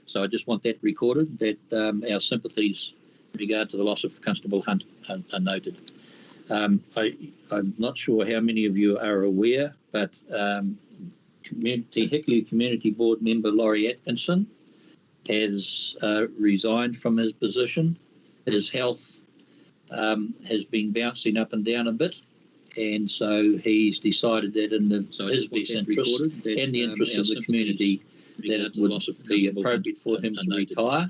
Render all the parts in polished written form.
So I just want that recorded, that our sympathies in regard to the loss of Constable Hunt are noted. I'm not sure how many of you are aware, but Hickley Community Board member Laurie Atkinson has resigned from his position. His health has been bouncing up and down a bit, and so he's decided that in his best interest and the interest of the community, that it would be appropriate for him to retire.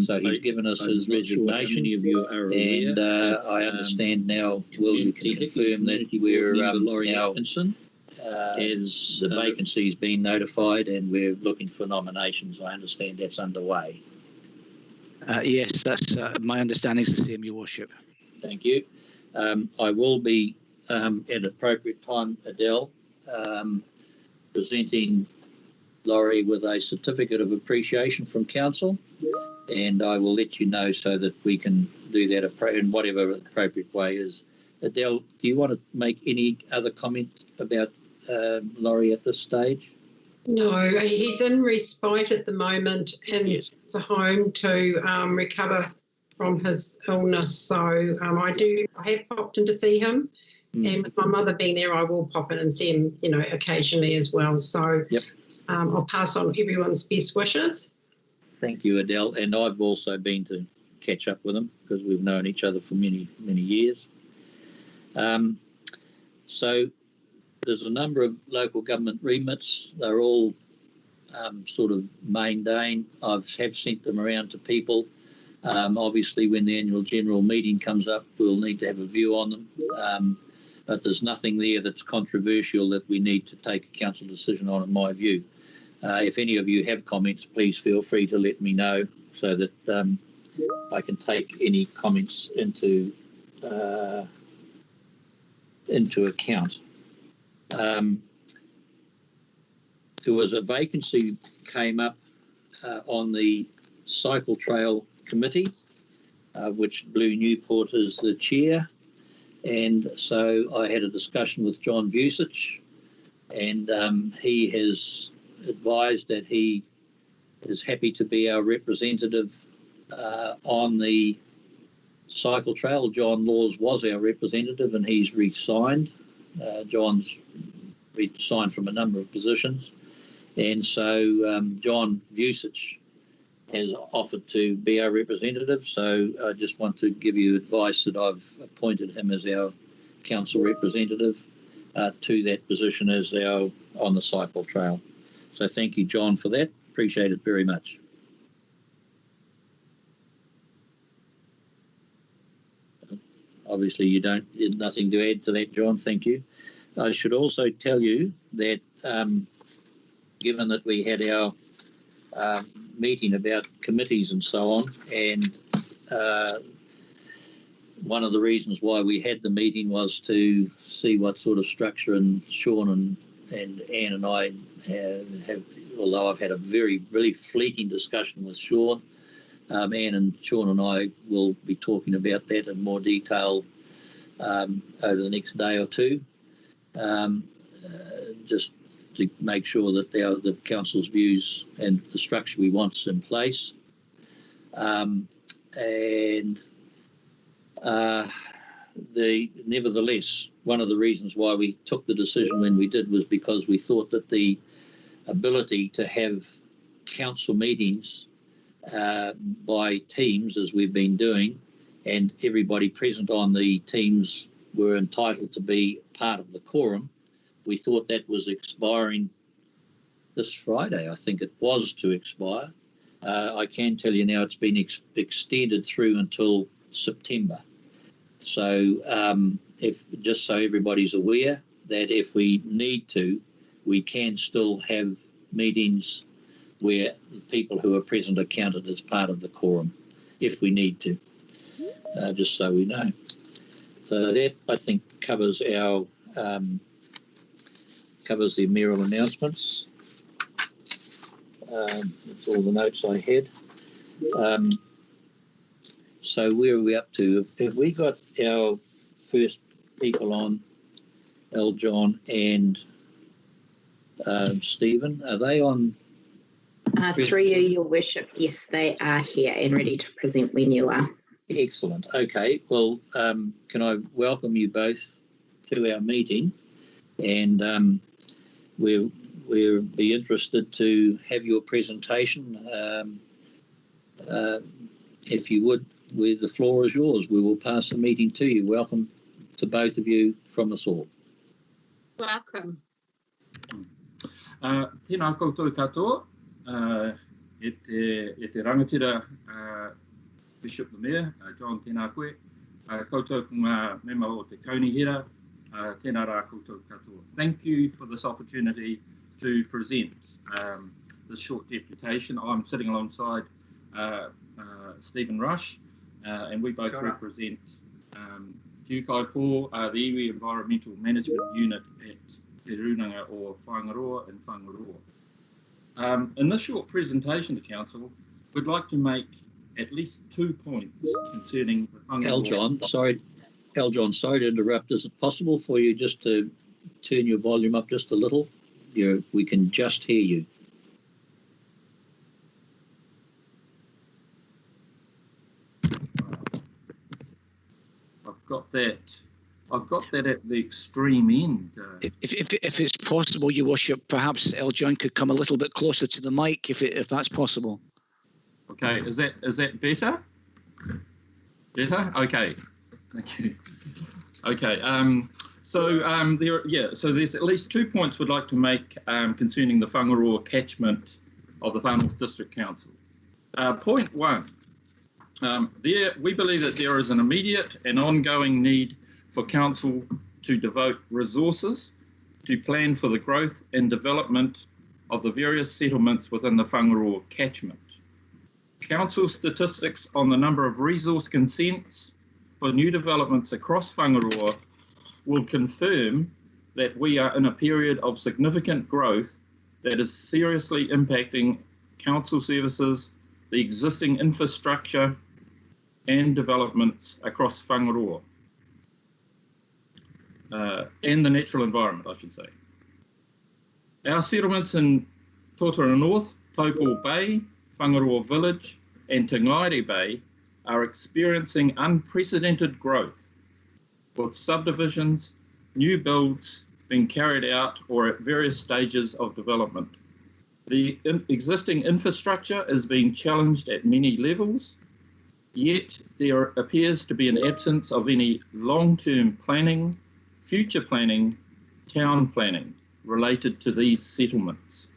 So he's given us his resignation, and I understand now, we can confirm that we're now as the vacancy's been notified and we're looking for nominations. I understand that's underway. Yes, that's my understanding is the same, Your Worship. Thank you. I will be at appropriate time, Adele, presenting Laurie with a certificate of appreciation from Council, and I will let you know so that we can do that in whatever appropriate way is. Adele, do you want to make any other comment about Laurie at this stage? No, he's in respite at the moment, and Yes. it's a home to recover from his illness. So I have popped in to see him, and with my mother being there, I will pop in and see him, occasionally as well. So yep. I'll pass on everyone's best wishes. Thank you, Adele. And I've also been to catch up with him because we've known each other for many, many years. So there's a number of local government remits. They're all sort of mundane. I have sent them around to people. Obviously, when the annual general meeting comes up, we'll need to have a view on them. But there's nothing there that's controversial that we need to take a council decision on, in my view. If any of you have comments, please feel free to let me know so that I can take any comments into account. There was a vacancy came up on the Cycle Trail Committee, which Blue Newport is the chair, and so I had a discussion with John Vucic, and he has advised that he is happy to be our representative on the Cycle Trail. John Laws was our representative and he's resigned. John's resigned from a number of positions, and so John Vucic has offered to be our representative. So I just want to give you advice that I've appointed him as our council representative to that position as our on the Cycle Trail. So thank you, John, for that. Appreciate it very much. Obviously, you nothing to add to that, John. Thank you. I should also tell you that given that we had our meeting about committees and so on, and one of the reasons why we had the meeting was to see what sort of structure, and Sean and Anne and I have, although I've had a really fleeting discussion with Sean, Anne and Sean and I will be talking about that in more detail over the next day or two, just to make sure that the council's views and the structure we want is in place. Nevertheless, one of the reasons why we took the decision when we did was because we thought that the ability to have council meetings by teams, as we've been doing, and everybody present on the teams were entitled to be part of the quorum, we thought that was expiring this Friday. I think it was to expire. I can tell you now it's been extended through until September. So just so everybody's aware that if we need to, we can still have meetings where the people who are present are counted as part of the quorum, if we need to, just so we know. So that, I think, covers our covers the mayoral announcements. That's all the notes I had. So where are we up to? Have we got our first people on, John and Stephen? Are they on? Through you, Your Worship, yes, they are here and ready to present when you are. Excellent. Okay. Well, can I welcome you both to our meeting, and we'll be interested to have your presentation. If you would, the floor is yours. We will pass the meeting to you. Welcome to both of you from us all. Welcome. Tēnā koutou katoa, e te rangatira Bishop the Mayor, John tēnā koe, koutou ko ngā mema o te kaunihira, tēnā rā koutou katoa. Thank you for this opportunity to present this short deputation. I'm sitting alongside Stephen Rush, and we both represent Te Kaipo, the Iwi Environmental Management Unit at Te Runanga o Whangaroa and Whangaroa. In this short presentation to Council, we'd like to make at least 2 points concerning the Whangaroa. John, sorry to interrupt. Is it possible for you just to turn your volume up just a little? We can just hear you. I've got that at the extreme end. If it's possible, Your Worship, perhaps John could come a little bit closer to the mic, if that's possible. Okay, is that better? Better? Okay, thank you. Okay, so there's at least 2 points we'd like to make concerning the Whangaroa catchment of the Far North District Council. Point 1. We believe that there is an immediate and ongoing need for Council to devote resources to plan for the growth and development of the various settlements within the Whangaroa catchment. Council statistics on the number of resource consents for new developments across Whangaroa will confirm that we are in a period of significant growth that is seriously impacting Council services, the existing infrastructure and developments across Whangaroa, and the natural environment, I should say. Our settlements in Totara North, Taupo Bay, Whangaroa Village and Te Ngaire Bay are experiencing unprecedented growth, with subdivisions, new builds being carried out or at various stages of development. The existing infrastructure is being challenged at many levels, yet there appears to be an absence of any long-term planning, future planning, town planning related to these settlements.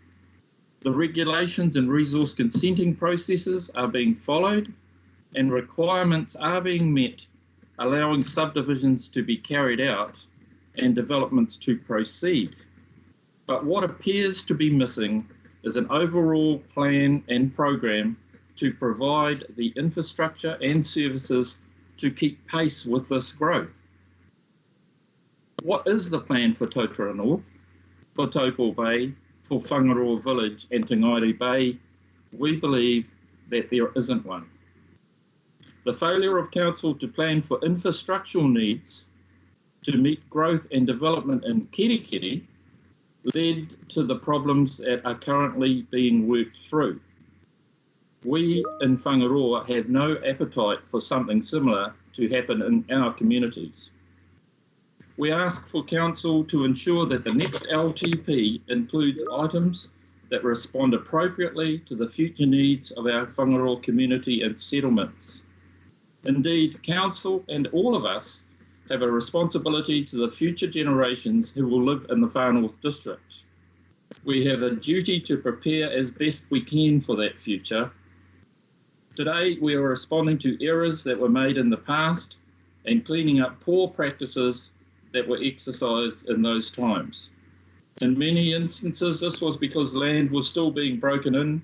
The regulations and resource consenting processes are being followed and requirements are being met, allowing subdivisions to be carried out and developments to proceed. But what appears to be missing is an overall plan and program to provide the infrastructure and services to keep pace with this growth. What is the plan for Totara North, for Taupo Bay, for Whangaroa Village and Te Ngaire Bay? We believe that there isn't one. The failure of Council to plan for infrastructural needs to meet growth and development in Kirikiri led to the problems that are currently being worked through. We in Whangaroa have no appetite for something similar to happen in our communities. We ask for Council to ensure that the next LTP includes items that respond appropriately to the future needs of our Whangaroa community and settlements. Indeed, Council and all of us have a responsibility to the future generations who will live in the Far North District. We have a duty to prepare as best we can for that future. Today, we are responding to errors that were made in the past and cleaning up poor practices that were exercised in those times. In many instances, this was because land was still being broken in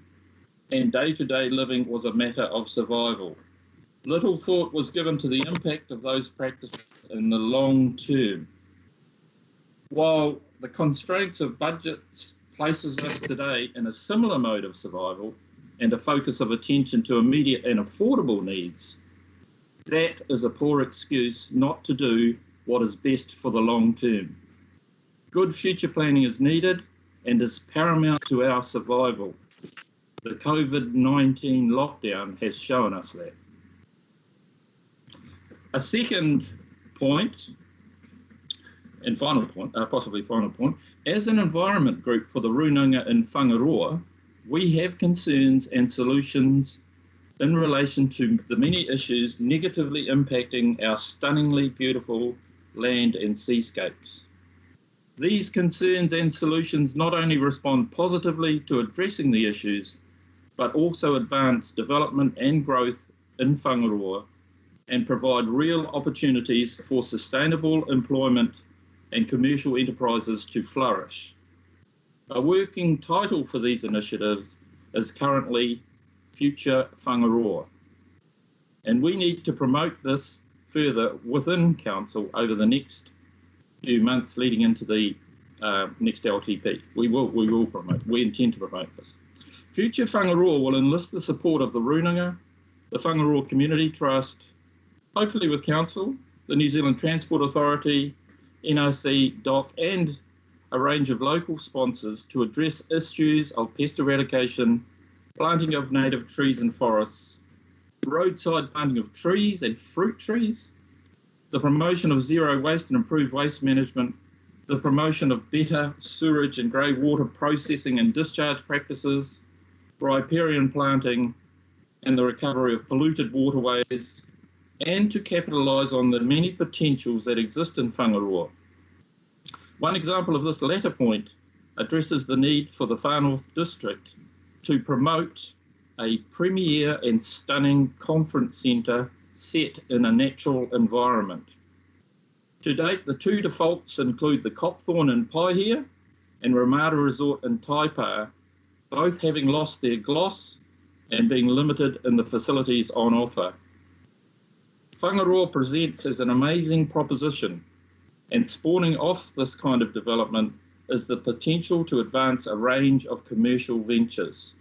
and day-to-day living was a matter of survival. Little thought was given to the impact of those practices in the long term. While the constraints of budgets places us today in a similar mode of survival and a focus of attention to immediate and affordable needs, that is a poor excuse not to do what is best for the long term. Good future planning is needed and is paramount to our survival. The COVID-19 lockdown has shown us that. A second point, and final point, possibly final point, as an environment group for the Runanga in Whangaroa, we have concerns and solutions in relation to the many issues negatively impacting our stunningly beautiful land and seascapes. These concerns and solutions not only respond positively to addressing the issues, but also advance development and growth in Whangaroa and provide real opportunities for sustainable employment and commercial enterprises to flourish. A working title for these initiatives is currently Future Whangaroa, and we need to promote this further within Council over the next few months leading into the next LTP. We intend to promote this. Future Whangaroa will enlist the support of the Runanga, the Whangaroa Community Trust, hopefully with Council, the New Zealand Transport Authority, NRC, DOC, and a range of local sponsors to address issues of pest eradication, planting of native trees and forests, roadside planting of trees and fruit trees, the promotion of zero waste and improved waste management, the promotion of better sewerage and grey water processing and discharge practices, riparian planting, and the recovery of polluted waterways, and to capitalise on the many potentials that exist in Whangaroa. One example of this latter point addresses the need for the Far North District to promote a premier and stunning conference centre set in a natural environment. To date, the two defaults include the Copthorne in Paihia and Ramada Resort in Taipa, both having lost their gloss and being limited in the facilities on offer. Whangaroa presents as an amazing proposition, and spawning off this kind of development is the potential to advance a range of commercial ventures.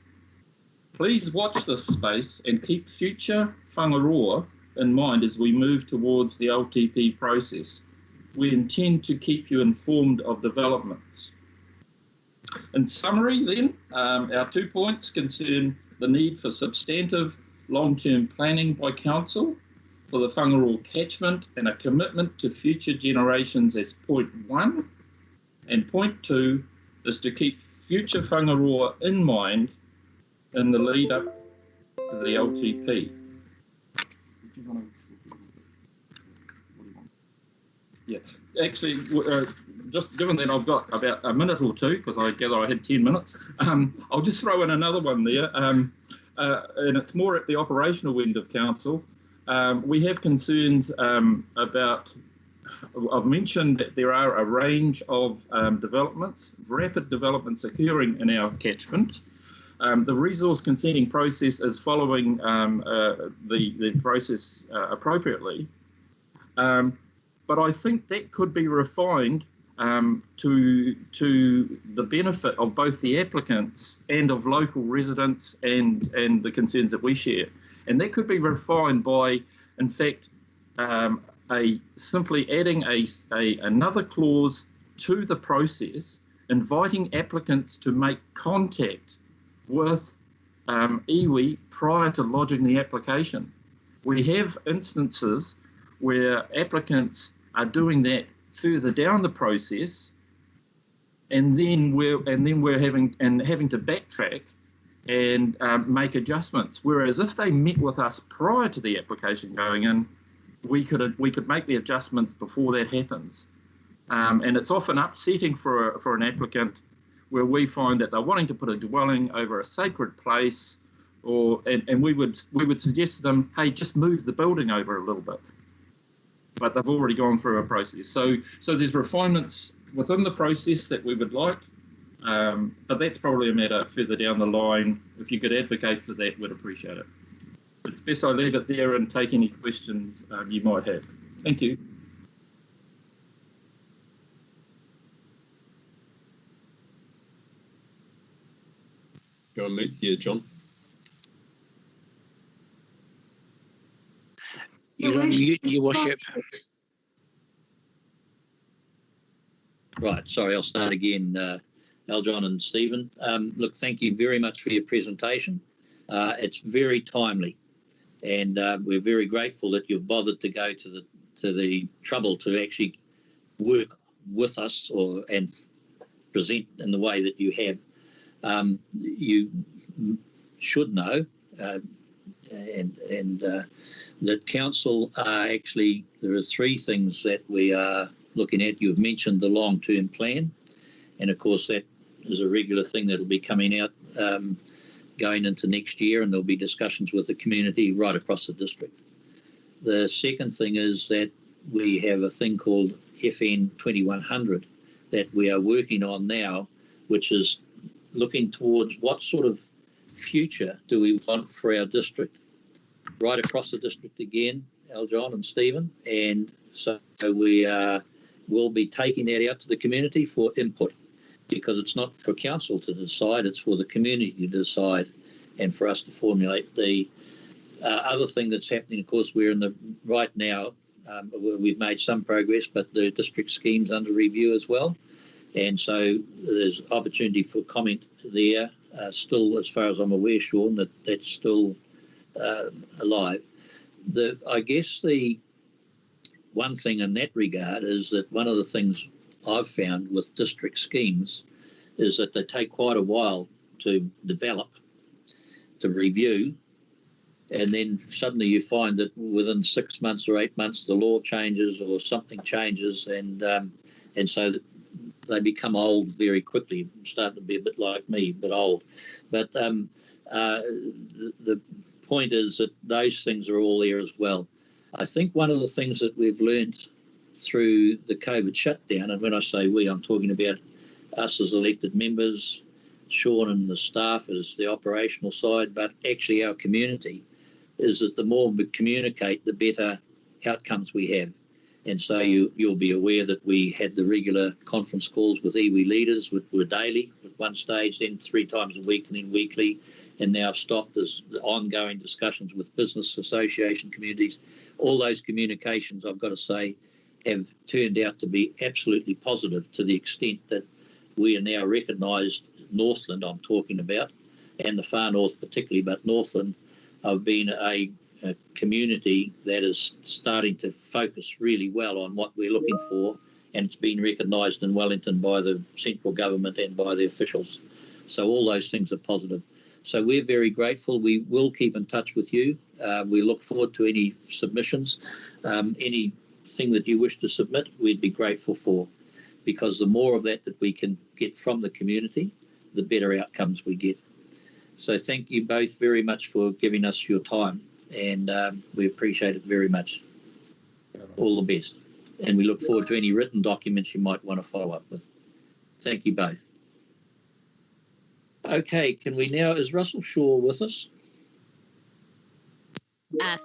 Please watch this space and keep future Whangaroa in mind as we move towards the LTP process. We intend to keep you informed of developments. In summary then, our 2 points concern the need for substantive long-term planning by Council for the Whangaroa catchment and a commitment to future generations as point 1, and point 2 is to keep future Whangaroa in mind in the lead up to the LTP. Yeah, actually, just given that I've got about a minute or two, because I gather I had 10 minutes, I'll just throw in another one there, and it's more at the operational end of Council. We have concerns about, I've mentioned that there are a range of developments, rapid developments occurring in our catchment. The resource consenting process is following the process appropriately. But I think that could be refined to the benefit of both the applicants and of local residents and the concerns that we share. And that could be refined by, in fact, simply adding another clause to the process, inviting applicants to make contact with iwi prior to lodging the application. We have instances where applicants are doing that further down the process, and then we're having to backtrack and make adjustments. Whereas if they met with us prior to the application going in, we could make the adjustments before that happens. And it's often upsetting for an applicant where we find that they're wanting to put a dwelling over a sacred place, and we would suggest to them, hey, just move the building over a little bit. But they've already gone through a process. So there's refinements within the process that we would like, but that's probably a matter further down the line. If you could advocate for that, we'd appreciate it. It's best I leave it there and take any questions you might have. Thank you. Go on mute here, John. You're on mute, Your Worship. Right, sorry, I'll start again. Aljon and Stephen. Look, thank you very much for your presentation. It's very timely, and we're very grateful that you've bothered to go to the trouble to actually work with us and present in the way that you have. You should know, that council are actually, there are three things that we are looking at. You've mentioned the long-term plan, and of course that is a regular thing that will be coming out going into next year, and there'll be discussions with the community right across the district. The second thing is that we have a thing called FN 2100 that we are working on now, which is looking towards what sort of future do we want for our district, right across the district again, Aljon and Stephen. And so we will be taking that out to the community for input, because it's not for council to decide, it's for the community to decide and for us to formulate. The other thing that's happening, of course, we're in the right now, we've made some progress, but the district scheme's under review as well. And so there's opportunity for comment there still, as far as I'm aware, Sean, that's still alive. I guess the one thing in that regard is that one of the things I've found with district schemes is that they take quite a while to develop, to review, and then suddenly you find that within 6 months or 8 months the law changes or something changes, and so they become old very quickly, starting to be a bit like me, but old. But the point is that those things are all there as well. I think one of the things that we've learned through the COVID shutdown, and when I say we, I'm talking about us as elected members, Sean and the staff as the operational side, but actually our community, is that the more we communicate, the better outcomes we have. And so you'll be aware that we had the regular conference calls with iwi leaders, which were daily at one stage, then 3 times a week, and then weekly, and now stopped as the ongoing discussions with business association communities. All those communications, I've got to say, have turned out to be absolutely positive, to the extent that we are now recognised, Northland I'm talking about, and the far north particularly, but Northland have been a community that is starting to focus really well on what we're looking for, and it's been recognised in Wellington by the central government and by the officials. So all those things are positive. So we're very grateful. We will keep in touch with you. We look forward to any submissions. Anything that you wish to submit, we'd be grateful for, because the more of that we can get from the community, the better outcomes we get. So thank you both very much for giving us your time, and we appreciate it very much. All the best. And we look forward to any written documents you might want to follow up with. Thank you both. Okay, can we now, is Russell Shaw with us?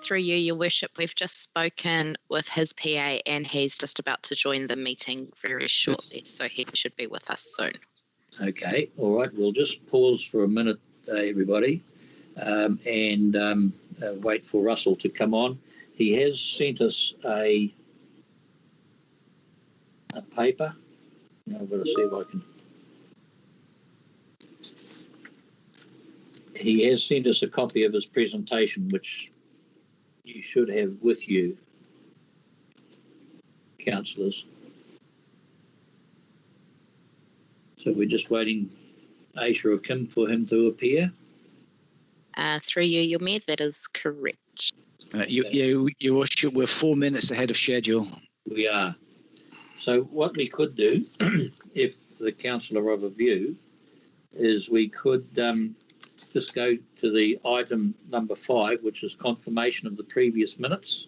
Through you, Your Worship, we've just spoken with his PA and he's just about to join the meeting very shortly, so he should be with us soon. Okay, all right, we'll just pause for a minute, everybody, and wait for Russell to come on. He has sent us a paper. Now I've got to see if I can. He has sent us a copy of his presentation, which you should have with you, councillors. So we're just waiting, Aisha or Kim, for him to appear. Through you, Your Mayor, that is correct. Your Worship, we're 4 minutes ahead of schedule. We are. So what we could do, if the councillor are of a view, is we could just go to the item number 5, which is confirmation of the previous minutes.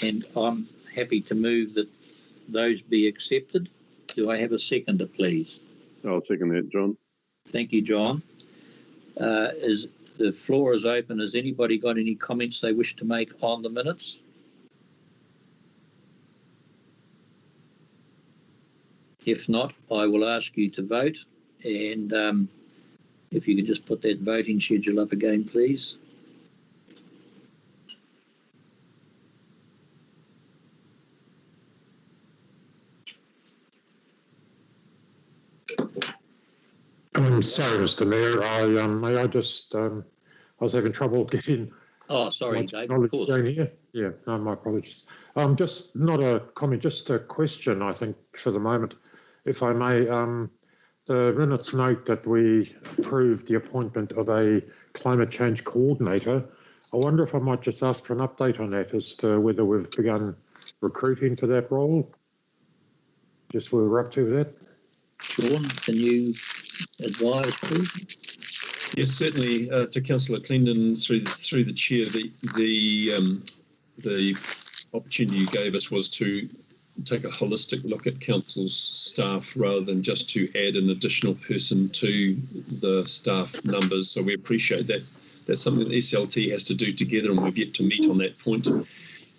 And I'm happy to move that those be accepted. Do I have a seconder, please? I'll second that, John. Thank you, John. The floor is open. Has anybody got any comments they wish to make on the minutes? If not, I will ask you to vote, and if you could just put that voting schedule up again, please. Sorry, Mr. Mayor. May I just? I was having trouble getting. Oh, sorry, my Dave. Of technology course. going here. Yeah, no, my apologies. Just not a comment, just a question. I think for the moment, if I may. The minutes note that we approved the appointment of a climate change coordinator. I wonder if I might just ask for an update on that as to whether we've begun recruiting for that role. Just where we're up to with that. Sean, can you advise, please? Yes, certainly. To Councillor Clendon, through the chair, the opportunity you gave us was to take a holistic look at council's staff rather than just to add an additional person to the staff numbers. So we appreciate that. That's something that SLT has to do together, and we've yet to meet on that point.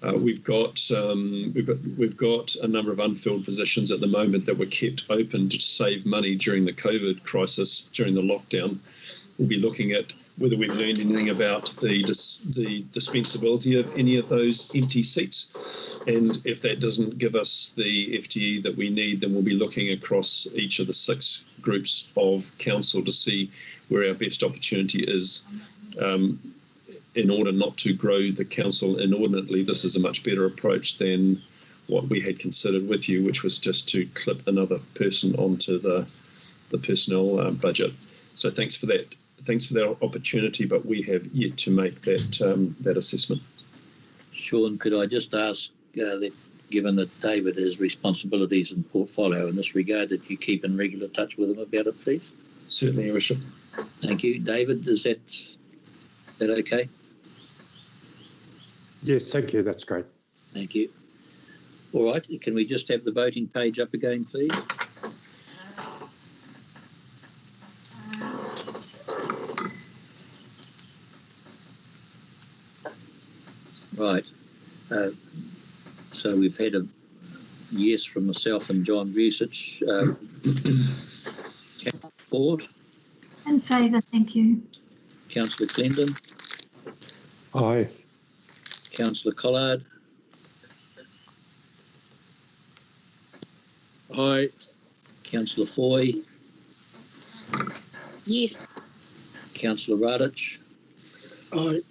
We've got a number of unfilled positions at the moment that were kept open to save money during the COVID crisis, during the lockdown. We'll be looking at whether we've learned anything about the dispensability of any of those empty seats. And if that doesn't give us the FTE that we need, then we'll be looking across each of the 6 groups of council to see where our best opportunity is. In order not to grow the council inordinately, this is a much better approach than what we had considered with you, which was just to clip another person onto the personnel budget. So thanks for that. Thanks for that opportunity, but we have yet to make that assessment. Sean, could I just ask that, given that David has responsibilities and portfolio in this regard, that you keep in regular touch with him about it, please? Certainly, Your Worship. Thank you. David, is that okay? Yes, thank you. That's great. Thank you. All right. Can we just have the voting page up again, please? Right. So we've had a yes from myself and John Vucic. Councillor Ford. In favour, thank you. Councillor Clendon. Aye. Councillor Collard. Aye. Councillor Foy. Yes. Councillor Radich. Aye.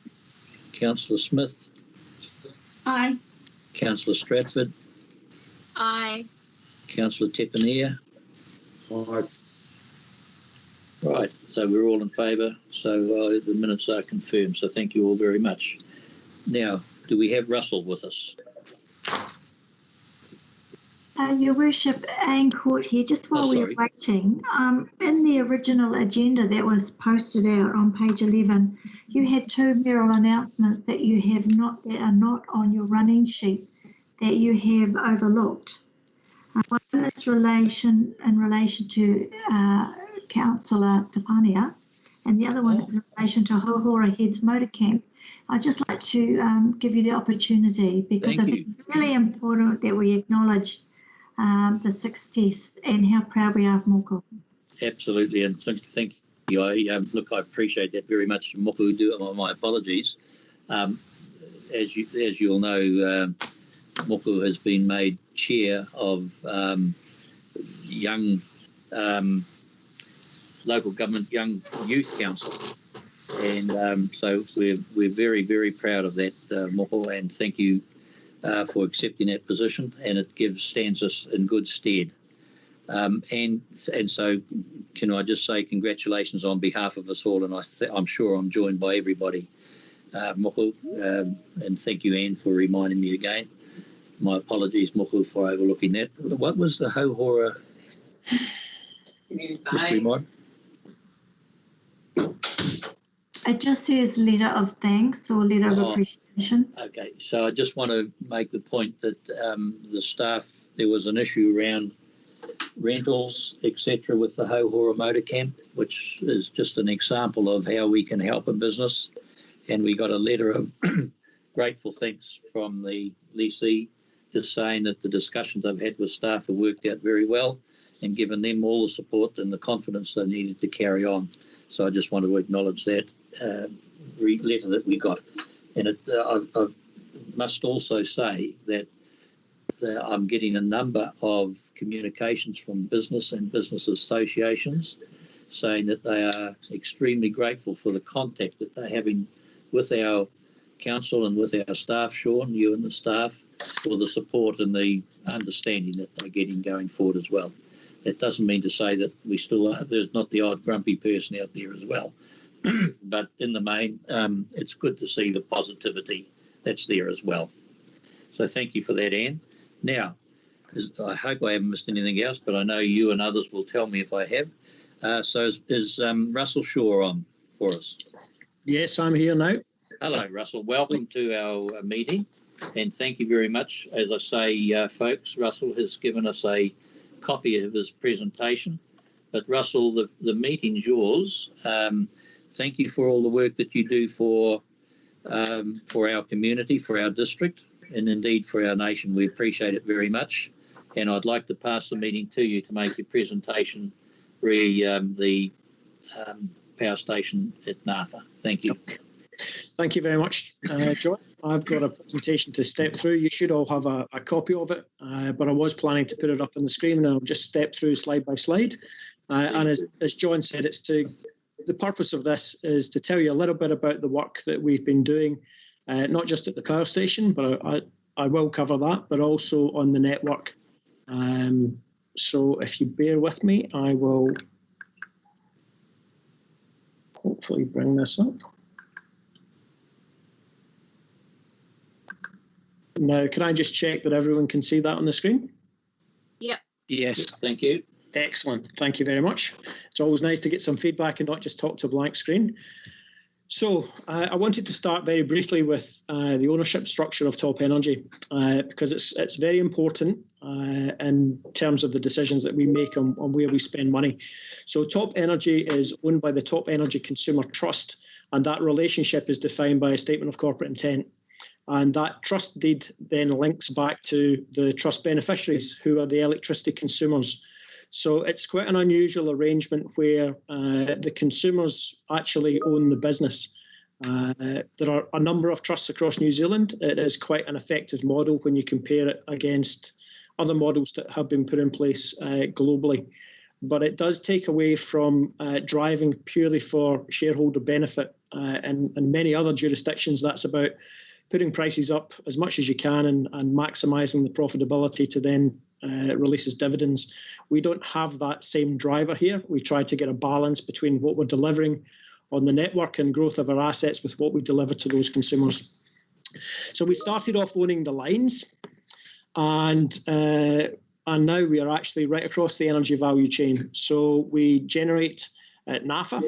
Councillor Smith. Aye. Councillor Stratford. Aye. Councillor Tepanier. Aye. Right, so we're all in favour, so the minutes are confirmed, so thank you all very much. Now, do we have Russell with us? Your Worship, Anne Court here, just while we're waiting, in the original agenda that was posted out on page 11, you had 2 mayoral announcements that you have not, that are not on your running sheet, that you have overlooked. One is in relation to Councillor Tapania, and the other one is in relation to Hohora Heads Motor Camp. I'd just like to give you the opportunity, because I think it's really important that we acknowledge the success and how proud we are of Moko. Absolutely, and thank you. I appreciate that very much. Moko, my apologies. As you'll know, Moko has been made chair of young local government young youth council, and so we're very, very proud of that, Moko, and thank you for accepting that position, and it stands us in good stead. And so can I just say congratulations on behalf of us all, and I'm sure I'm joined by everybody, Moko, and thank you, Anne, for reminding me again. My apologies, Moko, for overlooking that. What was the Hohora? It just says letter of thanks or letter of appreciation. Okay, so I just want to make the point that the staff, there was an issue around rentals, etc., with the Hohora Motor Camp, which is just an example of how we can help a business. And we got a letter of grateful thanks from the lessee, just saying that the discussions I've had with staff have worked out very well and given them all the support and the confidence they needed to carry on. So I just wanted to acknowledge that letter that we got. And I must also say that I'm getting a number of communications from business and business associations saying that they are extremely grateful for the contact that they're having with our council and with our staff, Sean, you and the staff, for the support and the understanding that they're getting going forward as well. That doesn't mean to say that we still are, there's not the odd grumpy person out there as well. But in the main, it's good to see the positivity that's there as well. So thank you for that, Anne. Now, I hope I haven't missed anything else, but I know you and others will tell me if I have. So is Russell Shaw on for us? Yes, I'm here now. Hello, Russell. Welcome to our meeting, and thank you very much. As I say, folks, Russell has given us a copy of his presentation. But Russell, the meeting's yours. Thank you for all the work that you do for our community, for our district, and indeed for our nation. We appreciate it very much. And I'd like to pass the meeting to you to make your presentation re the power station at Nafa. Thank you. Thank you very much, John. I've got a presentation to step through. You should all have a copy of it, but I was planning to put it up on the screen, and I'll just step through slide by slide. And as John said, the purpose of this is to tell you a little bit about the work that we've been doing, not just at the power station, but I will cover that, but also on the network. So if you bear with me, I will hopefully bring this up. Now, can I just check that everyone can see that on the screen? Yep. Yes, thank you. Excellent. Thank you very much. It's always nice to get some feedback and not just talk to a blank screen. So I wanted to start very briefly with the ownership structure of Top Energy because it's very important in terms of the decisions that we make on where we spend money. So Top Energy is owned by the Top Energy Consumer Trust, and that relationship is defined by a statement of corporate intent. And that trust deed then links back to the trust beneficiaries, who are the electricity consumers. So it's quite an unusual arrangement where the consumers actually own the business. There are a number of trusts across New Zealand. It is quite an effective model when you compare it against other models that have been put in place globally. But it does take away from driving purely for shareholder benefit. And in many other jurisdictions, that's about putting prices up as much as you can and maximising the profitability to then release as dividends. We don't have that same driver here. We try to get a balance between what we're delivering on the network and growth of our assets with what we deliver to those consumers. So we started off owning the lines, and now we are actually right across the energy value chain. So we generate at Nafa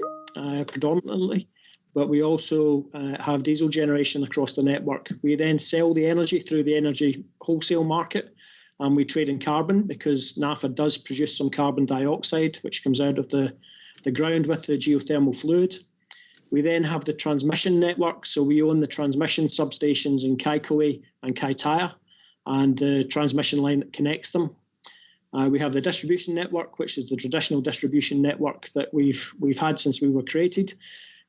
predominantly, but we also have diesel generation across the network. We then sell the energy through the energy wholesale market, and we trade in carbon because Nafa does produce some carbon dioxide, which comes out of the ground with the geothermal fluid. We then have the transmission network, so we own the transmission substations in Kaikohe and Kaitaia and the transmission line that connects them. We have the distribution network, which is the traditional distribution network that we've had since we were created.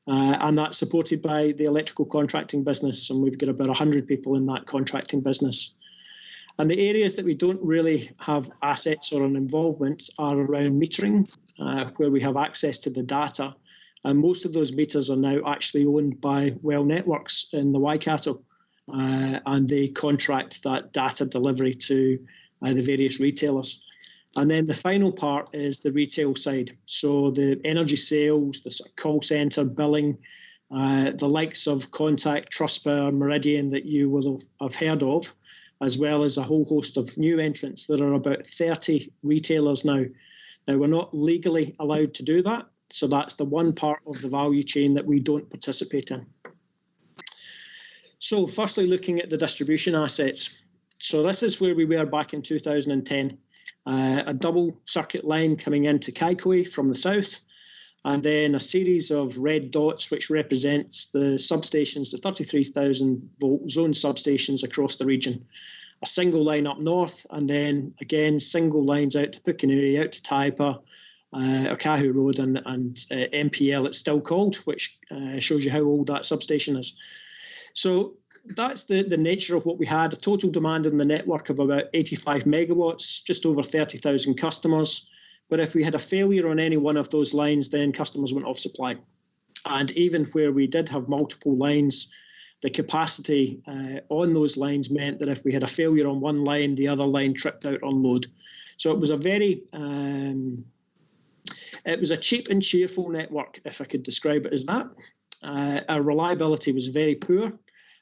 And that's supported by the electrical contracting business, and we've got about 100 people in that contracting business. And the areas that we don't really have assets or an involvement are around metering, where we have access to the data. And most of those meters are now actually owned by Well Networks in the Waikato, and they contract that data delivery to the various retailers. And then the final part is the retail side. So the energy sales, the sort of call centre billing, the likes of Contact, Trustpower, Meridian that you will have heard of, as well as a whole host of new entrants. There are about 30 retailers now. Now, we're not legally allowed to do that. So that's the one part of the value chain that we don't participate in. So firstly, looking at the distribution assets. So this is where we were back in 2010. A double circuit line coming into Kaikohe from the south, and then a series of red dots which represents the substations, the 33,000 volt zone substations across the region. A single line up north, and then again single lines out to Pukenui, out to Taipa, Okahu Road, and MPL it's still called, which shows you how old that substation is. So that's the nature of what we had, a total demand in the network of about 85 megawatts, just over 30,000 customers. But if we had a failure on any one of those lines, then customers went off supply. And even where we did have multiple lines, the capacity on those lines meant that if we had a failure on one line, the other line tripped out on load. So it was a very, it was a cheap and cheerful network, if I could describe it as that. Our reliability was very poor,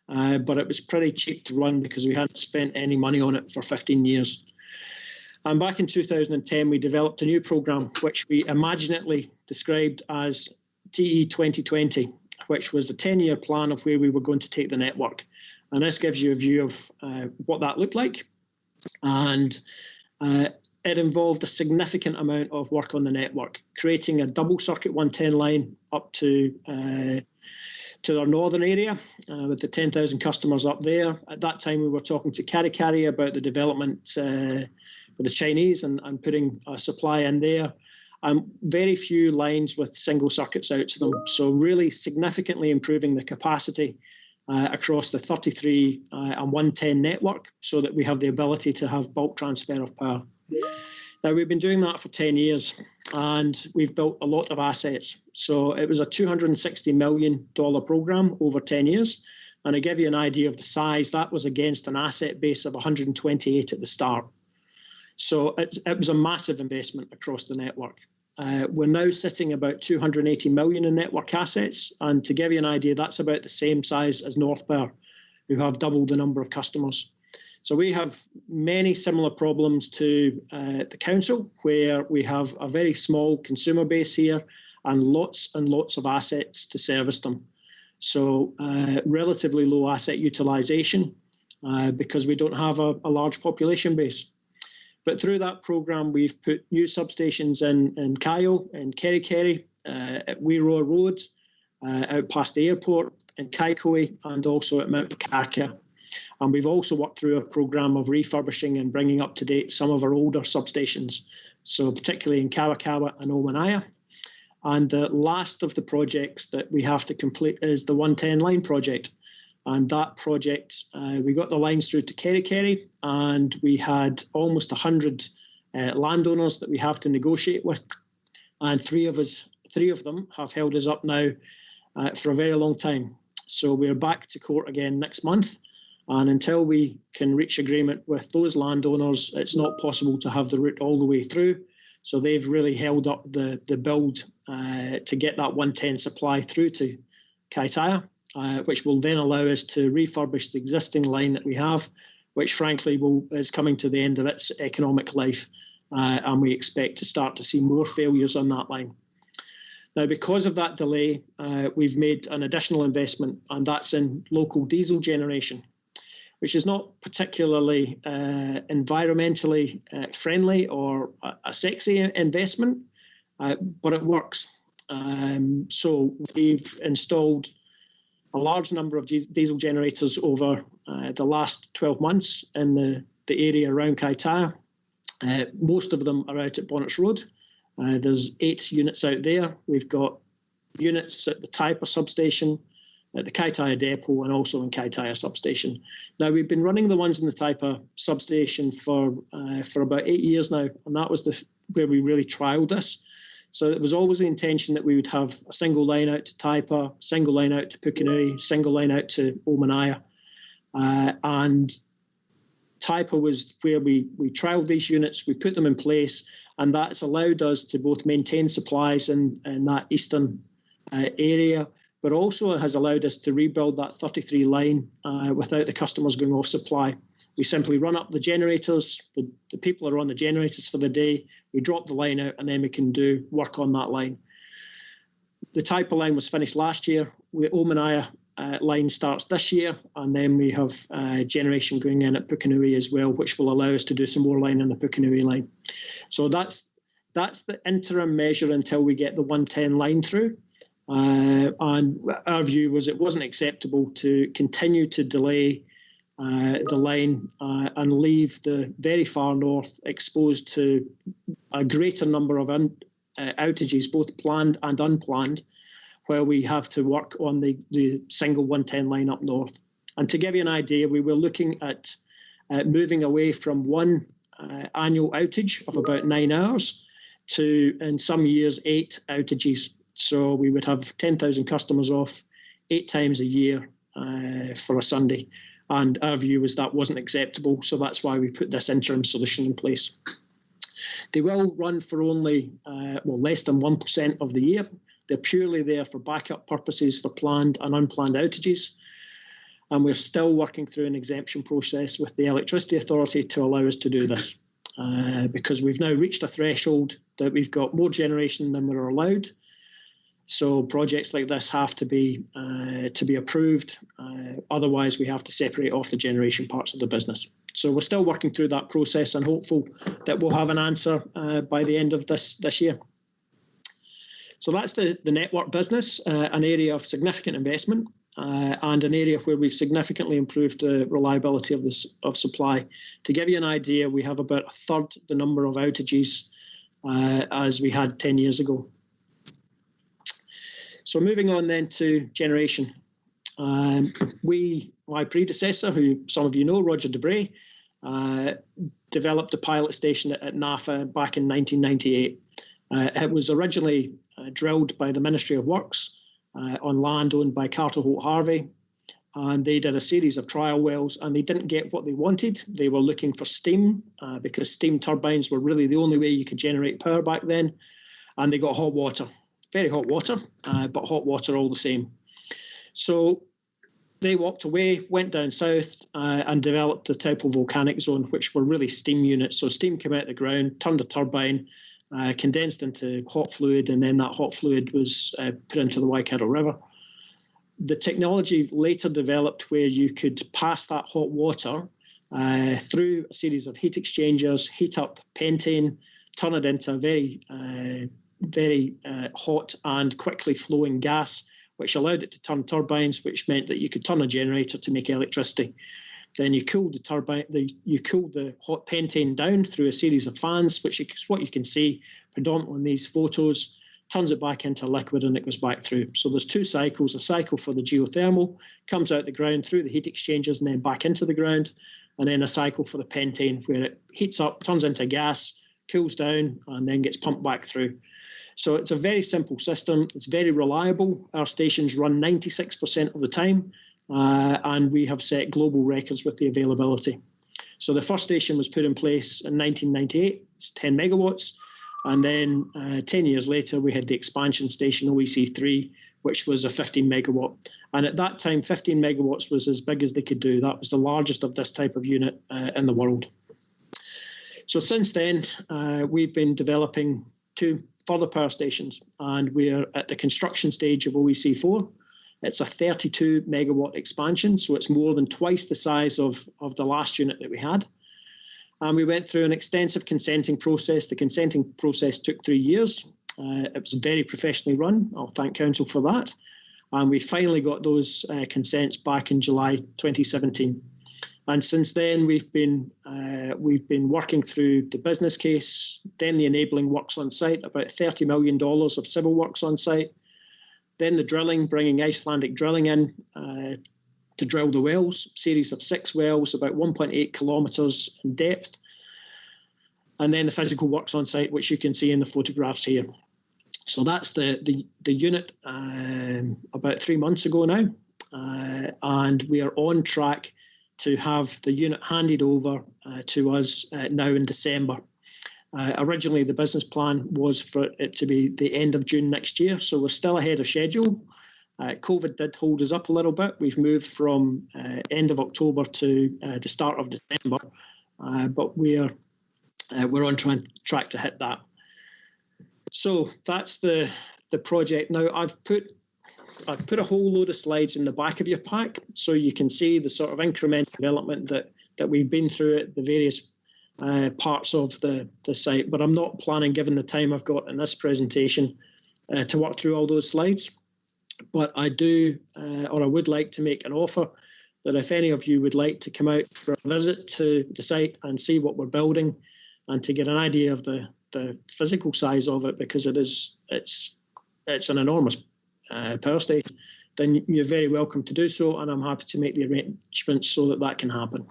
but it was pretty cheap to run because we hadn't spent any money on it for 15 years. And back in 2010, we developed a new program, which we imaginatively described as TE 2020, which was a 10-year plan of where we were going to take the network. And this gives you a view of what that looked like. And it involved a significant amount of work on the network, creating a double circuit 110 line up to our northern area with the 10,000 customers up there. At that time, we were talking to Karikari about the development for the Chinese and putting a supply in there. Very few lines with single circuits out to them. So really significantly improving the capacity across the 33 and 110 network so that we have the ability to have bulk transfer of power. Now, we've been doing that for 10 years and we've built a lot of assets. So it was a $260 million program over 10 years. And to give you an idea of the size, that was against an asset base of 128 at the start. So it was a massive investment across the network. We're now sitting about 280 million in network assets. And to give you an idea, that's about the same size as Northpower, who have doubled the number of customers. So we have many similar problems to the council, where we have a very small consumer base here and lots of assets to service them. So relatively low asset utilization because we don't have a large population base. But through that program, we've put new substations in Kyle, in Kerikeri, at Weiroa Road, out past the airport, in Kaikoui, and also at Mount Pakaka. And we've also worked through a program of refurbishing and bringing up to date some of our older substations, so particularly in Kawakawa and Omanaya. And the last of the projects that we have to complete is the 110 line project. And that project, we got the lines through to Kerikeri, and we had almost 100 landowners that we have to negotiate with. And three of them have held us up now for a very long time. So we're back to court again next month. And until we can reach agreement with those landowners, it's not possible to have the route all the way through. So they've really held up the build to get that 110 supply through to Kaitaia. Which will then allow us to refurbish the existing line that we have, which frankly is coming to the end of its economic life. And we expect to start to see more failures on that line. Now, because of that delay, we've made an additional investment, and that's in local diesel generation, which is not particularly environmentally friendly or a sexy investment, but it works. So we've installed a large number of diesel generators over the last 12 months in the area around Kaitaia. Most of them are out at Bonnets Road. There's 8 units out there. We've got units at the Taipa substation, at the Kaitaia depot, and also in Kaitaia substation. Now, we've been running the ones in the Taipa substation for about 8 years now, and that was where we really trialled this. So it was always the intention that we would have a single line out to Taipa, single line out to Pukenui, single line out to Omanaya. And Taipa was where we trialled these units, we put them in place, and that's allowed us to both maintain supplies in that eastern area, but also has allowed us to rebuild that 33 line without the customers going off supply. We simply run up the generators, the people are on the generators for the day, we drop the line out, and then we can do work on that line. The Taipa line was finished last year. The Omanaya line starts this year, and then we have generation going in at Pukenui as well, which will allow us to do some more line on the Pukenui line. So that's the interim measure until we get the 110 line through. And our view was it wasn't acceptable to continue to delay the line and leave the very far north exposed to a greater number of outages, both planned and unplanned, where we have to work on the single 110 line up north. And to give you an idea, we were looking at moving away from one annual outage of about 9 hours to, in some years, 8 outages. So we would have 10,000 customers off 8 times a year for a Sunday. And our view was that wasn't acceptable, so that's why we put this interim solution in place. They will run for only less than 1% of the year. They're purely there for backup purposes for planned and unplanned outages. And we're still working through an exemption process with the Electricity Authority to allow us to do this. Because we've now reached a threshold that we've got more generation than we're allowed. So projects like this have to be approved. Otherwise, we have to separate off the generation parts of the business. So we're still working through that process and hopeful that we'll have an answer by the end of this year. So that's the network business, an area of significant investment and an area where we've significantly improved the reliability of supply. To give you an idea, we have about a third the number of outages as we had 10 years ago. So moving on then to generation. My predecessor, who some of you know, Roger Debray, developed a pilot station at NAFA back in 1998. It was originally drilled by the Ministry of Works on land owned by Carter Holt Harvey, and they did a series of trial wells, and they didn't get what they wanted. They were looking for steam because steam turbines were really the only way you could generate power back then, and they got hot water. Very hot water, but hot water all the same. So they walked away, went down south and developed the Taupo volcanic zone, which were really steam units. So steam came out of the ground, turned a turbine, condensed into hot fluid, and then that hot fluid was put into the Waikato River. The technology later developed where you could pass that hot water through a series of heat exchangers, heat up pentane, turn it into a very hot and quickly flowing gas, which allowed it to turn turbines, which meant that you could turn a generator to make electricity. Then you cooled the turbine, you cooled the hot pentane down through a series of fans, which is what you can see predominantly in these photos, turns it back into liquid and it goes back through. So there's 2 cycles, a cycle for the geothermal, comes out the ground through the heat exchangers and then back into the ground, and then a cycle for the pentane where it heats up, turns into gas, cools down, and then gets pumped back through. So it's a very simple system. It's very reliable. Our stations run 96% of the time, and we have set global records with the availability. So the first station was put in place in 1998. It's 10 megawatts. And then 10 years later, we had the expansion station, OEC3, which was a 15 megawatt. And at that time, 15 megawatts was as big as they could do. That was the largest of this type of unit in the world. So since then, we've been developing 2 further power stations, and we're at the construction stage of OEC4. It's a 32 megawatt expansion, so it's more than twice the size of the last unit that we had. And we went through an extensive consenting process. The consenting process took 3 years. It was very professionally run. I'll thank Council for that. And we finally got those consents back in July 2017. And since then, we've been working through the business case, then the enabling works on site, about $30 million of civil works on site, then the drilling, bringing Icelandic drilling in to drill the wells, series of 6 wells, about 1.8 kilometres in depth, and then the physical works on site, which you can see in the photographs here. So that's the unit about 3 months ago now, and we are on track to have the unit handed over to us now in December. Originally, the business plan was for it to be the end of June next year, so we're still ahead of schedule. COVID did hold us up a little bit. We've moved from end of October to the start of December, but we're on track to hit that. So that's the project. Now I've put a whole load of slides in the back of your pack so you can see the sort of incremental development that we've been through at the various parts of the site, but I'm not planning, given the time I've got in this presentation, to work through all those slides. But I do, or I would like to make an offer that if any of you would like to come out for a visit to the site and see what we're building and to get an idea of the physical size of it, because it's an enormous power station, then you're very welcome to do so, and I'm happy to make the arrangements so that can happen.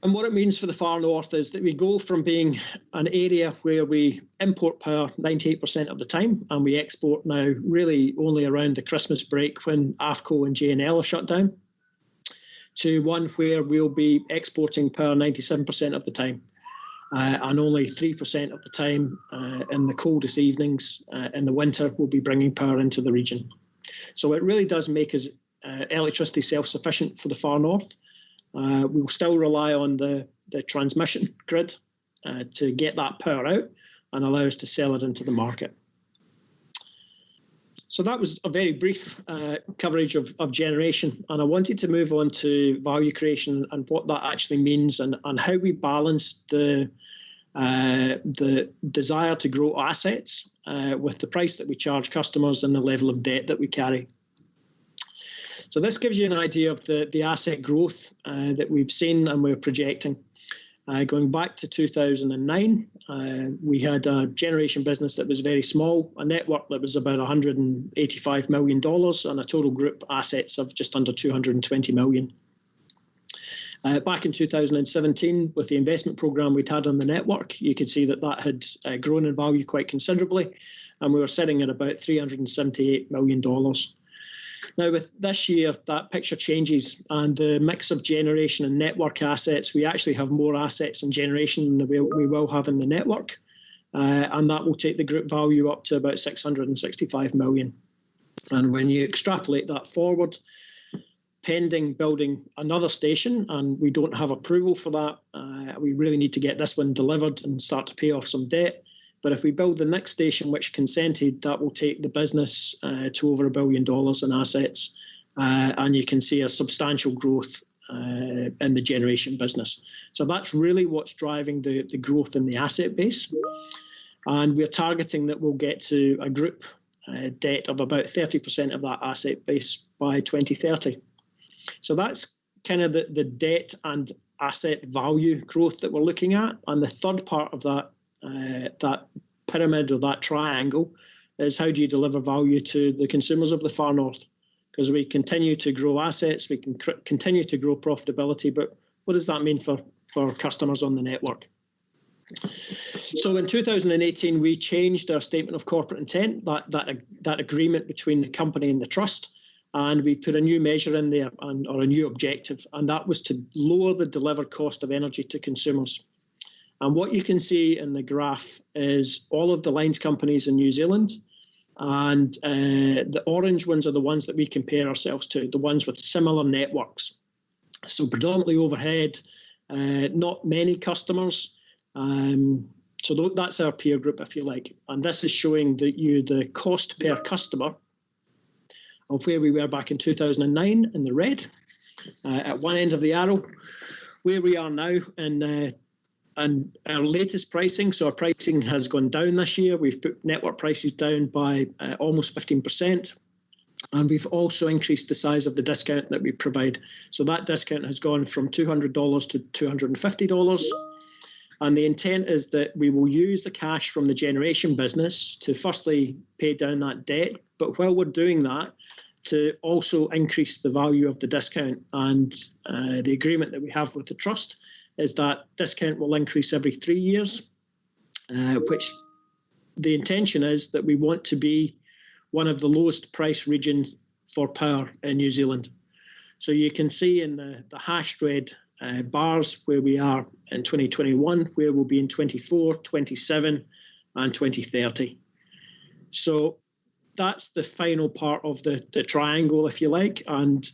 And what it means for the far north is that we go from being an area where we import power 98% of the time, and we export now really only around the Christmas break when AFCO and JNL are shut down, to one where we'll be exporting power 97% of the time, and only 3% of the time in the coldest evenings in the winter we'll be bringing power into the region. So it really does make us electricity self-sufficient for the far north. We'll still rely on the transmission grid to get that power out and allow us to sell it into the market. So that was a very brief coverage of generation, and I wanted to move on to value creation and what that actually means, and how we balance the desire to grow assets with the price that we charge customers and the level of debt that we carry. So this gives you an idea of the asset growth that we've seen and we're projecting. Going back to 2009, we had a generation business that was very small, a network that was about $185 million, and a total group assets of just under 220 million. Back in 2017, with the investment program we'd had on the network, you could see that that had grown in value quite considerably, and we were sitting at about $378 million. Now, with this year, that picture changes, and the mix of generation and network assets, we actually have more assets in generation than we will have in the network, and that will take the group value up to about 665 million. And when you extrapolate that forward, pending building another station, and we don't have approval for that, we really need to get this one delivered and start to pay off some debt. But if we build the next station, which consented, that will take the business to over $1 billion in assets. And you can see a substantial growth in the generation business. So that's really what's driving the growth in the asset base. And we're targeting that we'll get to a group debt of about 30% of that asset base by 2030. So that's kind of the debt and asset value growth that we're looking at. And the third part of that pyramid, or that triangle, is how do you deliver value to the consumers of the far north? Because we continue to grow assets, we can continue to grow profitability, but what does that mean for customers on the network? So in 2018, we changed our statement of corporate intent, that agreement between the company and the trust, and we put a new measure in there, or a new objective, and that was to lower the delivered cost of energy to consumers. And what you can see in the graph is all of the lines companies in New Zealand, and the orange ones are the ones that we compare ourselves to, the ones with similar networks. So predominantly overhead, not many customers. So that's our peer group, if you like. And this is showing the cost per customer of where we were back in 2009 in the red, at one end of the arrow, where we are now and our latest pricing. So our pricing has gone down this year. We've put network prices down by almost 15%. And we've also increased the size of the discount that we provide. So that discount has gone from $200 to $250. And the intent is that we will use the cash from the generation business to firstly pay down that debt. But while we're doing that, to also increase the value of the discount. And the agreement that we have with the trust is that discount will increase every 3 years, which the intention is that we want to be one of the lowest price regions for power in New Zealand. So you can see in the hashed red bars where we are in 2021, where we'll be in 24, 27 and 2030. So that's the final part of the triangle, if you like, and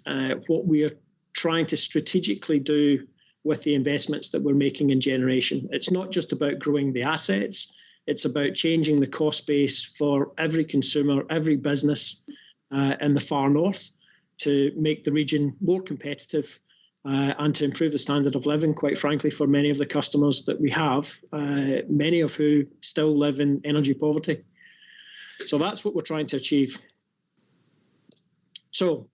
what we're trying to strategically do with the investments that we're making in generation. It's not just about growing the assets, it's about changing the cost base for every consumer, every business in the far north to make the region more competitive and to improve the standard of living, quite frankly, for many of the customers that we have, many of who still live in energy poverty. So that's what we're trying to achieve. So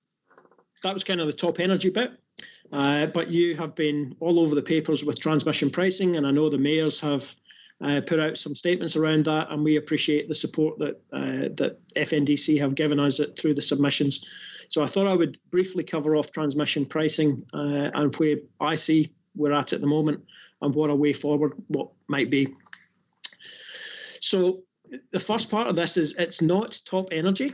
that was kind of the top energy bit. But you have been all over the papers with transmission pricing, and I know the mayors have put out some statements around that, and we appreciate the support that FNDC have given us through the submissions. So I thought I would briefly cover off transmission pricing and where I see we're at the moment and what a way forward what might be. So the first part of this is it's not top energy.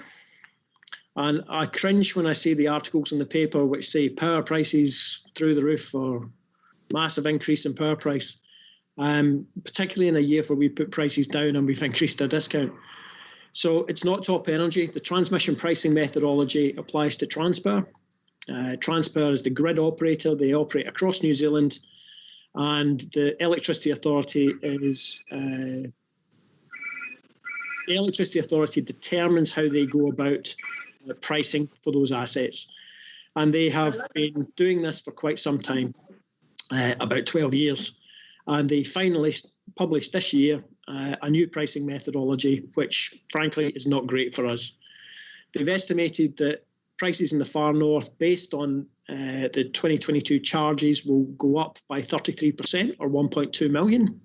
And I cringe when I see the articles in the paper which say power prices through the roof or massive increase in power price, particularly in a year where we put prices down and we've increased our discount. So it's not top energy. The transmission pricing methodology applies to Transpower. Transpower is the grid operator. They operate across New Zealand, and the Electricity Authority is the Electricity Authority determines how they go about pricing for those assets, and they have been doing this for quite some time, about 12 years, and they finally published this year a new pricing methodology, which frankly is not great for us. They've estimated that prices in the far north, based on the 2022 charges, will go up by 33% or 1.2 million.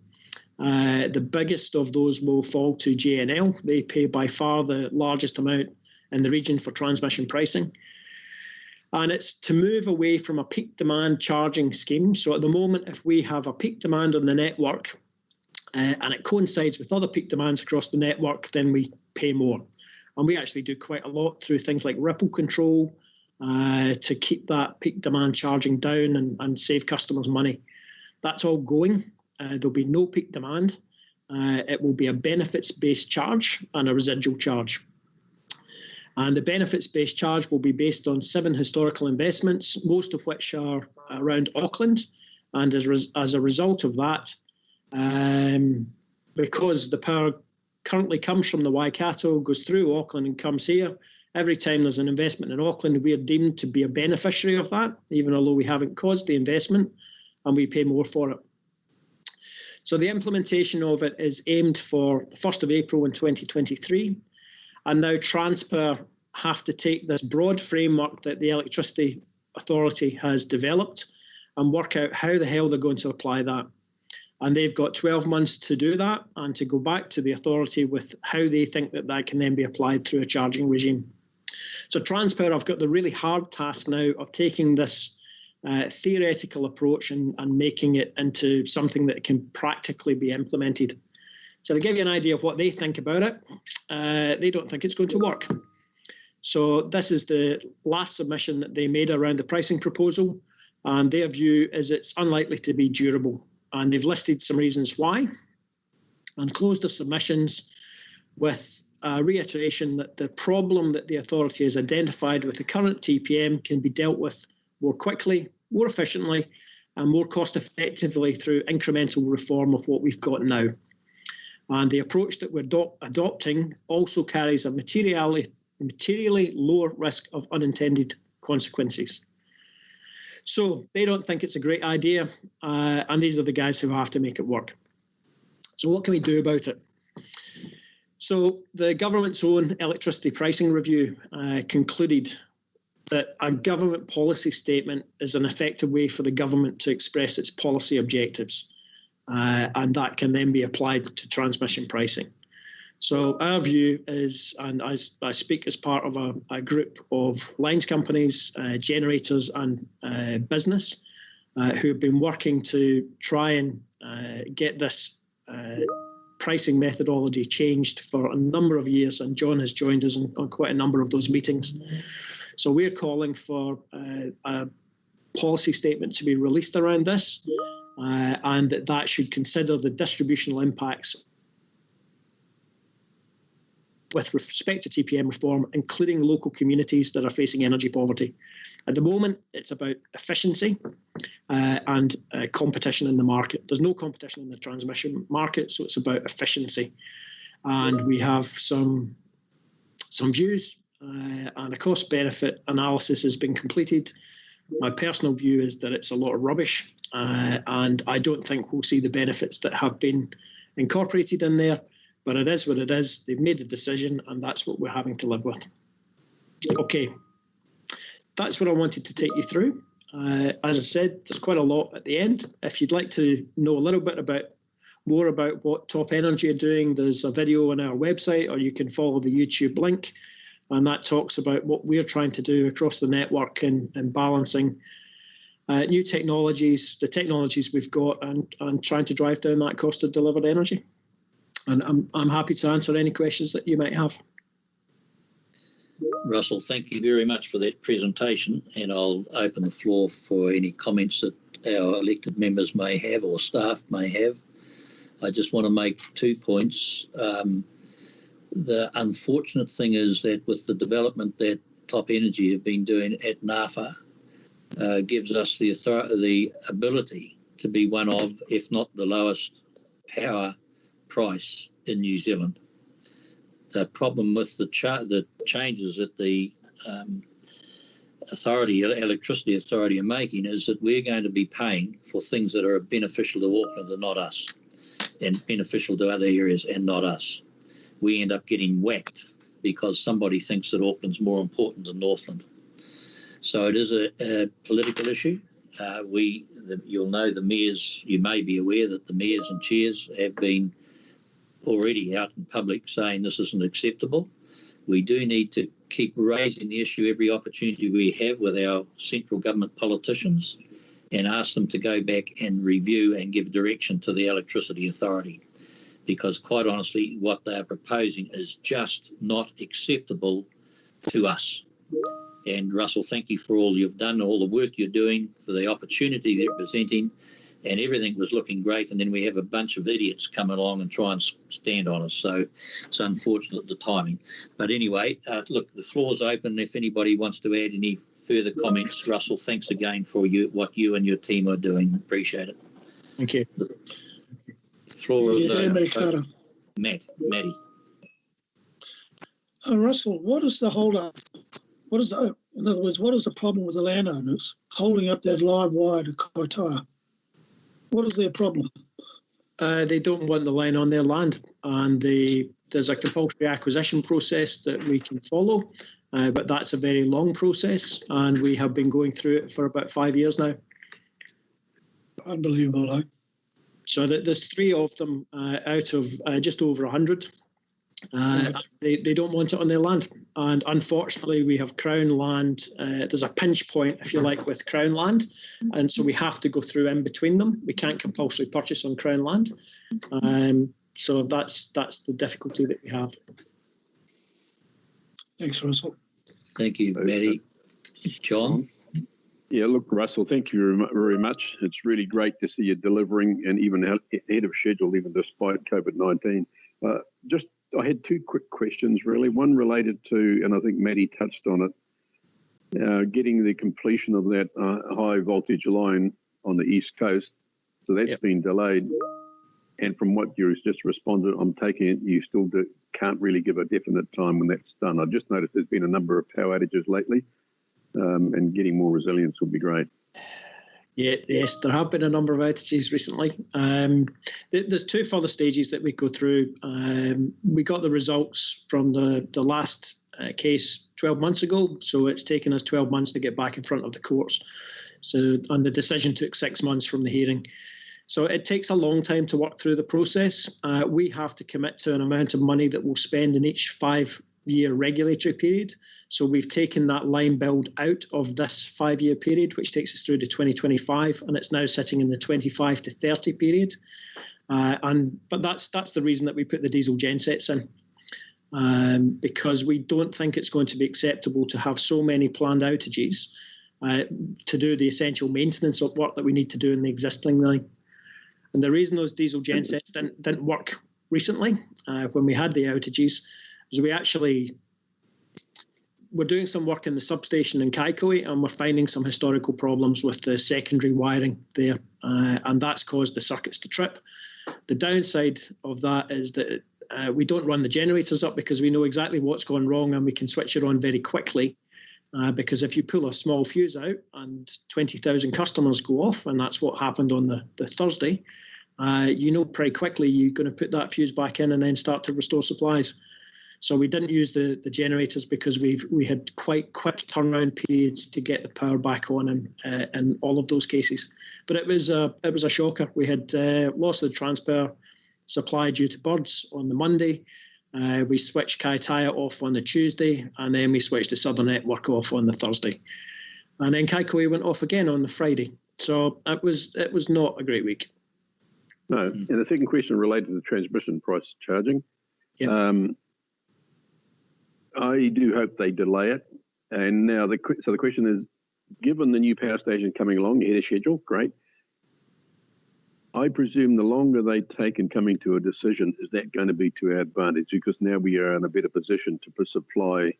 The biggest of those will fall to JNL. They pay by far the largest amount in the region for transmission pricing. And it's to move away from a peak demand charging scheme. So at the moment, if we have a peak demand on the network and it coincides with other peak demands across the network, then we pay more. And we actually do quite a lot through things like ripple control to keep that peak demand charging down and save customers money. That's all going. There'll be no peak demand. It will be a benefits-based charge and a residual charge. And the benefits-based charge will be based on 7 historical investments, most of which are around Auckland. And as a result of that, because the power currently comes from the Waikato, goes through Auckland and comes here, every time there's an investment in Auckland, we are deemed to be a beneficiary of that, even although we haven't caused the investment, and we pay more for it. So the implementation of it is aimed for the 1st of April in 2023. And now Transpower have to take this broad framework that the Electricity Authority has developed and work out how the hell they're going to apply that. And they've got 12 months to do that and to go back to the authority with how they think that that can then be applied through a charging regime. So Transpower have got the really hard task now of taking this theoretical approach and making it into something that can practically be implemented. So to give you an idea of what they think about it, they don't think it's going to work. So this is the last submission that they made around the pricing proposal, and their view is it's unlikely to be durable. And they've listed some reasons why and closed the submissions with a reiteration that the problem that the authority has identified with the current TPM can be dealt with more quickly, more efficiently, and more cost effectively through incremental reform of what we've got now. And the approach that we're adopting also carries a materially lower risk of unintended consequences. So they don't think it's a great idea, and these are the guys who have to make it work. So what can we do about it? So the government's own electricity pricing review concluded that a government policy statement is an effective way for the government to express its policy objectives. And that can then be applied to transmission pricing. So our view is, and I speak as part of a group of lines companies, generators and business who have been working to try and get this pricing methodology changed for a number of years, and John has joined us on quite a number of those meetings. So we're calling for a policy statement to be released around this, and that should consider the distributional impacts with respect to TPM reform, including local communities that are facing energy poverty. At the moment, it's about efficiency and competition in the market. There's no competition in the transmission market, so it's about efficiency. And we have some views, and a cost-benefit analysis has been completed. My personal view is that it's a lot of rubbish, and I don't think we'll see the benefits that have been incorporated in there. But it is what it is. They've made a decision, and that's what we're having to live with. Okay, that's what I wanted to take you through. As I said, there's quite a lot at the end. If you'd like to know a little bit more about what Top Energy are doing, there's a video on our website, or you can follow the YouTube link, and that talks about what we're trying to do across the network and balancing new technologies, the technologies we've got, and trying to drive down that cost of delivered energy. And I'm happy to answer any questions that you might have. Russell, thank you very much for that presentation, and I'll open the floor for any comments that our elected members may have or staff may have. I just want to make 2 points. The unfortunate thing is that with the development that Top Energy have been doing at NAFA, gives us the ability to be one of, if not the lowest power price in New Zealand. The problem with the changes that the electricity authority are making is that we're going to be paying for things that are beneficial to Auckland and not us, and beneficial to other areas and not us. We end up getting whacked because somebody thinks that Auckland's more important than Northland. So it is a political issue. You'll know the mayors, you may be aware that the mayors and chairs have been already out in public saying this isn't acceptable. We do need to keep raising the issue every opportunity we have with our central government politicians and ask them to go back and review and give direction to the electricity authority, because quite honestly what they are proposing is just not acceptable to us. And Russell, thank you for all you've done, all the work you're doing, for the opportunity they're presenting, and everything was looking great, and then we have a bunch of idiots come along and try and stand on us. So it's unfortunate, the timing. But anyway, look, the floor's open. If anybody wants to add any further comments, Russell, thanks again for what you and your team are doing. Appreciate it. Thank you. The floor is open. Matty. Russell, what is the hold-up? In other words, what is the problem with the landowners holding up that live wire to Kaitaia? What is their problem? They don't want the line on their land, and there's a compulsory acquisition process that we can follow, but that's a very long process, and we have been going through it for about 5 years now. Unbelievable, eh? So there's 3 of them out of just over 100. They don't want it on their land, and unfortunately we have Crown land. There's a pinch point, if you like, with Crown land, and so we have to go through in between them. We can't compulsory purchase on Crown land, so that's the difficulty that we have. Thanks, Russell. Thank you, Matty. John? Yeah, look, Russell, thank you very much. It's really great to see you delivering, and even ahead of schedule, even despite COVID-19. I had 2 quick questions, really. One related to, and I think Matty touched on it, getting the completion of that high voltage line on the East Coast. So that's been delayed. And from what you just responded, I'm taking it you still can't really give a definite time when that's done. I've just noticed there's been a number of power outages lately, and getting more resilience would be great. Yes, there have been a number of outages recently. There's 2 further stages that we go through. We got the results from the last case 12 months ago, so it's taken us 12 months to get back in front of the courts. And the decision took 6 months from the hearing. So it takes a long time to work through the process. We have to commit to an amount of money that we'll spend in each 5-year regulatory period. So we've taken that line build out of this 5-year period, which takes us through to 2025, and it's now sitting in the 25 to 30 period. But that's the reason that we put the diesel gensets in, because we don't think it's going to be acceptable to have so many planned outages to do the essential maintenance of work that we need to do in the existing line. And the reason those diesel gensets didn't work recently, when we had the outages, is we're doing some work in the substation in Kaikoui, and we're finding some historical problems with the secondary wiring there, and that's caused the circuits to trip. The downside of that is that we don't run the generators up because we know exactly what's gone wrong, and we can switch it on very quickly, because if you pull a small fuse out and 20,000 customers go off, and that's what happened on the Thursday, you know pretty quickly you're going to put that fuse back in and then start to restore supplies. So we didn't use the generators because we had quite quick turnaround periods to get the power back on in all of those cases. But it was a shocker. We had lost the transfer supply due to birds on the Monday. We switched Kaitaia off on the Tuesday, and then we switched the Southern Network off on the Thursday. And then Kaikohe went off again on the Friday. So it was not a great week. No. And the second question related to the transmission price charging. Yep. I do hope they delay it. And now the question is, given the new power station coming along ahead of schedule, great. I presume the longer they take in coming to a decision, is that going to be to our advantage? Because now we are in a better position to supply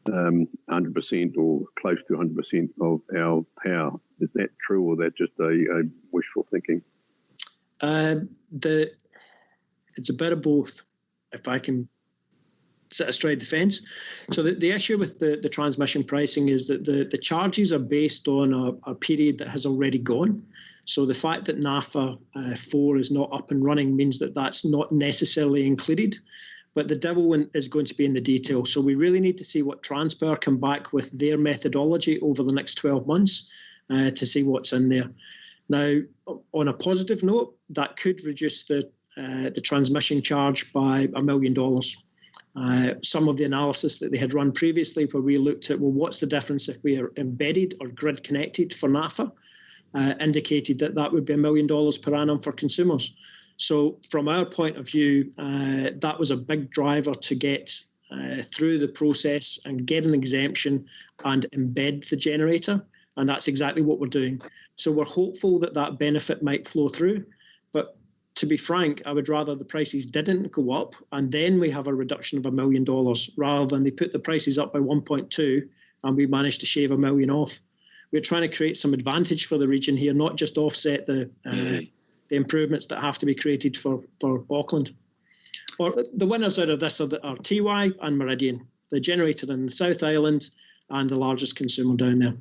100% or close to 100% of our power. Is that true, or that just a wishful thinking? It's a bit of both, if I can sit astride the fence. So the issue with the transmission pricing is that the charges are based on a period that has already gone. So the fact that NAFA 4 is not up and running means that that's not necessarily included. But the devil is going to be in the detail. So we really need to see what Transpower come back with their methodology over the next 12 months to see what's in there. Now, on a positive note, that could reduce the transmission charge by $1 million. Some of the analysis that they had run previously, where we looked at, well, what's the difference if we are embedded or grid connected for NAFA, indicated that would be $1 million per annum for consumers. So from our point of view, that was a big driver to get through the process and get an exemption and embed the generator. And that's exactly what we're doing. So we're hopeful that that benefit might flow through. But to be frank, I would rather the prices didn't go up and then we have a reduction of $1 million rather than they put the prices up by 1.2 and we managed to shave $1 million off. We're trying to create some advantage for the region here, not just offset the improvements that have to be created for Auckland. Or the winners out of this are TY and Meridian, the generator in the South Island and the largest consumer down there.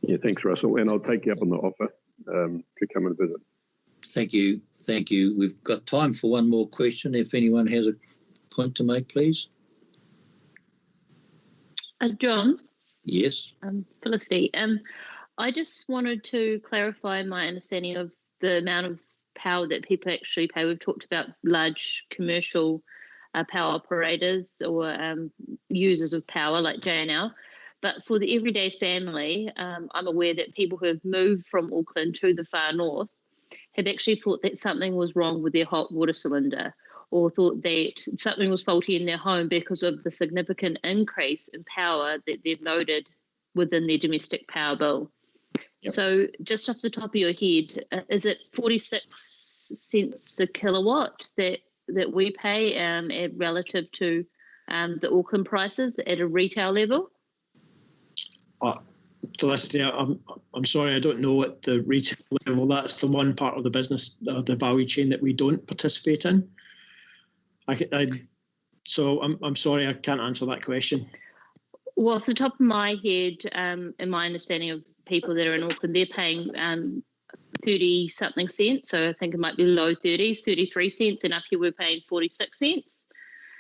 Yeah, thanks, Russell. And I'll take you up on the offer to come and visit. Thank you. Thank you. We've got time for one more question. If anyone has a point to make, please. John? Yes. Felicity. I just wanted to clarify my understanding of the amount of power that people actually pay. We've talked about large commercial power operators or users of power like JNL. But for the everyday family, I'm aware that people who have moved from Auckland to the far north have actually thought that something was wrong with their hot water cylinder or thought that something was faulty in their home because of the significant increase in power that they've noted within their domestic power bill. Yep. So just off the top of your head, is it 46 cents a kilowatt that we pay relative to the Auckland prices at a retail level? Felicity, I'm sorry, I don't know at the retail level. That's the one part of the business, the value chain that we don't participate in. So I'm sorry, I can't answer that question. Well, off the top of my head, in my understanding of people that are in Auckland, they're paying 30-something cents. So I think it might be low 30s, 33 cents, and up here we're paying 46 cents.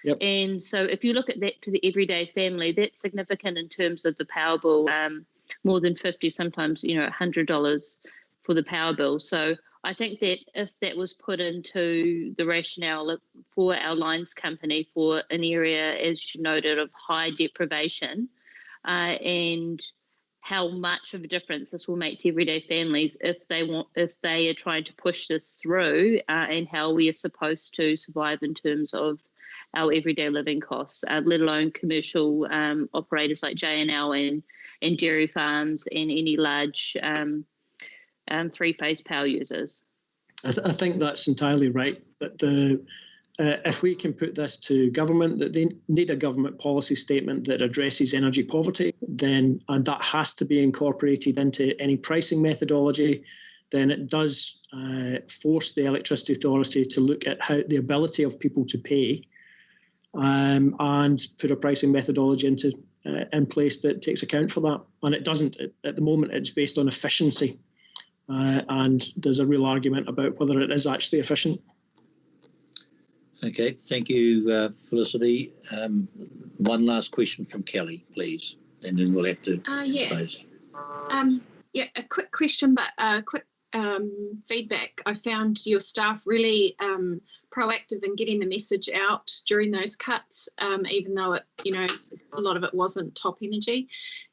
Yep. And so if you look at that to the everyday family, that's significant in terms of the power bill, more than 50, sometimes, $100 for the power bill. So I think that if that was put into the rationale for our lines company for an area, as you noted, of high deprivation, and how much of a difference this will make to everyday families if they are trying to push this through, and how we are supposed to survive in terms of our everyday living costs, let alone commercial operators like JNL and dairy farms and any large three-phase power users. I think that's entirely right. But if we can put this to government, that they need a government policy statement that addresses energy poverty, and that has to be incorporated into any pricing methodology, then it does force the Electricity Authority to look at how the ability of people to pay, and put a pricing methodology in place that takes account for that. And it doesn't at the moment. It's based on efficiency, and there's a real argument about whether it is actually efficient. Okay, thank you, Felicity. One last question from Kelly, please, and then we'll have to close. A quick question, but quick feedback. I found your staff really proactive in getting the message out during those cuts, even though a lot of it wasn't top energy.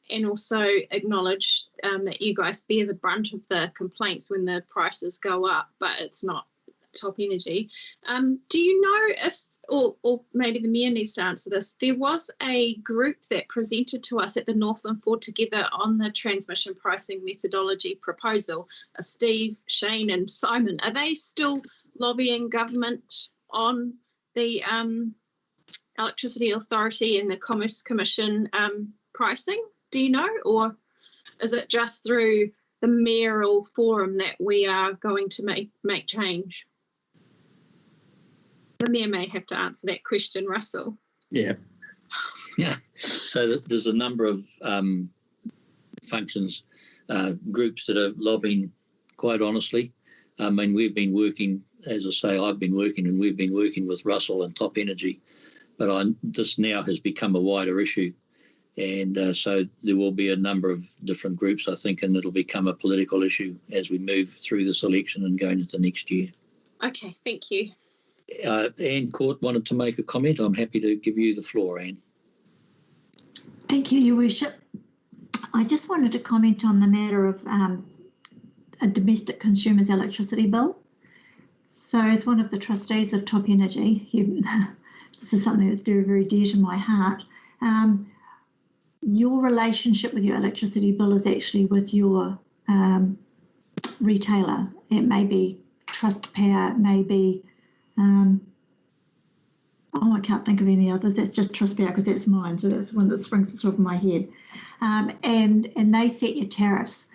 and also acknowledge that you guys bear the brunt of the complaints when the prices go up, but it's not Top Energy. Do you know if, or maybe the Mayor needs to answer this, there was a group that presented to us at the Northland Four Together on the transmission pricing methodology proposal, Steve, Shane and Simon. Are they still lobbying government on the Electricity Authority and the Commerce Commission pricing? Do you know, or is it just through the mayoral forum that we are going to make change? The Mayor may have to answer that question, Russell. Yeah. Yeah. So there's a number of functions, groups that are lobbying, quite honestly. I mean, we've been working, as I say, I've been working and we've been working with Russell and Top Energy, but this now has become a wider issue. And so there will be a number of different groups, I think, and it'll become a political issue as we move through this election and going into next year. Okay, thank you. Anne Court wanted to make a comment. I'm happy to give you the floor, Anne. Thank you, Your Worship. I just wanted to comment on the matter of a domestic consumer's electricity bill. So as one of the trustees of Top Energy, this is something that's very, very dear to my heart. Your relationship with your electricity bill is actually with your retailer. It may be Trustpower, it may be, I can't think of any others. That's just Trustpower because that's mine. So that's one that springs to the top of my head. And they set your tariffs.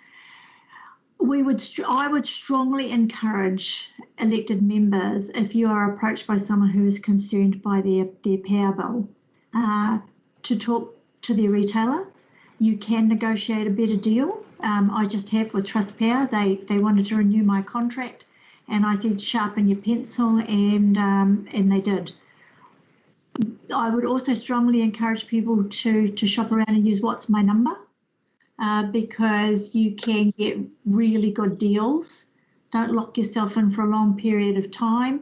I would strongly encourage elected members, if you are approached by someone who is concerned by their power bill, to talk to their retailer. You can negotiate a better deal. I just have with Trustpower. They wanted to renew my contract, and I said sharpen your pencil, and they did. I would also strongly encourage people to shop around and use What's My Number, because you can get really good deals. Don't lock yourself in for a long period of time.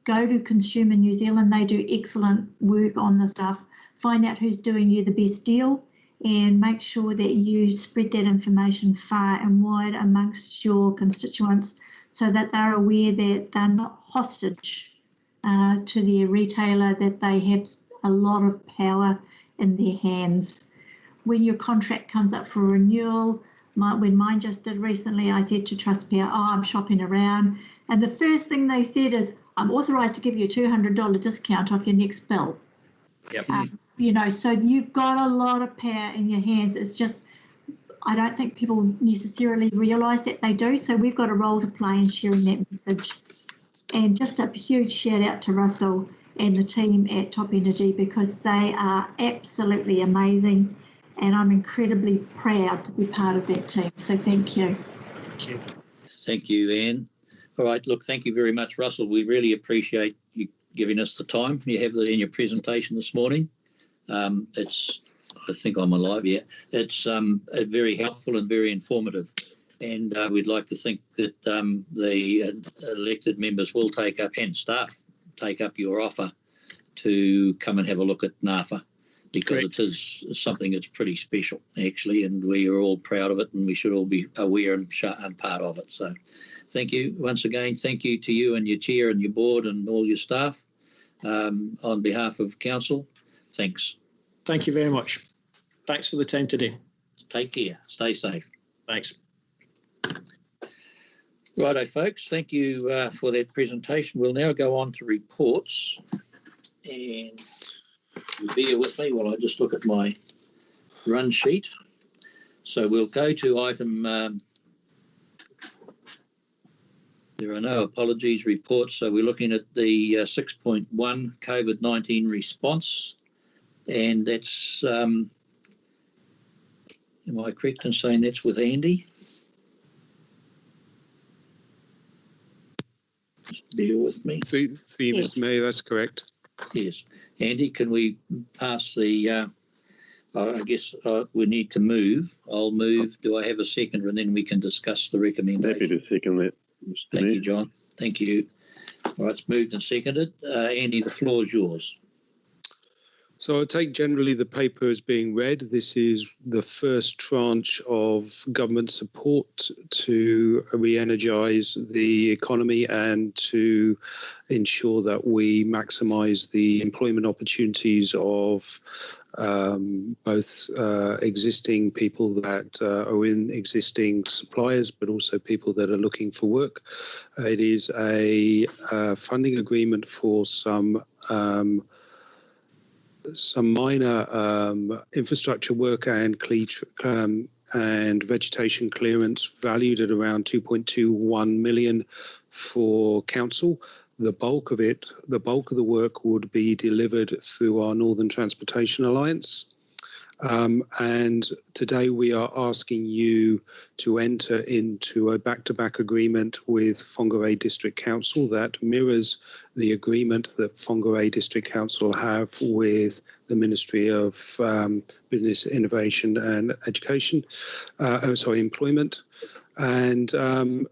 Go to Consumer New Zealand. They do excellent work on this stuff. Find out who's doing you the best deal and make sure that you spread that information far and wide amongst your constituents so that they're aware that they're not hostage to their retailer, that they have a lot of power in their hands. When your contract comes up for renewal, when mine just did recently, I said to Trustpower, I'm shopping around. And the first thing they said is, I'm authorised to give you a $200 discount off your next bill. Yep. So you've got a lot of power in your hands. It's just, I don't think people necessarily realise that they do. So we've got a role to play in sharing that message. And just a huge shout out to Russell and the team at Top Energy, because they are absolutely amazing. And I'm incredibly proud to be part of that team. So thank you. Thank you. Thank you, Anne. All right, look, thank you very much, Russell. We really appreciate you giving us the time. You have that in your presentation this morning. I think I'm alive, yeah. It's very helpful and very informative. And we'd like to think that the elected members will take up, and staff take up your offer to come and have a look at NAFA, because It is something that's pretty special, actually, and we are all proud of it, and we should all be aware and part of it. So thank you once again. Thank you to you and your chair and your board and all your staff. On behalf of council, thanks. Thank you very much. Thanks for the time today. Take care. Stay safe. Thanks. Righto, folks. Thank you for that presentation. We'll now go on to reports. And bear with me while I just look at my run sheet. So we'll go to item, there are no apologies reports. So we're looking at the 6.1 COVID-19 response. And that's, am I correct in saying that's with Andy? Just bear with me. Yes. May, that's correct. Yes. Andy, can we pass the, I guess we need to move. I'll move. Do I have a second? And then we can discuss the recommendation. Happy to second that, Mr. Thank Mayor. you, John. Thank you. All right, it's moved and seconded. Andy, the floor is yours. So I take generally the paper as being read. This is the first tranche of government support to re-energise the economy and to ensure that we maximise the employment opportunities of both existing people that are in existing suppliers, but also people that are looking for work. It is a funding agreement for some minor infrastructure work and vegetation clearance valued at around 2.21 million for council. The bulk of the work would be delivered through our Northern Transportation Alliance. And today we are asking you to enter into a back-to-back agreement with Whangarei District Council that mirrors the agreement that Whangarei District Council have with the Ministry of Business, Innovation and Education, Employment. And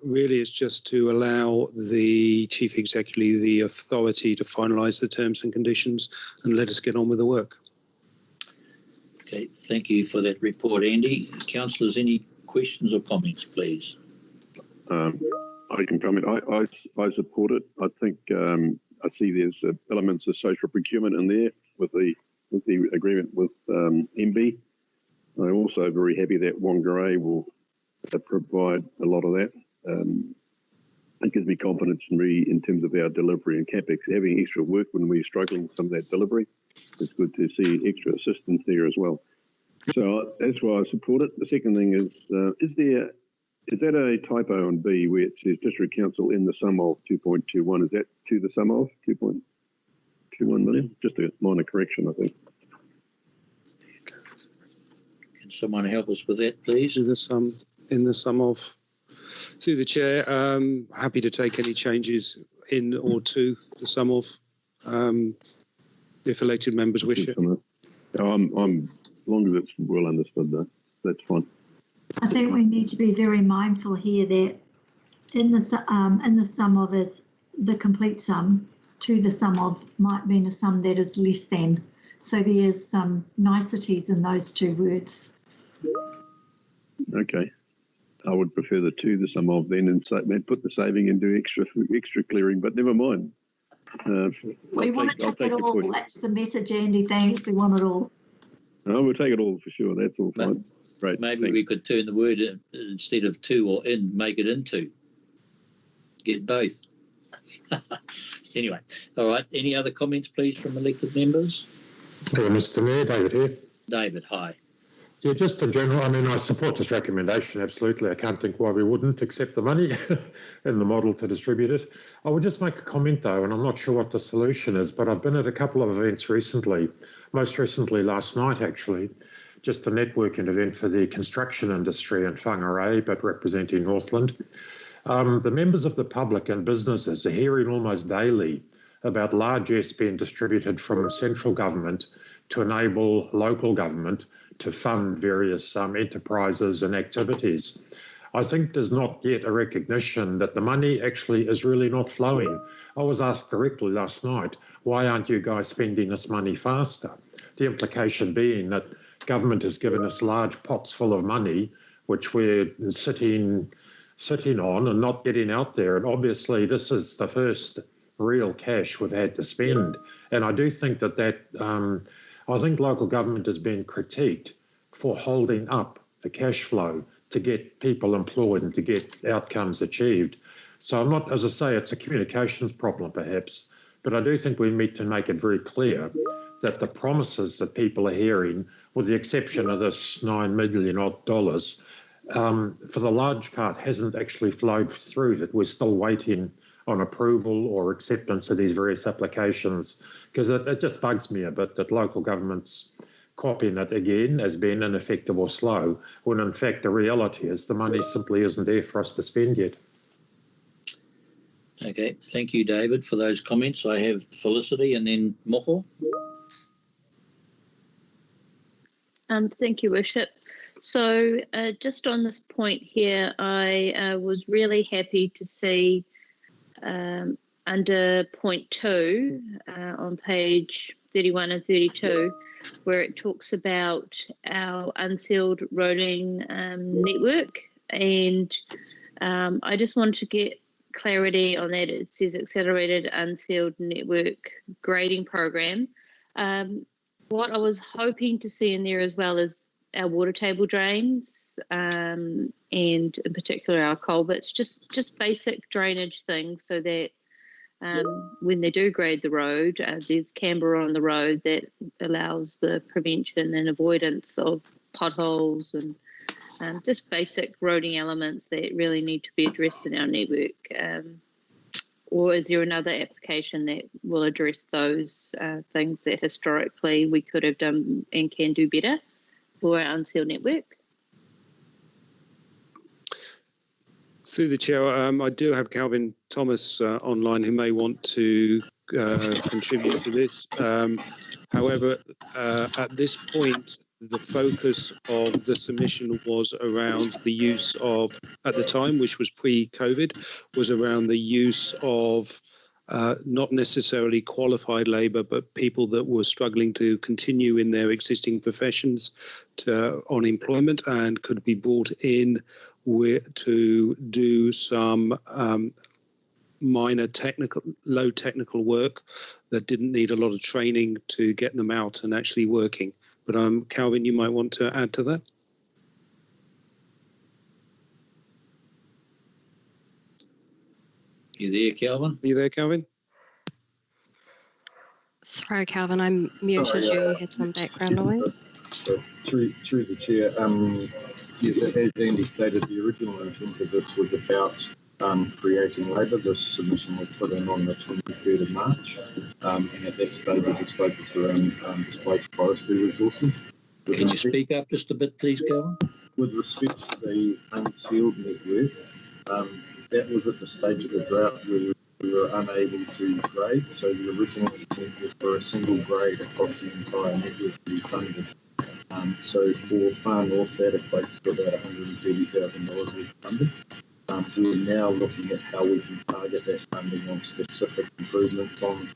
really it's just to allow the Chief Executive the authority to finalise the terms and conditions and let us get on with the work. Okay, thank you for that report, Andy. Councillors, any questions or comments, please? I can comment. I support it. I think I see there's elements of social procurement in there with the agreement with MB. I'm also very happy that Whangarei will provide a lot of that. It gives me confidence in terms of our delivery and CapEx. Having extra work when we're struggling with some of that delivery, it's good to see extra assistance there as well. So that's why I support it. The second thing is that a typo on B where it says District Council in the sum of 2.21? Is that to the sum of 2.21 million? Just a minor correction, I think. Can someone help us with that, please? In the sum of. Through the chair, happy to take any changes in or to the sum of, if elected members wish it. I'm as long as it's well understood, though, that's fine. I think we need to be very mindful here that in the sum of is the complete sum, to the sum of might mean a sum that is less than. So there's some niceties in those two words. Okay. I would prefer the to the sum of then and put the saving and do extra clearing, but never mind. We want to take it all. That's the message, Andy. Thanks. We want it all. No, we'll take it all for sure. That's all fine. Great. Maybe we could turn the word instead of to or in, make it into. Get both. Anyway, all right. Any other comments, please, from elected members? Mr. Mayor, David here. David, hi. Yeah, just in general, I mean, I support this recommendation, absolutely. I can't think why we wouldn't accept the money and the model to distribute it. I would just make a comment, though, and I'm not sure what the solution is, but I've been at a couple of events recently, most recently last night, actually, just a networking event for the construction industry in Whangarei, but representing Northland. The members of the public and businesses are hearing almost daily about largesse being distributed from central government to enable local government to fund various enterprises and activities. I think there's not yet a recognition that the money actually is really not flowing. I was asked directly last night, why aren't you guys spending this money faster? The implication being that government has given us large pots full of money, which we're sitting on and not getting out there. And obviously this is the first real cash we've had to spend. And I do think I think local government has been critiqued for holding up the cash flow to get people employed and to get outcomes achieved. So I'm not, as I say, it's a communications problem perhaps, but I do think we need to make it very clear that the promises that people are hearing, with the exception of this $9 million odd dollars, for the large part hasn't actually flowed through, that we're still waiting on approval or acceptance of these various applications, because it just bugs me a bit that local governments copying it again as being ineffective or slow, when in fact the reality is the money simply isn't there for us to spend yet. Okay, thank you, David, for those comments. I have Felicity and then Moho. Thank you, Worship. So just on this point here, I was really happy to see under point 2 on page 31 and 32, where it talks about our unsealed roading network. And I just want to get clarity on that. It says accelerated unsealed network grading program. What I was hoping to see in there as well is our water table drains, and in particular our culverts, just basic drainage things, so that when they do grade the road, there's camber on the road that allows the prevention and avoidance of potholes and just basic roading elements that really need to be addressed in our network. Or is there another application that will address those things that historically we could have done and can do better for our unsealed network? Through the chair, I do have Calvin Thomas online who may want to contribute to this. However, at this point, the focus of the submission was around the use of, at the time, which was pre-COVID, was around the use of not necessarily qualified labour, but people that were struggling to continue in their existing professions on employment and could be brought in to do some minor low technical work that didn't need a lot of training to get them out and actually working. But Calvin, you might want to add to that. You there, Calvin? Are you there, Calvin? Sorry, Calvin, I muted you. You had some background noise. Through the chair, yes, as Andy stated, the original intent of this was about creating labour. This submission was put in on the 23rd of March, and at that stage it was focused around displaced forestry resources. Can you speak up just a bit, please, Calvin? With respect to the unsealed network, that was at the stage of the drought where we were unable to grade, so the original intent was for a single grade across the entire network to be funded. So for Far North, that equates to about $130,000 worth of funding. We're now looking at how we can target that funding on specific improvements on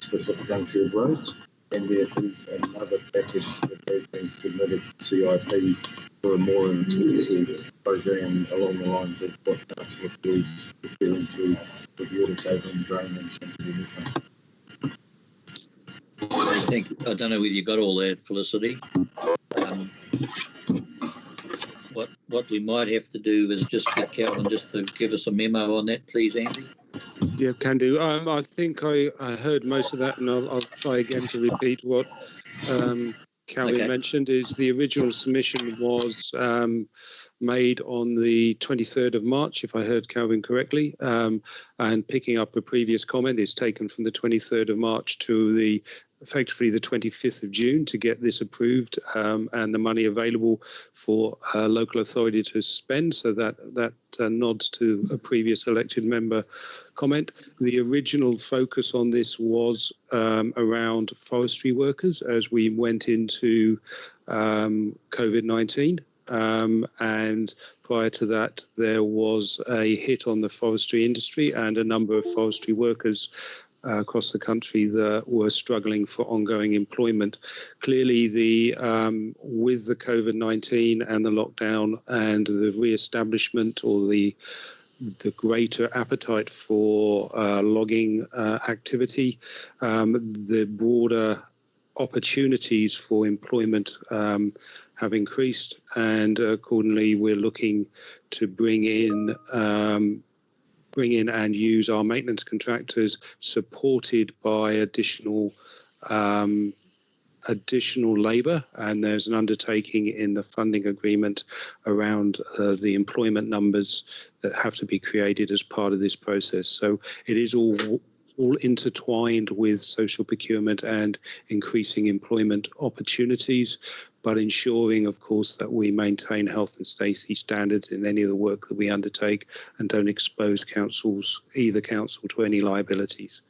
specific unsealed roads. And there is another package that has been submitted to CIP for a more intensive program along the lines of what Councillor was referring to with water table and drainage and everything. Thank you. I don't know whether you got all that, Felicity. What we might have to do is just get Calvin just to give us a memo on that, please, Andy. Yeah, can do. I think I heard most of that, and I'll try again to repeat what Calvin mentioned. Is the original submission was made on the 23rd of March, if I heard Calvin correctly, and picking up a previous comment, is taken from the 23rd of March to effectively the 25th of June to get this approved and the money available for local authority to spend. So that nods to a previous elected member comment. The original focus on this was around forestry workers as we went into COVID-19. And prior to that, there was a hit on the forestry industry and a number of forestry workers across the country that were struggling for ongoing employment. Clearly, with the COVID-19 and the lockdown and the re-establishment or the greater appetite for logging activity, the broader opportunities for employment have increased, and accordingly we're looking to bring in and use our maintenance contractors, supported by additional labour, and there's an undertaking in the funding agreement around the employment numbers that have to be created as part of this process. So it is all intertwined with social procurement and increasing employment opportunities, but ensuring, of course, that we maintain health and safety standards in any of the work that we undertake and don't expose either council to any liabilities.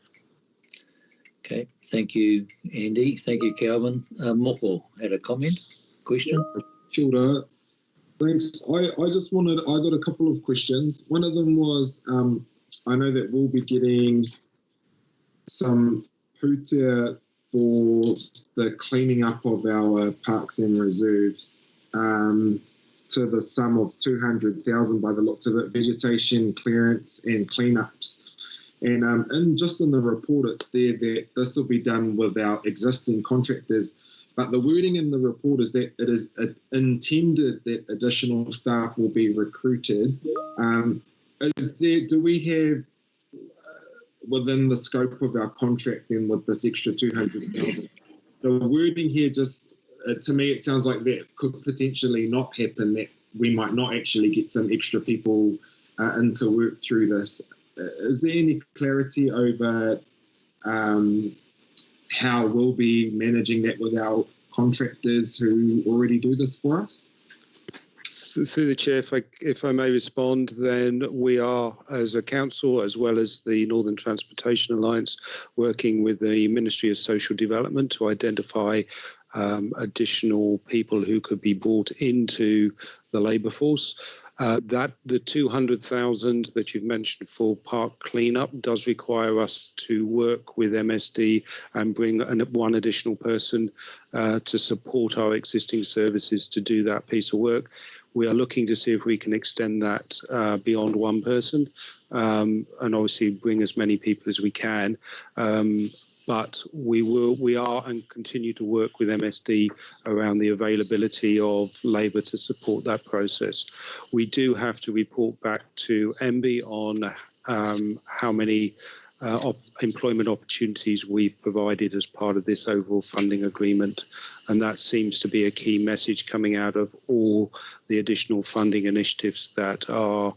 Okay, thank you, Andy. Thank you, Calvin. Moko had a comment, question? Sure. Thanks. I got a couple of questions. One of them was, I know that we'll be getting some pūtea for the cleaning up of our parks and reserves to the sum of 200,000 by the looks of it, vegetation clearance and cleanups. And just in the report, it's there that this will be done with our existing contractors. But the wording in the report is that it is intended that additional staff will be recruited. Do we have, within the scope of our contract and with this extra 200,000, the wording here just, to me, it sounds like that could potentially not happen, that we might not actually get some extra people in to work through this. Is there any clarity over how we'll be managing that with our contractors who already do this for us? Through the chair, if I may respond, then we are, as a council, as well as the Northern Transportation Alliance, working with the Ministry of Social Development to identify additional people who could be brought into the labour force. That the 200,000 that you've mentioned for park cleanup does require us to work with MSD and bring one additional person to support our existing services to do that piece of work. We are looking to see if we can extend that beyond one person and obviously bring as many people as we can. But we are and continue to work with MSD around the availability of labour to support that process. We do have to report back to MB on how many employment opportunities we've provided as part of this overall funding agreement. And that seems to be a key message coming out of all the additional funding initiatives that are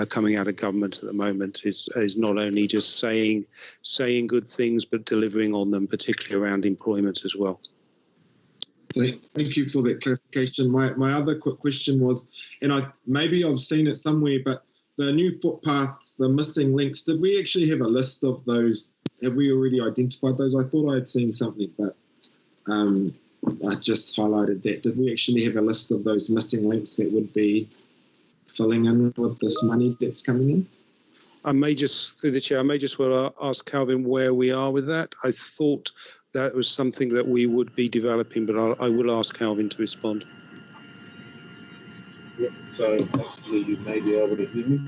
coming out of government at the moment, is not only just saying good things, but delivering on them, particularly around employment as well. Thank you for that clarification. My other quick question was, and maybe I've seen it somewhere, but the new footpaths, the missing links, did we actually have a list of those? Have we already identified those? I thought I had seen something, but I just highlighted that. Did we actually have a list of those missing links that would be filling in with this money that's coming in? I may just, through the chair, I may just well ask Calvin where we are with that. I thought that was something that we would be developing, but I will ask Calvin to respond. Yep, so actually you may be able to hear me.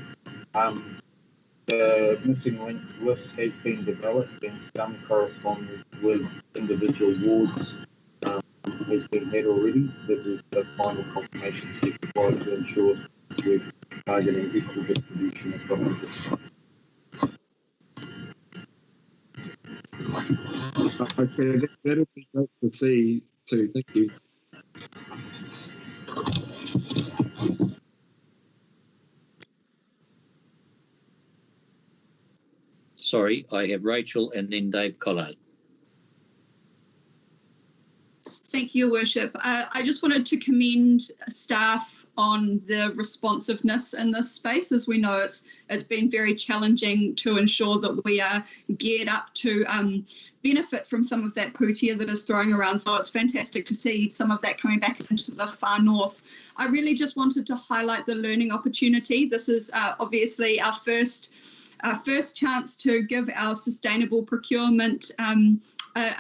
The missing link list has been developed and some correspondence with individual wards has been had already. That is the final confirmation set required to ensure we're targeting equal distribution of properties. Okay, that'll be great to see too. Thank you. Sorry, I have Rachel and then Dave Collard. Thank you, Your Worship. I just wanted to commend staff on the responsiveness in this space. As we know, it's been very challenging to ensure that we are geared up to benefit from some of that pūtea that is throwing around. So it's fantastic to see some of that coming back into the far north. I really just wanted to highlight the learning opportunity. This is obviously our first chance to give our sustainable procurement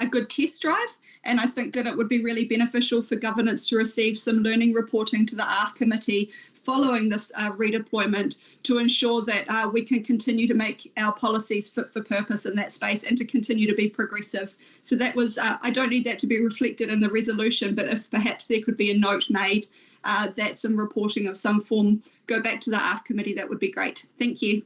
a good test drive, and I think that it would be really beneficial for governance to receive some learning reporting to the ARC committee following this redeployment to ensure that we can continue to make our policies fit for purpose in that space and to continue to be progressive. So that was, I don't need that to be reflected in the resolution, but if perhaps there could be a note made that some reporting of some form go back to the ARC committee, that would be great. Thank you.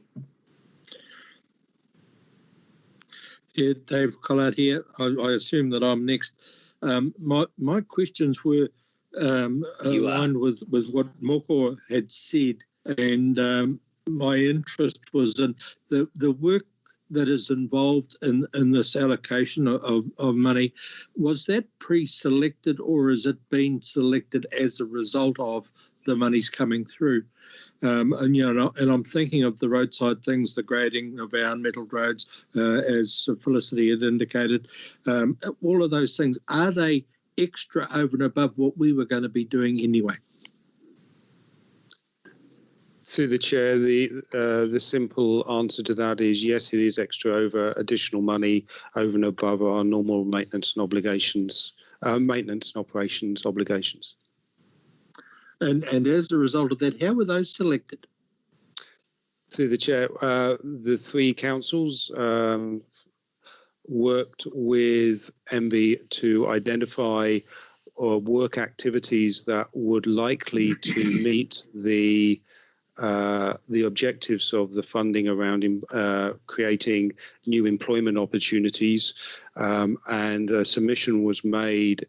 Yeah, Dave Collard here. I assume that I'm next. My questions were aligned with what Moko had said, and my interest was in the work that is involved in this allocation of money. Was that pre-selected, or is it being selected as a result of the money's coming through? And I'm thinking of the roadside things, the grading of our unmetalled roads, as Felicity had indicated. All of those things, are they extra over and above what we were going to be doing anyway? Through the chair, the simple answer to that is yes, it is extra over additional money over and above our normal maintenance and obligations, maintenance and operations obligations. And as a result of that, how were those selected? Through the chair, the three councils worked with MB to identify work activities that would likely to meet the objectives of the funding around creating new employment opportunities, and a submission was made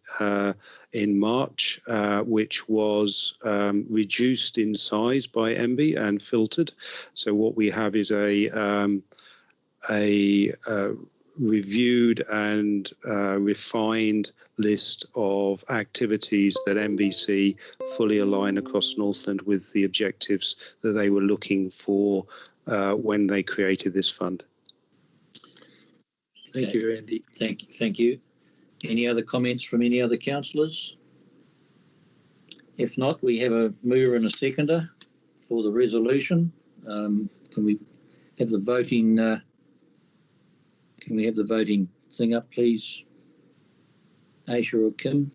in March, which was reduced in size by MB and filtered. So what we have is a reviewed and refined list of activities that MBC fully align across Northland with the objectives that they were looking for when they created this fund. Thank you, Andy. Thank you. Any other comments from any other councillors? If not, we have a mover and a seconder for the resolution. Can we have the voting? Can we have the voting thing up, please? Aisha or Kim?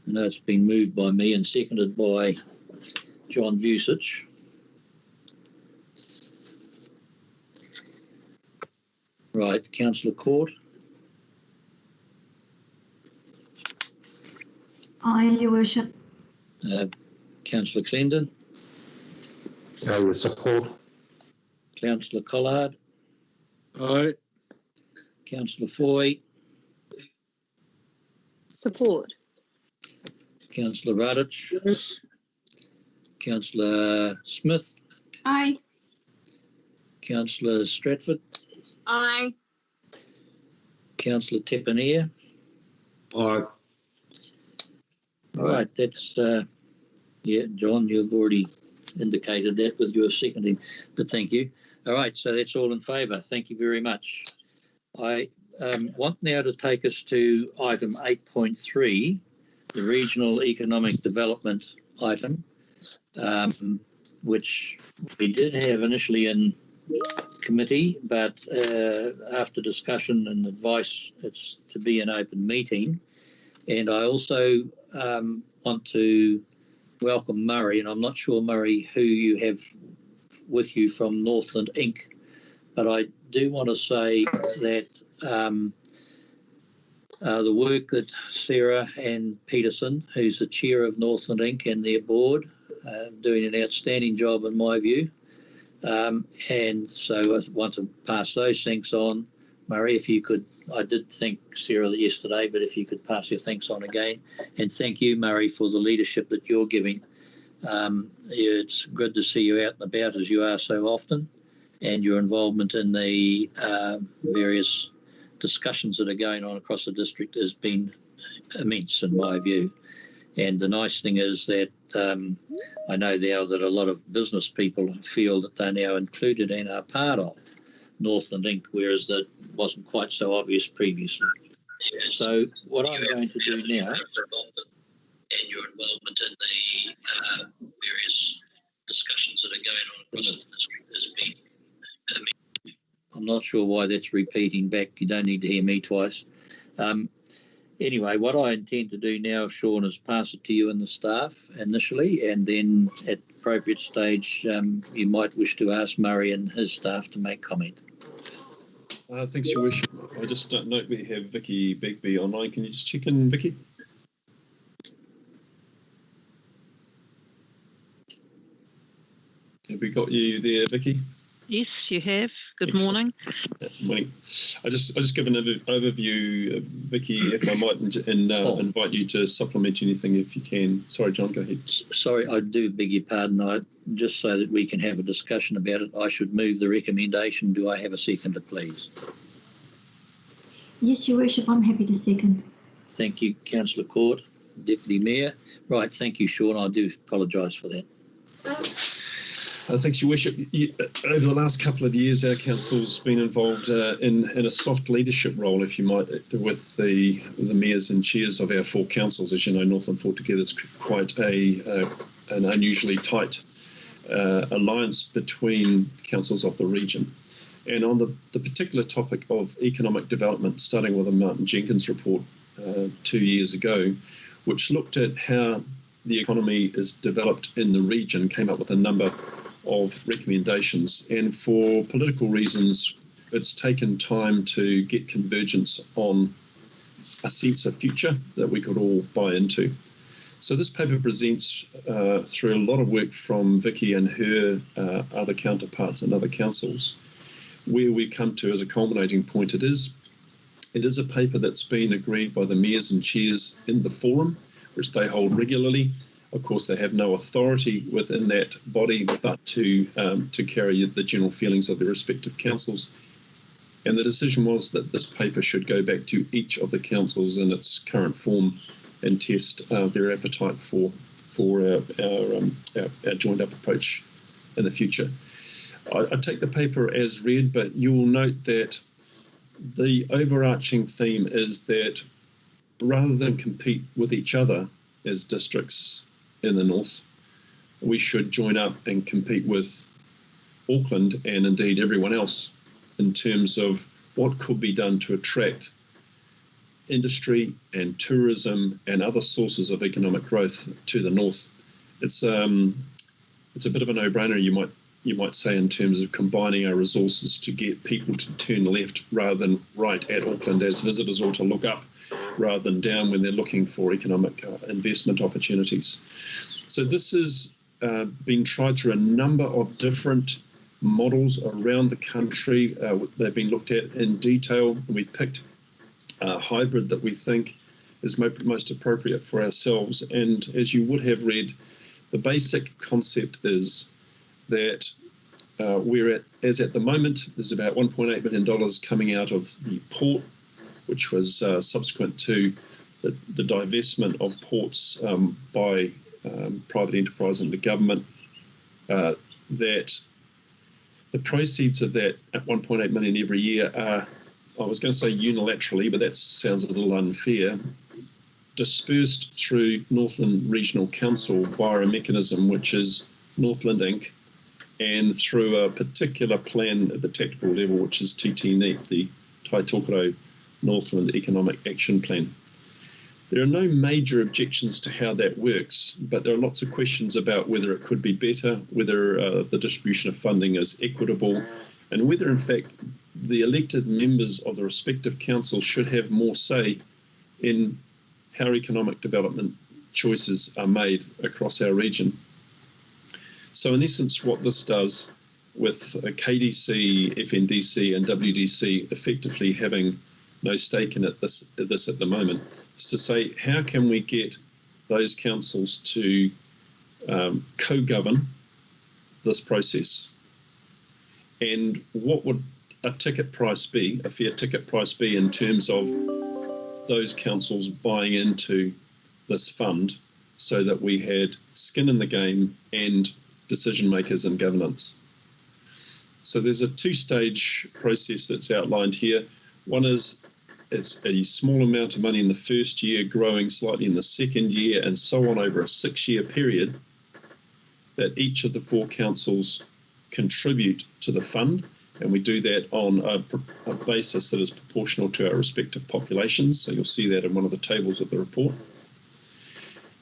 I know it's been moved by me and seconded by John Vucic. Right, Councillor Court. Aye, Your Worship. Councillor Clendon. With support. Councillor Collard. Aye. Councillor Foy. Support. Councillor Radich. Yes. Councillor Smith. Aye. Councillor Stratford. Aye. Councillor Tepanier. Aye. All right, that's, yeah, John, you've already indicated that with your seconding, but thank you. All right, so that's all in favour. Thank you very much. I want now to take us to item 8.3, the Regional Economic Development item, which we did have initially in committee, but after discussion and advice, it's to be an open meeting. And I also want to welcome Murray, and I'm not sure, Murray, who you have with you from Northland Inc., but I do want to say that the work that Sarah and Peterson, who's the chair of Northland Inc. and their board, doing an outstanding job in my view. And so I want to pass those thanks on. Murray, if you could, I did thank Sarah yesterday, but if you could pass your thanks on again. And thank you, Murray, for the leadership that you're giving. It's good to see you out and about as you are so often, and your involvement in the various discussions that are going on across the district has been immense in my view. And the nice thing is that I know now that a lot of business people feel that they're now included and are part of Northland Inc., whereas that wasn't quite so obvious previously. So what I'm going to do now, and your involvement in the various discussions that are going on across the district has been immense. I'm not sure why that's repeating back. You don't need to hear me twice. Anyway, what I intend to do now, Sean, is pass it to you and the staff initially, and then at the appropriate stage, you might wish to ask Murray and his staff to make comment. Thanks, Your Worship. I just don't know we have Vicky Begbie online. Can you just check in, Vicky? Have we got you there, Vicky? Yes, you have. Good morning. Good morning. I just give an overview, Vicky, if I might, and invite you to supplement anything if you can. Sorry, John, go ahead. Sorry, I do beg your pardon. Just so that we can have a discussion about it, I should move the recommendation. Do I have a seconder, please? Yes, Your Worship, I'm happy to second. Thank you, Councillor Court, Deputy Mayor. Right, thank you, Sean. I do apologise for that. Thanks, Your Worship. Over the last couple of years, our council's been involved in a soft leadership role, if you might, with the mayors and chairs of our 4 councils. As you know, Northland 4 Together is quite an unusually tight alliance between councils of the region. And on the particular topic of economic development, starting with a Martin Jenkins report 2 years ago, which looked at how the economy is developed in the region, came up with a number of recommendations. And for political reasons, it's taken time to get convergence on a sense of future that we could all buy into. So this paper presents, through a lot of work from Vicky and her other counterparts and other councils, where we come to as a culminating point. It is a paper that's been agreed by the mayors and chairs in the forum, which they hold regularly. Of course, they have no authority within that body but to carry the general feelings of their respective councils. And the decision was that this paper should go back to each of the councils in its current form and test their appetite for our joined up approach in the future. I take the paper as read, but you will note that the overarching theme is that rather than compete with each other as districts in the north, we should join up and compete with Auckland and indeed everyone else in terms of what could be done to attract industry and tourism and other sources of economic growth to the north. It's a bit of a no-brainer, you might say, in terms of combining our resources to get people to turn left rather than right at Auckland as visitors, or to look up rather than down when they're looking for economic investment opportunities. So this has been tried through a number of different models around the country. They've been looked at in detail. We picked a hybrid that we think is most appropriate for ourselves. And as you would have read, the basic concept is that as at the moment, there's about $1.8 million coming out of the port, which was subsequent to the divestment of ports by private enterprise and the government, that the proceeds of that at 1.8 million every year are, I was going to say unilaterally, but that sounds a little unfair, dispersed through Northland Regional Council via a mechanism which is Northland Inc., and through a particular plan at the tactical level, which is TTNEAP, the Tai Tokoro Northland Economic Action Plan. There are no major objections to how that works, but there are lots of questions about whether it could be better, whether the distribution of funding is equitable, and whether, in fact, the elected members of the respective councils should have more say in how economic development choices are made across our region. So in essence, what this does with KDC, FNDC and WDC effectively having no stake in it, this at the moment, is to say, how can we get those councils to co-govern this process? And what would a ticket price be, a fair ticket price be, in terms of those councils buying into this fund so that we had skin in the game and decision makers and governance? So there's a two-stage process that's outlined here. One is it's a small amount of money in the first year, growing slightly in the second year, and so on over a 6-year period, that each of the 4 councils contribute to the fund. And we do that on a basis that is proportional to our respective populations. So you'll see that in one of the tables of the report.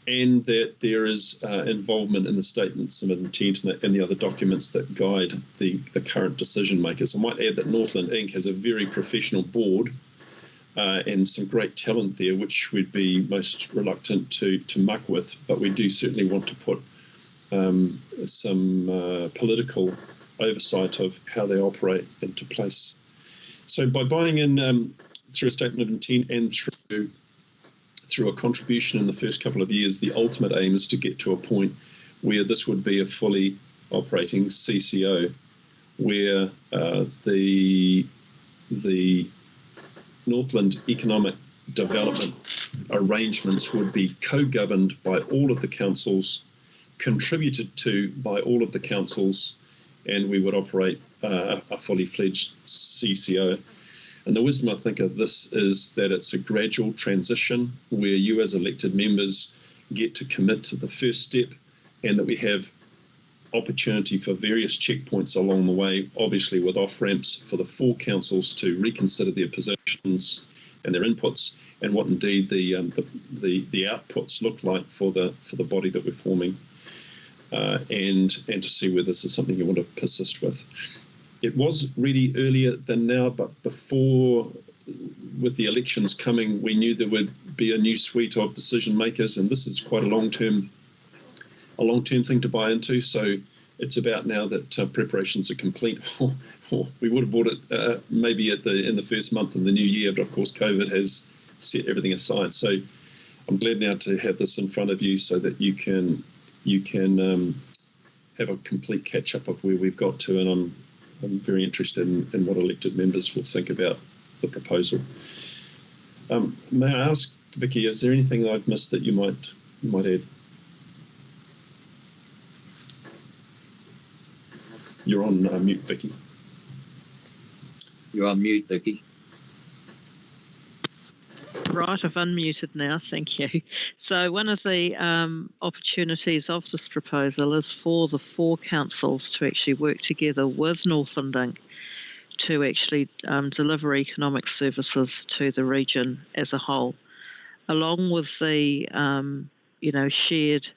And that there is involvement in the statements of intent and the other documents that guide the current decision makers. I might add that Northland Inc. has a very professional board and some great talent there, which we'd be most reluctant to muck with, but we do certainly want to put some political oversight of how they operate into place. So by buying in through a statement of intent and through a contribution in the first couple of years, the ultimate aim is to get to a point where this would be a fully operating CCO, where the Northland economic development arrangements would be co-governed by all of the councils, contributed to by all of the councils, and we would operate a fully fledged CCO. And the wisdom, I think, of this is that it's a gradual transition where you as elected members get to commit to the first step, and that we have opportunity for various checkpoints along the way, obviously with off-ramps for the 4 councils to reconsider their positions and their inputs, and what indeed the outputs look like for the body that we're forming, and to see whether this is something you want to persist with. It was really earlier than now, but before, with the elections coming, we knew there would be a new suite of decision makers, and this is quite a long-term thing to buy into. So it's about now that preparations are complete. We would have bought it maybe in the first month of the new year, but of course COVID has set everything aside. So I'm glad now to have this in front of you so that you can have a complete catch up of where we've got to, and I'm very interested in what elected members will think about the proposal. May I ask, Vicky, is there anything I've missed that you might add? You're on mute, Vicky. You're on mute, Vicky. Right, I've unmuted now, thank you. So one of the opportunities of this proposal is for the 4 councils to actually work together with Northland Inc. to actually deliver economic services to the region as a whole, along with the shared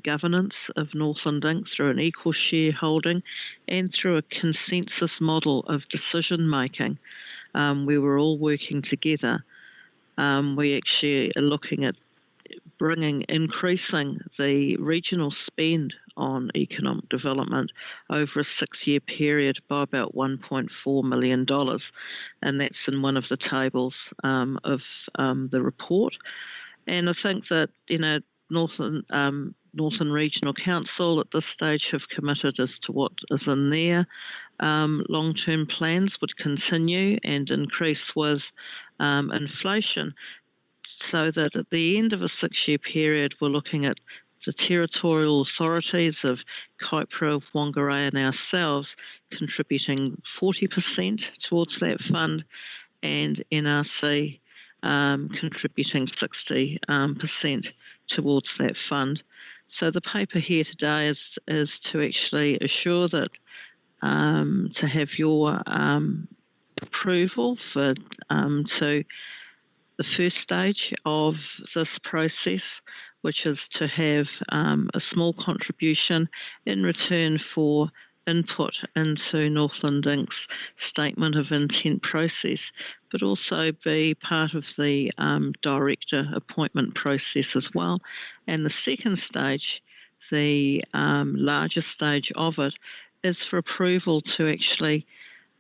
governance of Northland Inc. through an equal shareholding and through a consensus model of decision making. We were all working together. We actually are looking at increasing the regional spend on economic development over a 6-year period by about $1.4 million, and that's in one of the tables of the report. And I think that Northern Regional Council at this stage have committed as to what is in their long-term plans would continue and increase with inflation, so that at the end of a 6-year period we're looking at the territorial authorities of Kaipara, Whangarei and ourselves contributing 40% towards that fund, and NRC contributing 60% towards that fund. So the paper here today is to actually assure that to have your approval for to the first stage of this process, which is to have a small contribution in return for input into Northland Inc.'s statement of intent process, but also be part of the director appointment process as well. And the second stage, the larger stage of it, is for approval to actually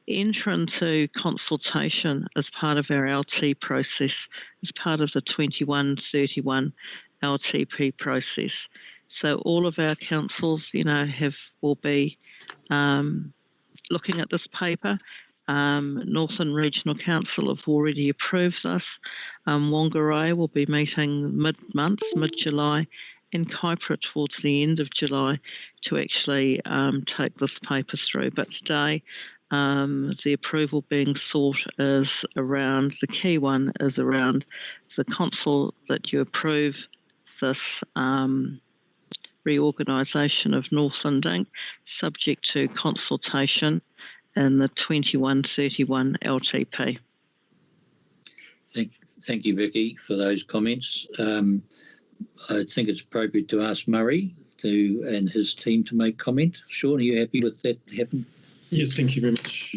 enter into consultation as part of our LT process, as part of the 2131 LTP process. So all of our councils, will be looking at this paper. Northern Regional Council have already approved this. Whangarei will be meeting mid-July, and Kaipara towards the end of July to actually take this paper through. But today, the approval being sought is around, the key one is around the council that you approve this reorganisation of Northland Inc., subject to consultation in the 2131 LTP. Thank you, Vicky, for those comments. I think it's appropriate to ask Murray and his team to make comment. Sean, are you happy with that happening? Yes, thank you very much.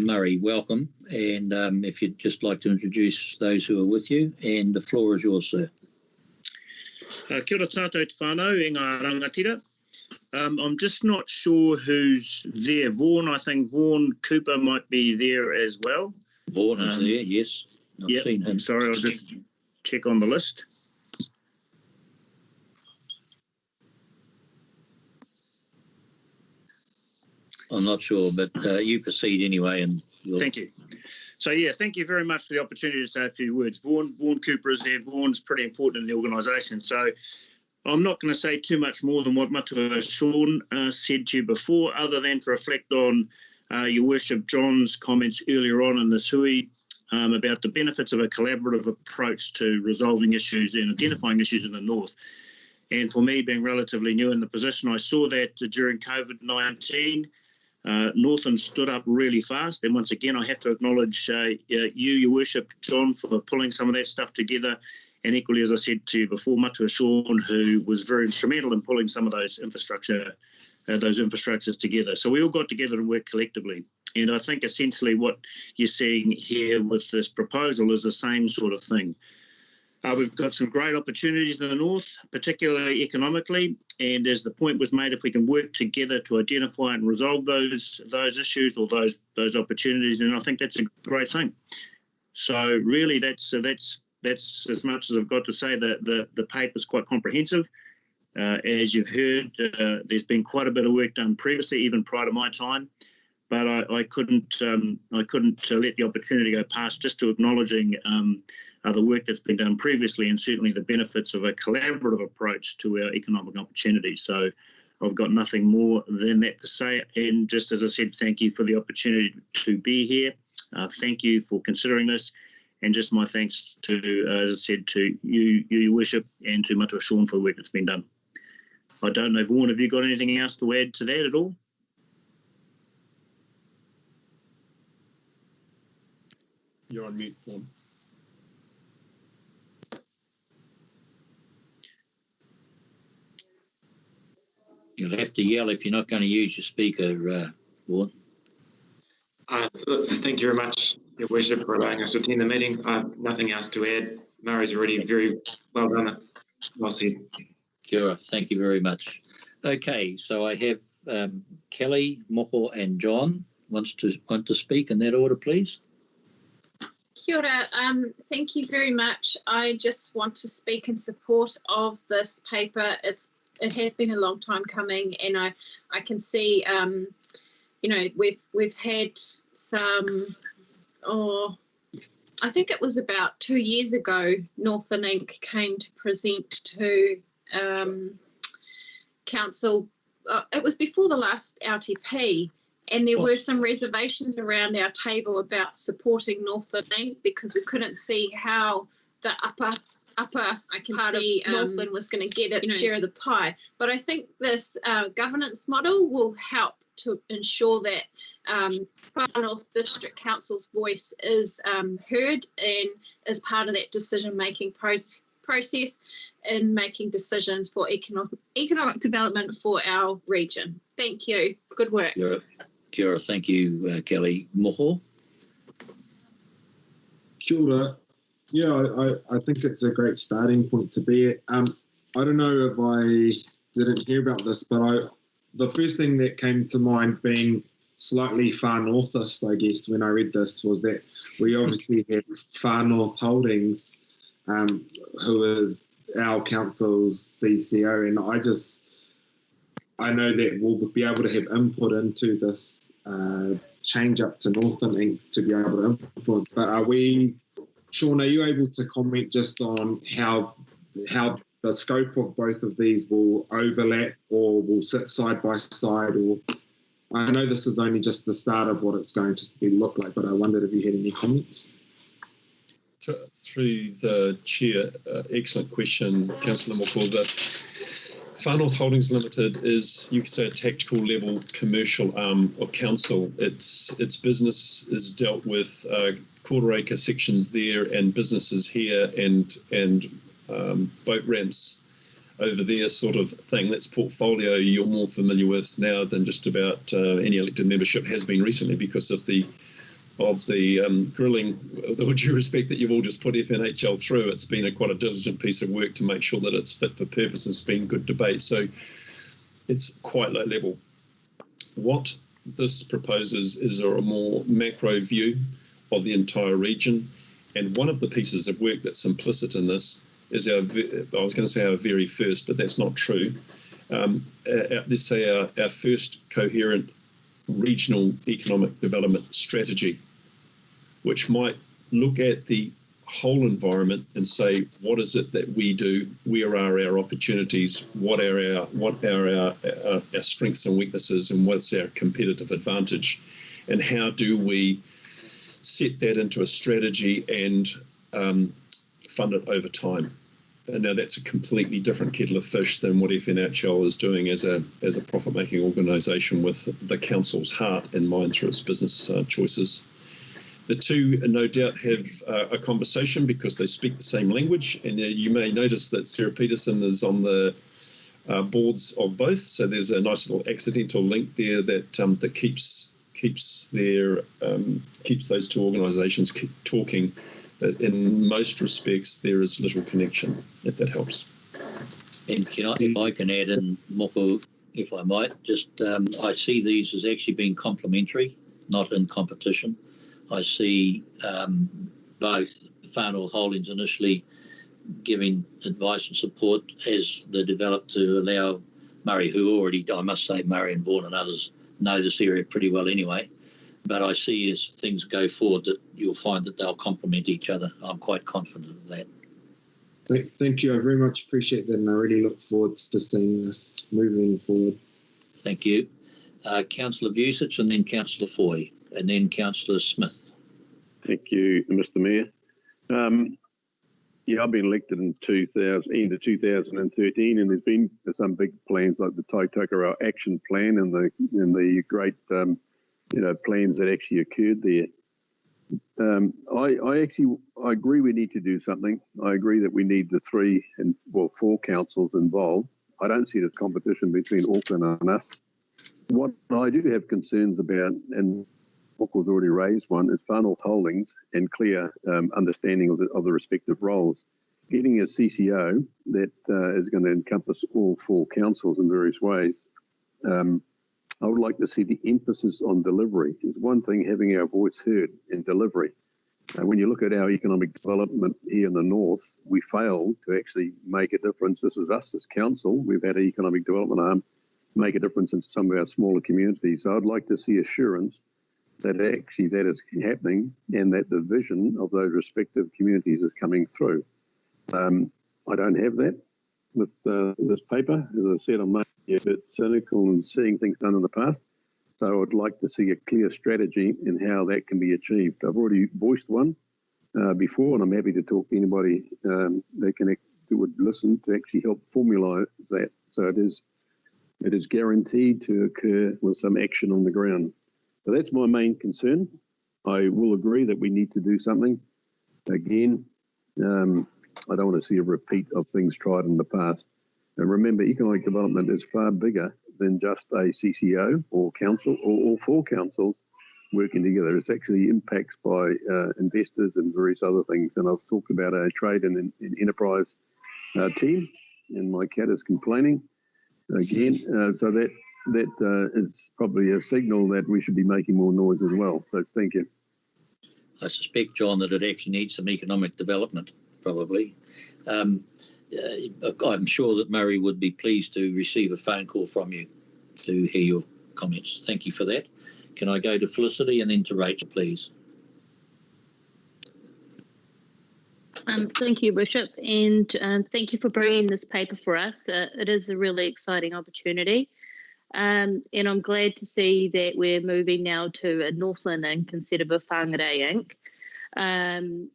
Murray, welcome. And if you'd just like to introduce those who are with you, and the floor is yours, sir. Kia ora tātou te whānau, e ngā rangatira. I'm just not sure who's there. Vaughan, I think Vaughan Cooper might be there as well. Vaughan is there, yes. I've seen him. Sorry, I'll just check on the list. I'm not sure, but you proceed anyway. And Thank you. So, thank you very much for the opportunity to say a few words. Vaughan Cooper is there. Vaughan's pretty important in the organisation. So I'm not going to say too much more than what Matua Sean said to you before, other than to reflect on Your Worship John's comments earlier on in this hui about the benefits of a collaborative approach to resolving issues and identifying issues in the north. And for me, being relatively new in the position, I saw that during COVID-19, Northern stood up really fast. And once again, I have to acknowledge Your Worship John, for pulling some of that stuff together. And equally, as I said to you before, Matua Sean, who was very instrumental in pulling some of those infrastructures together. So we all got together and worked collectively. And I think essentially what you're seeing here with this proposal is the same sort of thing. We've got some great opportunities in the north, particularly economically. And as the point was made, if we can work together to identify and resolve those issues or those opportunities, and I think that's a great thing. So really, that's as much as I've got to say. The paper's quite comprehensive. As you've heard, there's been quite a bit of work done previously, even prior to my time. But I couldn't let the opportunity go past just to acknowledging the work that's been done previously, and certainly the benefits of a collaborative approach to our economic opportunities. So I've got nothing more than that to say. And just as I said, thank you for the opportunity to be here. Thank you for considering this. And just my thanks to, as I said, to you, Your Worship, and to Matua Sean for the work that's been done. I don't know, Vaughan, have you got anything else to add to that at all? You're on mute, Vaughan. You'll have to yell if you're not going to use your speaker, Vaughan. Thank you very much, Your Worship, for allowing us to attend the meeting. I have nothing else to add. Murray's already very well done. Well said. Kia ora, thank you very much. Okay, so I have Kelly, Moko, and John want to speak in that order, please. Kia ora. Thank you very much. I just want to speak in support of this paper. It has been a long time coming, and I can see, we've had some, I think it was about 2 years ago, Northern Inc. came to present to council. It was before the last LTP, and there were some reservations around our table about supporting Northern Inc. because we couldn't see how the upper part of Northern was going to get its share of the pie. But I think this governance model will help to ensure that Far North District Council's voice is heard and is part of that decision-making process in making decisions for economic development for our region. Thank you. Good work. Kia ora, thank you, Kelly. Moko? Kia ora. Yeah, I think it's a great starting point to be at. I don't know if I didn't hear about this, but the first thing that came to mind, being slightly far northist, I guess, when I read this, was that we obviously have Far North Holdings, who is our council's CCO, and I know that we'll be able to have input into this change up to Northern Inc. to be able to influence. But Sean, are you able to comment just on how the scope of both of these will overlap or will sit side by side? Or I know this is only just the start of what it's going to look like, but I wondered if you had any comments. Through the chair, excellent question, Councillor Moko. The Far North Holdings Limited is, you could say, a tactical level commercial arm of council. Its business is dealt with quarter acre sections there and businesses here and boat ramps over there, sort of thing. That's portfolio you're more familiar with now than just about any elected membership has been recently because of the grilling, with all due respect, that you've all just put FNHL through. It's been quite a diligent piece of work to make sure that it's fit for purpose. It's been good debate. So it's quite low level. What this proposes is a more macro view of the entire region. And one of the pieces of work that's implicit in this is I was going to say our very first, but that's not true. Let's say our first coherent regional economic development strategy, which might look at the whole environment and say, what is it that we do? Where are our opportunities? What are our strengths and weaknesses, and what's our competitive advantage? And how do we set that into a strategy and fund it over time? And now that's a completely different kettle of fish than what FNHL is doing as a profit-making organisation with the council's heart in mind through its business choices. The two, no doubt, have a conversation because they speak the same language, and you may notice that Sarah Peterson is on the boards of both, so there's a nice little accidental link there that keeps those two organisations talking. But in most respects, there is little connection, if that helps. And if I can add in, Moko, if I might, just I see these as actually being complementary, not in competition. I see both Far North Holdings initially giving advice and support as they develop to allow Murray, who already, I must say, Murray and Vaughan and others know this area pretty well anyway. But I see as things go forward that you'll find that they'll complement each other. I'm quite confident of that. Thank you. I very much appreciate that, and I really look forward to seeing this moving forward. Thank you. Councillor Vucic, and then Councillor Foy, and then Councillor Smith. Thank you, Mr. Mayor. I've been elected in end of 2013, and there's been some big plans like the Taitokoro Action Plan and the great plans that actually occurred there. I agree we need to do something. I agree that we need the 4 councils involved. I don't see it as competition between Auckland and us. What I do have concerns about, and Moko's already raised one, is Far North Holdings and clear understanding of the respective roles. Getting a CCO that is going to encompass all 4 councils in various ways. I would like to see the emphasis on delivery. It's one thing having our voice heard in delivery. When you look at our economic development here in the north, we failed to actually make a difference. This is us as council. We've had an economic development arm make a difference in some of our smaller communities. So I'd like to see assurance that actually that is happening and that the vision of those respective communities is coming through. I don't have that with this paper. As I said, I'm not a bit cynical and seeing things done in the past. So I'd like to see a clear strategy in how that can be achieved. I've already voiced one before, and I'm happy to talk to anybody that would listen to actually help formulate that. So it is guaranteed to occur with some action on the ground. So that's my main concern. I will agree that we need to do something. Again, I don't want to see a repeat of things tried in the past. And remember, economic development is far bigger than just a CCO or council or all 4 councils working together. It's actually impacts by investors and various other things. And I've talked about a trade and enterprise team, and my cat is complaining again. So that is probably a signal that we should be making more noise as well. So thank you. I suspect, John, that it actually needs some economic development, probably. I'm sure that Murray would be pleased to receive a phone call from you to hear your comments. Thank you for that. Can I go to Felicity and then to Rachel, please? Thank you, Bishop, and thank you for bringing this paper for us. It is a really exciting opportunity, and I'm glad to see that we're moving now to a Northland Inc. instead of a Whangarei Inc.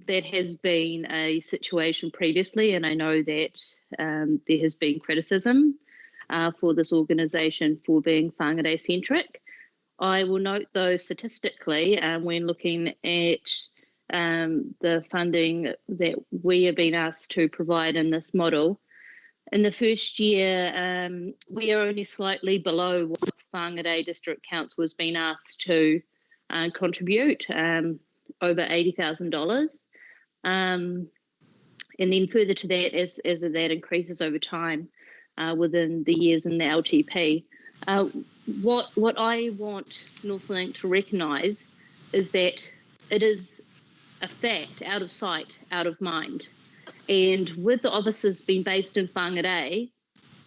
That has been a situation previously, and I know that there has been criticism for this organisation for being Whangarei-centric. I will note, though, statistically, when looking at the funding that we have been asked to provide in this model, in the first year, we are only slightly below what Whangarei District Council has been asked to contribute, over $80,000. And then further to that, as that increases over time within the years in the LTP. What I want Northlink to recognise is that it is a fact, out of sight, out of mind. And with the offices being based in Whangarei,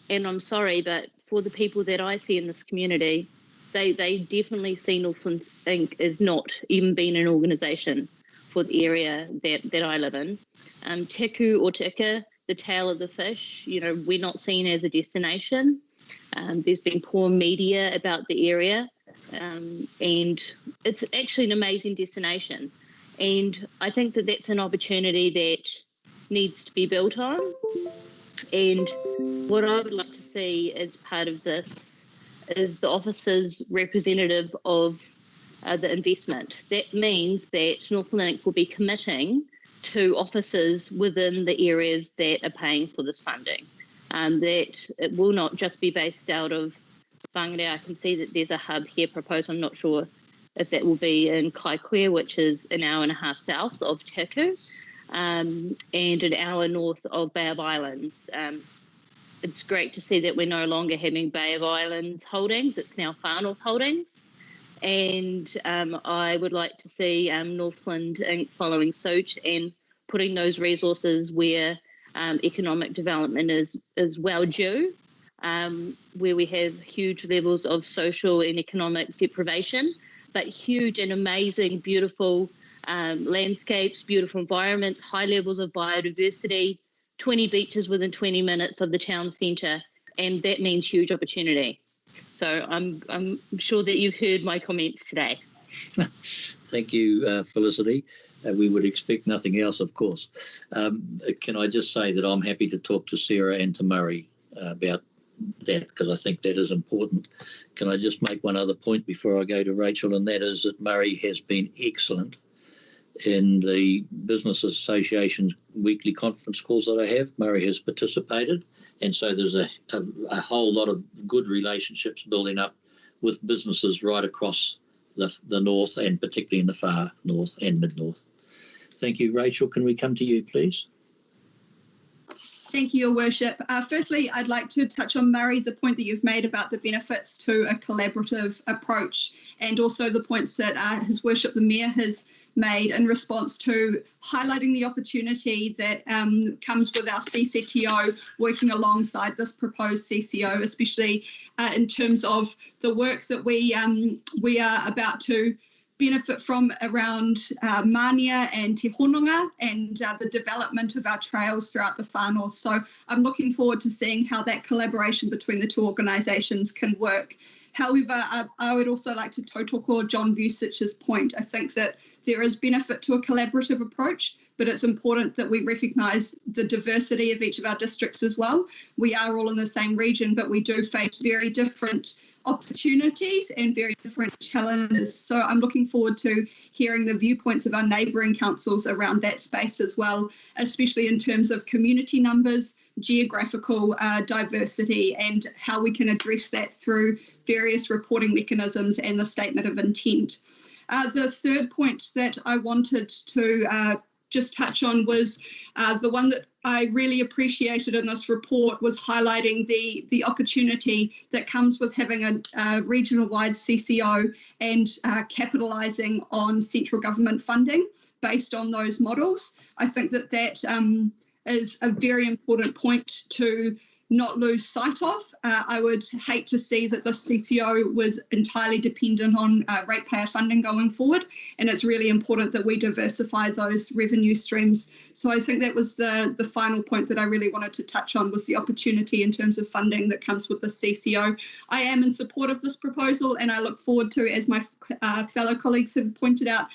and I'm sorry, but for the people that I see in this community, they definitely see Northland Inc. as not even being an organisation for the area that I live in. Teku or Tika, the tail of the fish, we're not seen as a destination. There's been poor media about the area, and it's actually an amazing destination. And I think that that's an opportunity that needs to be built on. And what I would like to see as part of this is the office's representative of the investment. That means that Northland will be committing to offices within the areas that are paying for this funding. That it will not just be based out of Whangarei. I can see that there's a hub here proposed. I'm not sure if that will be in Kaikoura, which is an hour and a half south of Teku, and an hour north of Bay of Islands. It's great to see that we're no longer having Bay of Islands holdings. It's now Far North Holdings. And I would like to see Northland Inc. following suit and putting those resources where economic development is well due, where we have huge levels of social and economic deprivation, but huge and amazing, beautiful landscapes, beautiful environments, high levels of biodiversity, 20 beaches within 20 minutes of the town centre, and that means huge opportunity. So I'm sure that you've heard my comments today. Thank you, Felicity. We would expect nothing else, of course. Can I just say that I'm happy to talk to Sarah and to Murray about that, because I think that is important. Can I just make one other point before I go to Rachel, and that is that Murray has been excellent in the Business Association's weekly conference calls that I have. Murray has participated, and so there's a whole lot of good relationships building up with businesses right across the north, and particularly in the far north and mid-north. Thank you. Rachel, can we come to you, please? Thank you, Your Worship. Firstly, I'd like to touch on, Murray, the point that you've made about the benefits to a collaborative approach, and also the points that His Worship the Mayor has made in response to highlighting the opportunity that comes with our CCTO working alongside this proposed CCO, especially in terms of the work that we are about to benefit from around Mania and Te Hononga and the development of our trails throughout the Far North. So I'm looking forward to seeing how that collaboration between the two organisations can work. However, I would also like to tautoko John Vusich's point. I think that there is benefit to a collaborative approach, but it's important that we recognise the diversity of each of our districts as well. We are all in the same region, but we do face very different opportunities and very different challenges. So I'm looking forward to hearing the viewpoints of our neighbouring councils around that space as well, especially in terms of community numbers, geographical diversity, and how we can address that through various reporting mechanisms and the statement of intent. The third point that I wanted to just touch on was the one that I really appreciated in this report was highlighting the opportunity that comes with having a regional-wide CCO and capitalising on central government funding based on those models. I think that is a very important point to not lose sight of. I would hate to see that the CCO was entirely dependent on ratepayer funding going forward, and it's really important that we diversify those revenue streams. So I think that was the final point that I really wanted to touch on, was the opportunity in terms of funding that comes with the CCO. I am in support of this proposal, and I look forward to, as my fellow colleagues have pointed out,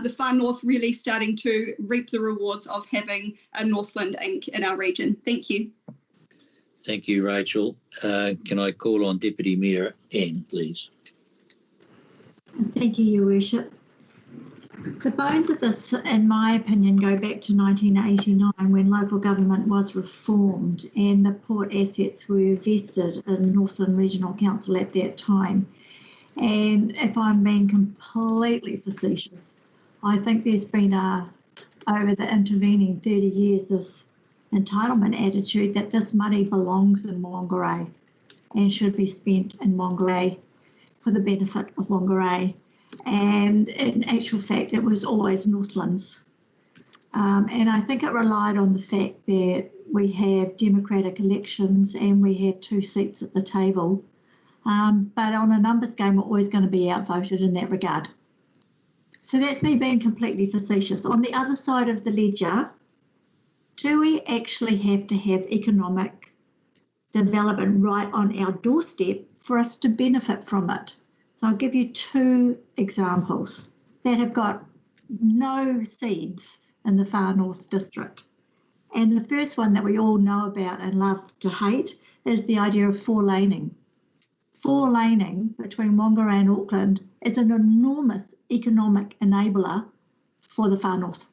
the Far North really starting to reap the rewards of having a Northland Inc. in our region. Thank you. Thank you, Rachel. Can I call on Deputy Mayor Anne, please? Thank you, Your Worship. The bones of this, in my opinion, go back to 1989 when local government was reformed and the port assets were vested in Northland Regional Council at that time. And if I'm being completely facetious, I think there's been over the intervening 30 years, this entitlement attitude that this money belongs in Whangarei and should be spent in Whangarei for the benefit of Whangarei. And in actual fact, it was always Northlands. And I think it relied on the fact that we have democratic elections and we have 2 seats at the table. But on a numbers game, we're always going to be outvoted in that regard. So that's me being completely facetious. On the other side of the ledger, do we actually have to have economic development right on our doorstep for us to benefit from it? So I'll give you two examples that have got no seeds in the Far North District. And the first one that we all know about and love to hate is the idea of four-laning. Four-laning between Whangarei and Auckland is an enormous economic enabler for the Far North,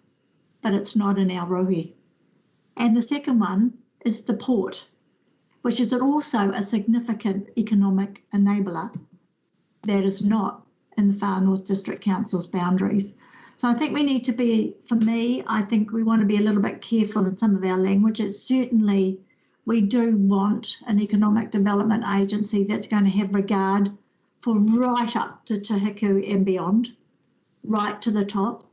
but it's not in our rohi. And the second one is the port, which is also a significant economic enabler that is not in the Far North District Council's boundaries. So I think we need to be, for me, I think we want to be a little bit careful in some of our languages. Certainly, we do want an economic development agency that's going to have regard for right up to Te Huku and beyond, right to the top.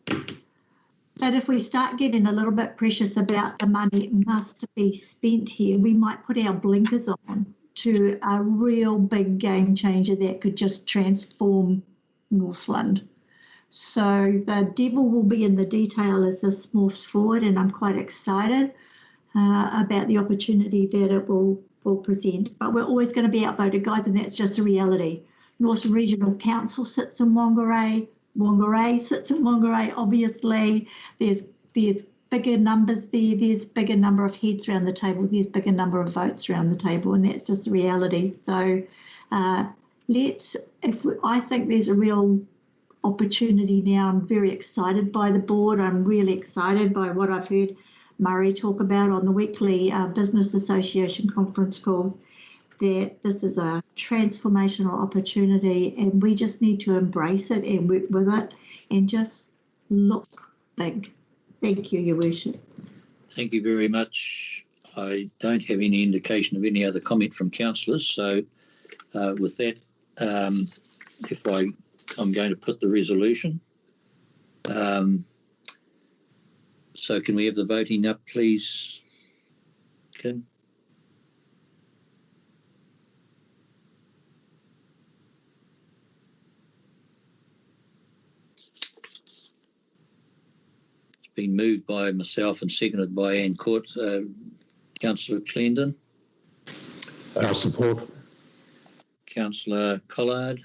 But if we start getting a little bit precious about the money must be spent here, we might put our blinkers on to a real big game changer that could just transform Northland. So the devil will be in the detail as this morphs forward, and I'm quite excited about the opportunity that it will present. But we're always going to be outvoted, guys, and that's just a reality. North Regional Council sits in Whangarei. Whangarei sits in Whangarei, obviously. There's bigger numbers there. There's bigger number of heads around the table. There's bigger number of votes around the table, and that's just the reality. So I think there's a real opportunity now. I'm very excited by the board. I'm really excited by what I've heard Murray talk about on the weekly Business Association conference call, that this is a transformational opportunity and we just need to embrace it and work with it and just look big. Thank you, Your Worship. Thank you very much. I don't have any indication of any other comment from councillors. So with that, I'm going to put the resolution. So can we have the voting up, please, Kim? It's been moved by myself and seconded by Ann Court. Councillor Clendon? Support. Councillor Collard?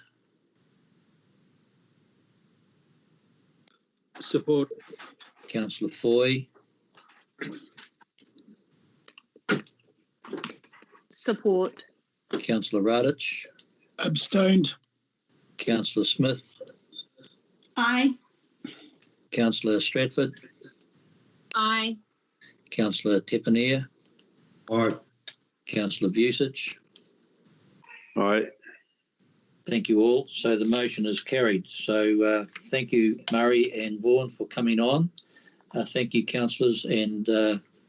Support. Councillor Foy? Support. Councillor Radich? Abstained. Councillor Smith? Aye. Councillor Stratford? Aye. Councillor Tepanier? Aye. Councillor Vucic? Aye. Thank you all. So the motion is carried. So thank you, Murray and Vaughan, for coming on. Thank you, councillors, and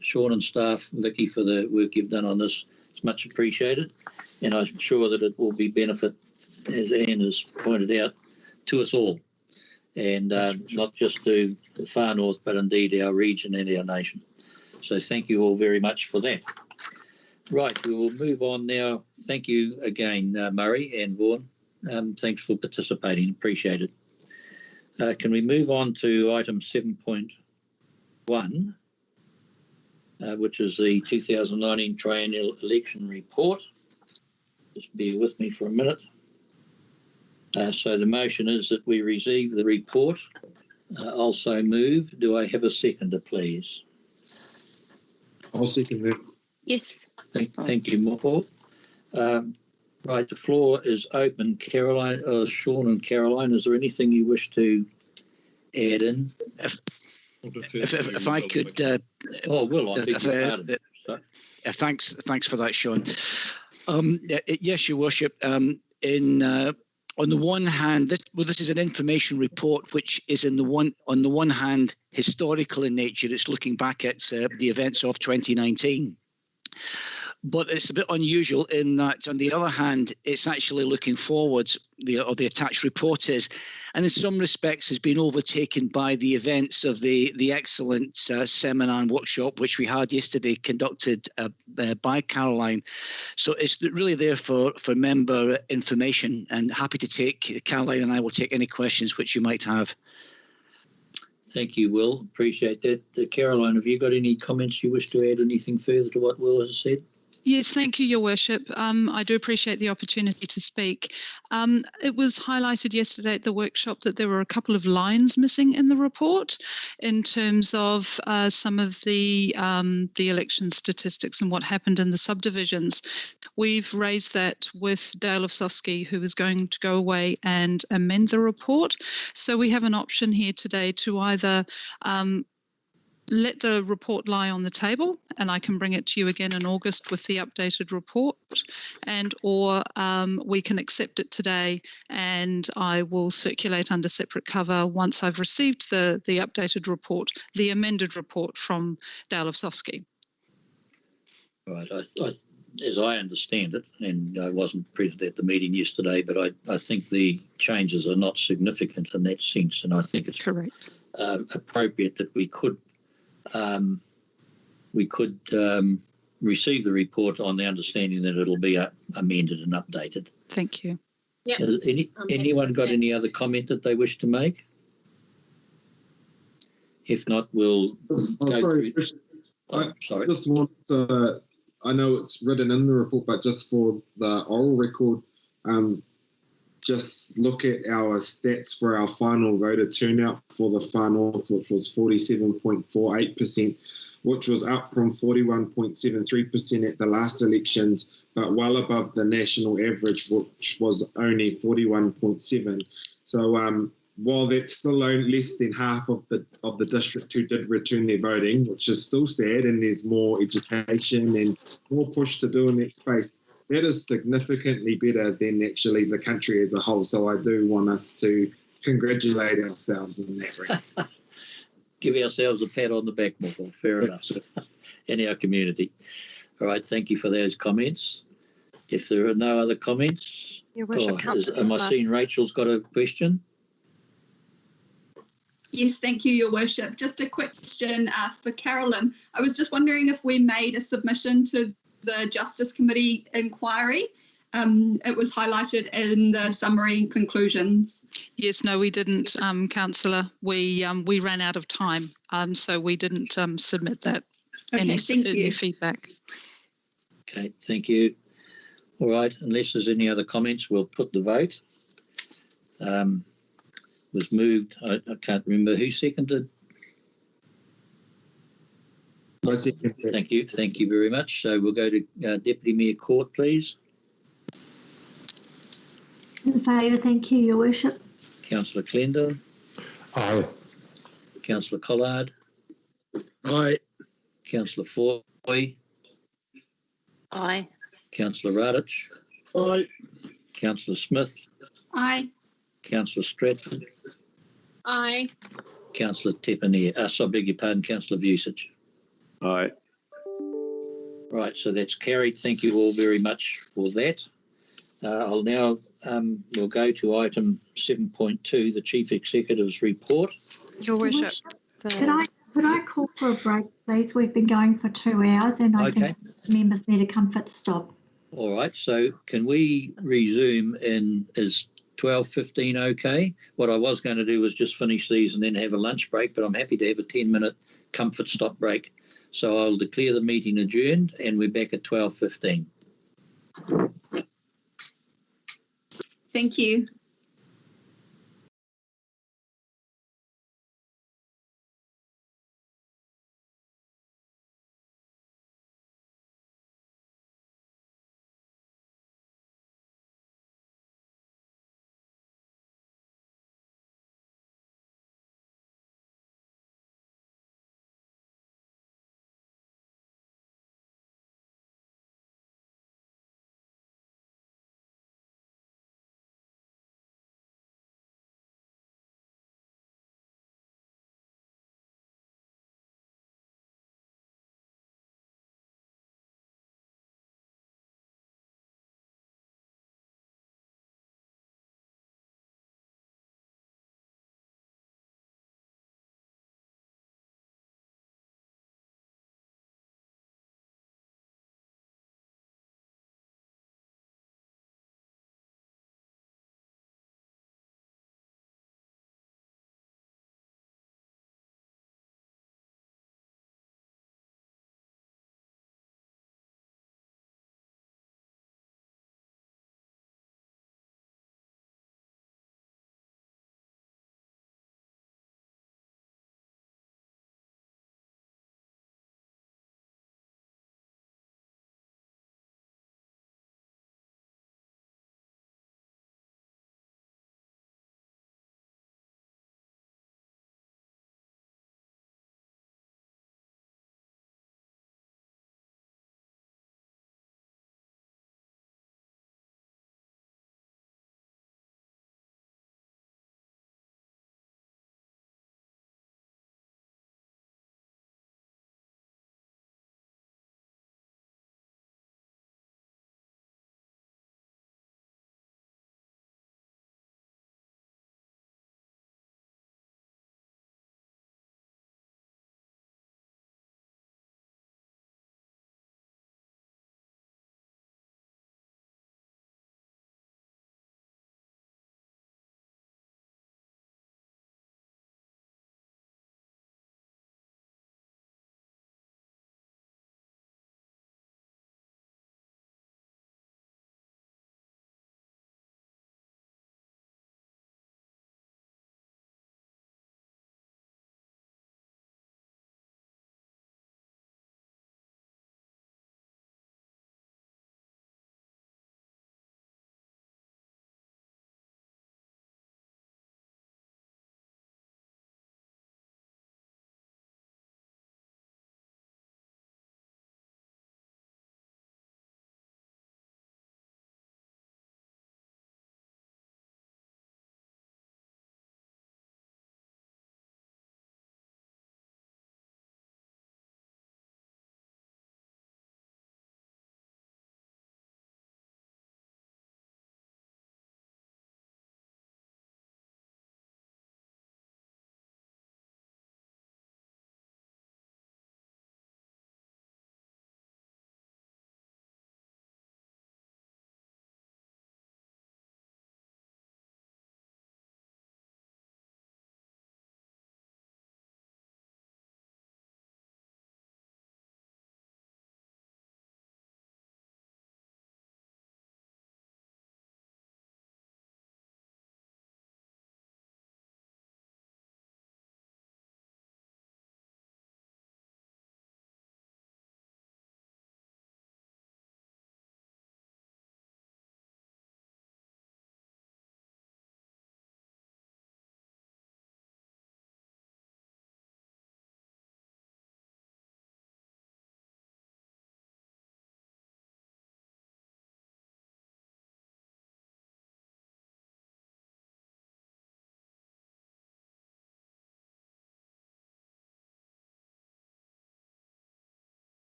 Sean and staff, Vicky, for the work you've done on this. It's much appreciated, and I'm sure that it will be benefit, as Anne has pointed out, to us all, and not just to the Far North, but indeed our region and our nation. So thank you all very much for that. Right, we will move on now. Thank you again, Murray and Vaughan. Thanks for participating. Appreciate it. Can we move on to item 7.1, which is the 2019 triennial election report? Just bear with me for a minute. So the motion is that we receive the report. Also move. Do I have a seconder, please? I'll second that. Yes. Thank you, Moko. Right, the floor is open. Caroline, Sean and Caroline, is there anything you wish to add in? If I could... Thanks for that, Sean. Yes, Your Worship. On the one hand, this is an information report which is on the one hand historical in nature. It's looking back at the events of 2019. But it's a bit unusual in that, on the other hand, it's actually looking forwards, the attached report is, and in some respects has been overtaken by the events of the excellent seminar and workshop which we had yesterday, conducted by Caroline. So it's really there for member information, and happy to take, Caroline and I will take any questions which you might have. Thank you, Will. Appreciate that. Caroline, have you got any comments you wish to add? Anything further to what Will has said? Yes, thank you, Your Worship. I do appreciate the opportunity to speak. It was highlighted yesterday at the workshop that there were a couple of lines missing in the report in terms of some of the election statistics and what happened in the subdivisions. We've raised that with Dale Ofsowski, who is going to go away and amend the report. So we have an option here today to either let the report lie on the table and I can bring it to you again in August with the updated report, and or we can accept it today and I will circulate under separate cover once I've received the updated report, the amended report from Dale Ofsowski. Right. As I understand it, and I wasn't present at the meeting yesterday, but I think the changes are not significant in that sense, and I think it's correct, appropriate that we could receive the report on the understanding that it'll be amended and updated. Thank you. Yeah. Has anyone got any other comment that they wish to make? If not, we'll go sorry, through. Sorry. Just want to, I know it's written in the report, but just for the oral record, just look at our stats for our final voter turnout for the Far North, which was 47.48%, which was up from 41.73% at the last elections, but well above the national average, which was only 41.7%. So while that's still only less than half of the district who did return their voting, which is still sad, and there's more education and more push to do in that space, that is significantly better than actually the country as a whole. So I do want us to congratulate ourselves in that regard. Give ourselves a pat on the back, Michael. Fair enough. In our community. All right, thank you for those comments. If there are no other comments, Your Worship, am I seeing Rachel's got a question? Yes, thank you, Your Worship. Just a quick question for Carolyn. I was just wondering if we made a submission to the Justice Committee inquiry. It was highlighted in the summary and conclusions. Yes, no, we didn't, Councillor. We ran out of time, so we didn't submit that. Okay, thank you. Any feedback. Okay, thank you. All right, unless there's any other comments, we'll put the vote. Was moved. I can't remember who seconded. Thank you. Thank you very much. So we'll go to Deputy Mayor Court, please. In favour, thank you, Your Worship. Councillor Clendon. Aye. Councillor Collard. Aye. Councillor Foy. Aye. Councillor Radich. Aye. Councillor Smith. Aye. Councillor Stratford. Aye. Councillor Tepanier. So I beg your pardon, Councillor Vucic. Aye. Right, so that's carried. Thank you all very much for that. I'll now, we'll go to item 7.2, the Chief Executive's report. Your Worship. Could I call for a break, please? We've been going for 2 hours and I think members need a comfort stop. All right, so can we resume is 12:15 okay? What I was going to do was just finish these and then have a lunch break, but I'm happy to have a 10-minute comfort stop break. So I'll declare the meeting adjourned and we're back at 12:15. Thank you.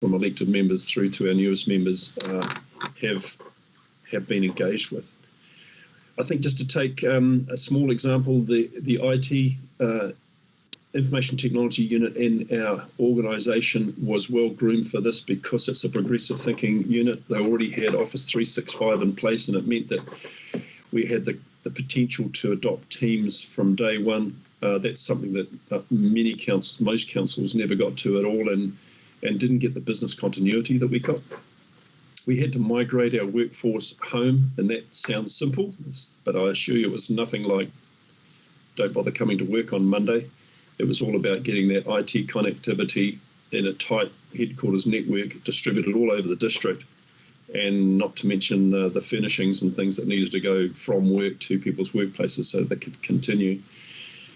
from elected members through to our newest members have been engaged with. I think just to take a small example, the IT Information Technology Unit in our organisation was well groomed for this because it's a progressive thinking unit. They already had Office 365 in place, and it meant that we had the potential to adopt Teams from day one. That's something that most councils never got to at all, and didn't get the business continuity that we got. We had to migrate our workforce home, and that sounds simple, but I assure you it was nothing like don't bother coming to work on Monday. It was all about getting that IT connectivity in a tight headquarters network distributed all over the district, and not to mention the furnishings and things that needed to go from work to people's workplaces so they could continue.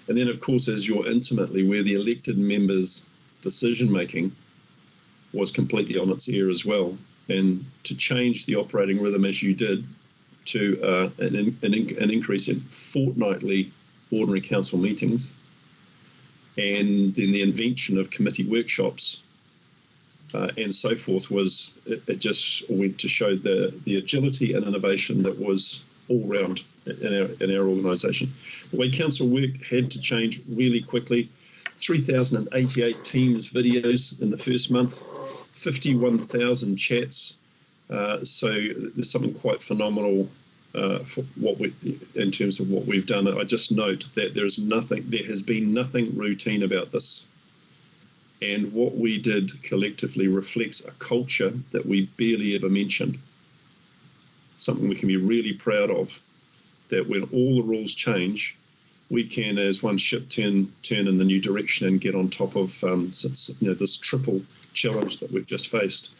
And then, of course, as you're intimately where the elected members' decision-making was completely on its ear as well. And to change the operating rhythm as you did to an increase in fortnightly ordinary council meetings, and then the invention of committee workshops and so forth, it just went to show the agility and innovation that was all round in our organisation. The way council worked had to change really quickly. 3,088 Teams videos in the first month, 51,000 chats. So there's something quite phenomenal for in terms of what we've done. I just note that there has been nothing routine about this. And what we did collectively reflects a culture that we barely ever mentioned. Something we can be really proud of, that when all the rules change, we can, as one ship, turn in the new direction and get on top of this triple challenge that we've just faced.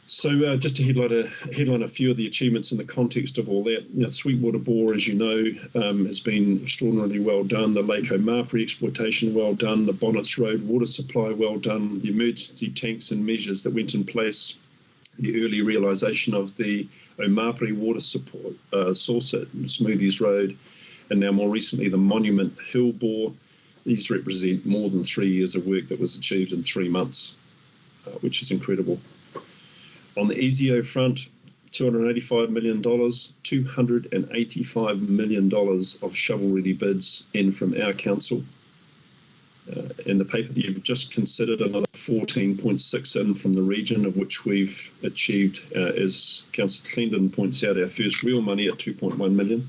So just to headline a few of the achievements in the context of all that, Sweetwater Bore, as you know, has been extraordinarily well done. The Lake O'Marpry exploitation, well done. The Bonnets Road water supply, well done. The emergency tanks and measures that went in place. The early realisation of the O'Marpry water support source at Smoothies Road, and now more recently the Monument Hill Bore. These represent more than 3 years of work that was achieved in 3 months, which is incredible. On the ESIO front, $285 million, $285 million of shovel-ready bids in from our council. In the paper that you've just considered, another 14.6 in from the region, of which we've achieved, as Councillor Clendon points out, our first real money at 2.1 million.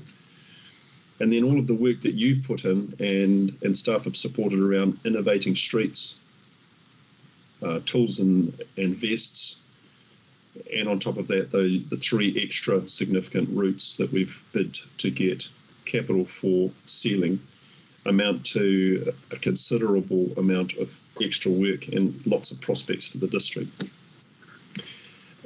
And then all of the work that you've put in and staff have supported around innovating streets, tools and vests, and on top of that, the 3 extra significant routes that we've bid to get capital for sealing amount to a considerable amount of extra work and lots of prospects for the district.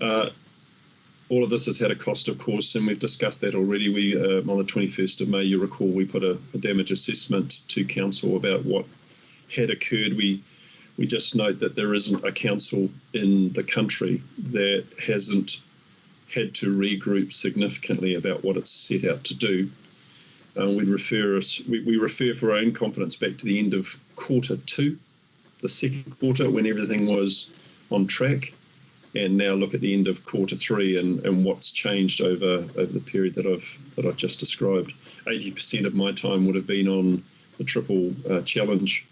All of this has had a cost, of course, and we've discussed that already. We on the 21st of May, you recall, we put a damage assessment to council about what had occurred. We just note that there isn't a council in the country that hasn't had to regroup significantly about what it's set out to do. We refer for our own confidence back to the end of Q2, the second quarter, when everything was on track, and now look at the end of Q3 and what's changed over the period that I've just described. 80% of my time would have been on the triple challenge.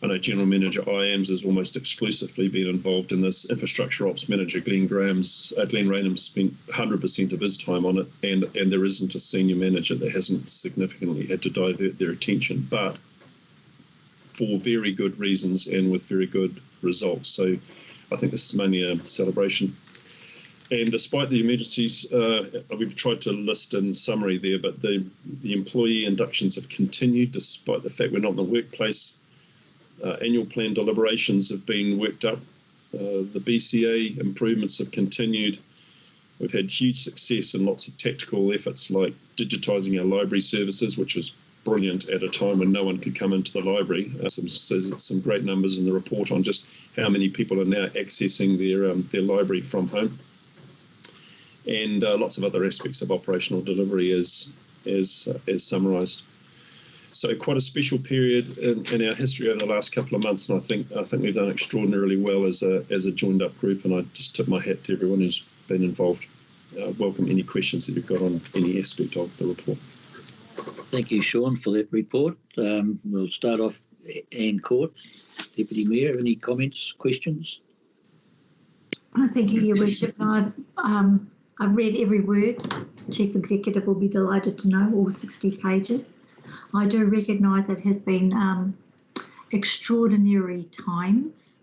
I know General Manager IAMS has almost exclusively been involved in this. Infrastructure Ops Manager Glenn Raynham spent 100% of his time on it, and there isn't a senior manager that hasn't significantly had to divert their attention, but for very good reasons and with very good results. So I think this is mainly a celebration. And despite the emergencies, we've tried to list in summary there, but the employee inductions have continued despite the fact we're not in the workplace. Annual plan deliberations have been worked up. The BCA improvements have continued. We've had huge success in lots of tactical efforts like digitising our library services, which was brilliant at a time when no one could come into the library. Some great numbers in the report on just how many people are now accessing their library from home. And lots of other aspects of operational delivery as summarised. So quite a special period in our history over the last couple of months, and I think we've done extraordinarily well as a joined up group. And I just tip my hat to everyone who's been involved. Welcome any questions that you've got on any aspect of the report. Thank you, Sean, for that report. We'll start off. Anne Court, Deputy Mayor, any comments, questions? Thank you, Your Worship. I've read every word. The Chief Executive will be delighted to know all 60 pages. I do recognise it has been extraordinary times.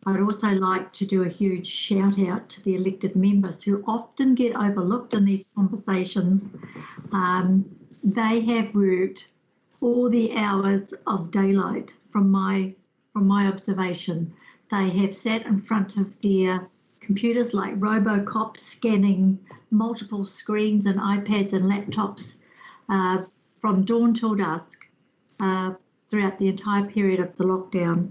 I'd also like to do a huge shout out to the elected members who often get overlooked in these conversations. They have worked all the hours of daylight from my observation. They have sat in front of their computers like Robocop, scanning multiple screens and iPads and laptops from dawn till dusk throughout the entire period of the lockdown.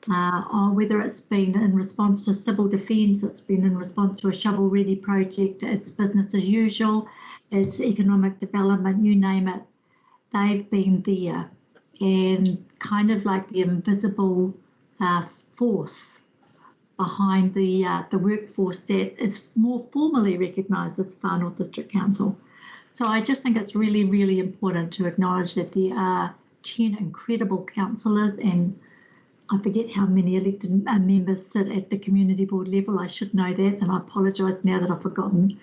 Or whether it's been in response to civil defence, it's been in response to a shovel-ready project, it's business as usual, it's economic development, you name it. They've been there, and kind of like the invisible force behind the workforce that is more formally recognised as the Far North District Council. So I just think it's really, really important to acknowledge that there are 10 incredible councillors, and I forget how many elected members sit at the community board level. I should know that, and I apologise now that I've forgotten.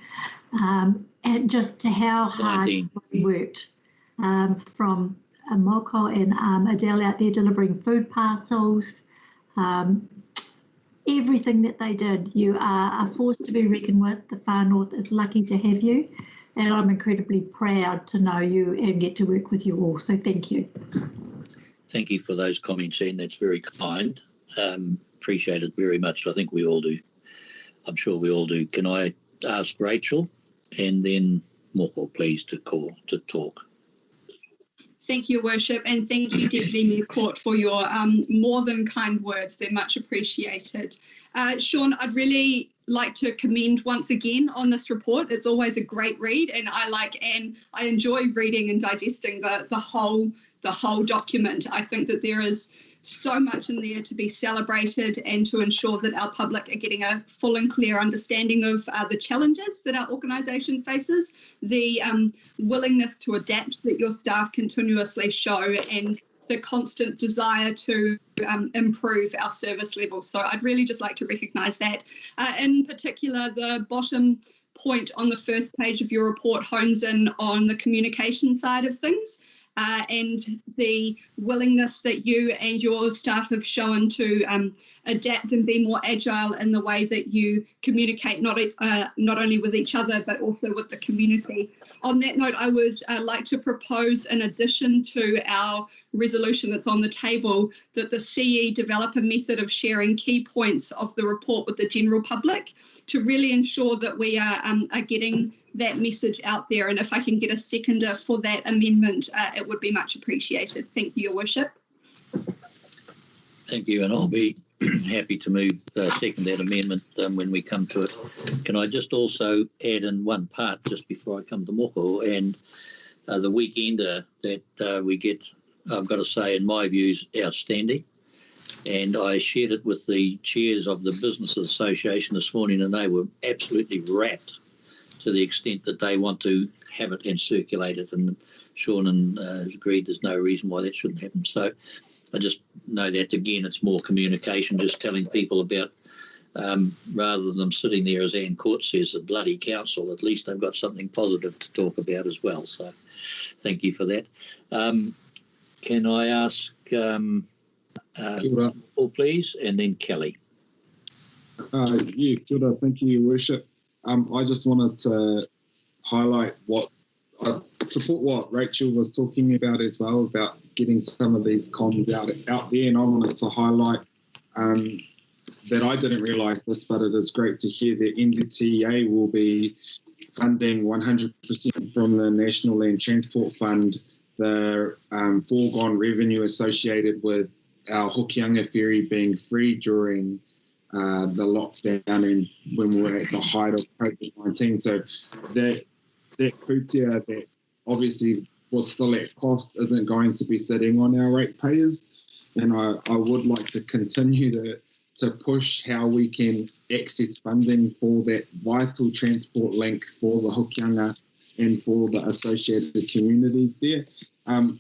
And just to how hard we worked. From Moko and Adele out there delivering food parcels, everything that they did. You are a force to be reckoned with. The Far North is lucky to have you, and I'm incredibly proud to know you and get to work with you all. So thank you. Thank you for those comments, Anne. That's very kind. Appreciate it very much. I think we all do. I'm sure we all do. Can I ask Rachel and then Moko, please, to talk? Thank you, Your Worship, and thank you, Deputy Mayor Court, for your more than kind words. They're much appreciated. Sean, I'd really like to commend once again on this report. It's always a great read, and I enjoy reading and digesting the whole document. I think that there is so much in there to be celebrated and to ensure that our public are getting a full and clear understanding of the challenges that our organisation faces, the willingness to adapt that your staff continuously show, and the constant desire to improve our service level. So I'd really just like to recognise that. In particular, the bottom point on the first page of your report hones in on the communication side of things. And the willingness that you and your staff have shown to adapt and be more agile in the way that you communicate, not only with each other, but also with the community. On that note, I would like to propose, in addition to our resolution that's on the table, that the CE develop a method of sharing key points of the report with the general public to really ensure that we are getting that message out there. And if I can get a seconder for that amendment, it would be much appreciated. Thank you, Your Worship. Thank you, and I'll be happy to move second that amendment when we come to it. Can I just also add in one part just before I come to Moko, and the weekender that we get, I've got to say, in my view, is outstanding. And I shared it with the chairs of the Business Association this morning, and they were absolutely rapt to the extent that they want to have it and circulate it. And Sean has agreed there's no reason why that shouldn't happen. So I just know that, again, it's more communication, just telling people about, rather than them sitting there, as Anne Court says, a bloody council, at least they've got something positive to talk about as well. So thank you for that. Can I ask Paul, please, and then Kelly? Yeah, kia ora. Thank you, Your Worship. I just wanted to highlight support what Rachel was talking about as well, about getting some of these comms out there, and I wanted to highlight that I didn't realise this, but it is great to hear that NZTA will be funding 100% from the National Land Transport Fund the foregone revenue associated with our Hokianga ferry being free during the lockdown and when we were at the height of COVID-19. So that kutia, that obviously was still at cost isn't going to be sitting on our ratepayers. And I would like to continue to push how we can access funding for that vital transport link for the Hokianga and for the associated communities there.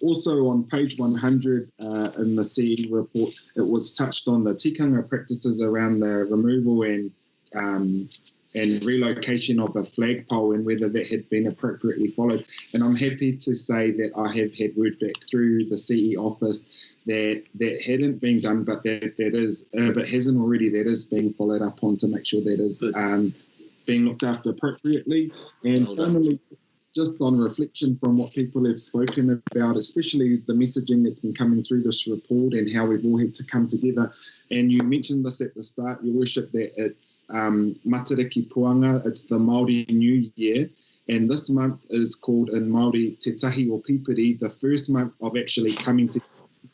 Also on page 100 in the CE report, it was touched on the tikanga practices around the removal and relocation of a flagpole and whether that had been appropriately followed. And I'm happy to say that I have had word back through the CE office that hadn't been done, but that is, if it hasn't already, that is being followed up on to make sure that is being looked after appropriately. And finally, just on reflection from what people have spoken about, especially the messaging that's been coming through this report and how we've all had to come together. And you mentioned this at the start, Your Worship, that it's Matariki Puanga, it's the Māori New Year. And this month is called in Māori Te Tahi o Pipiri, the first month of actually coming together.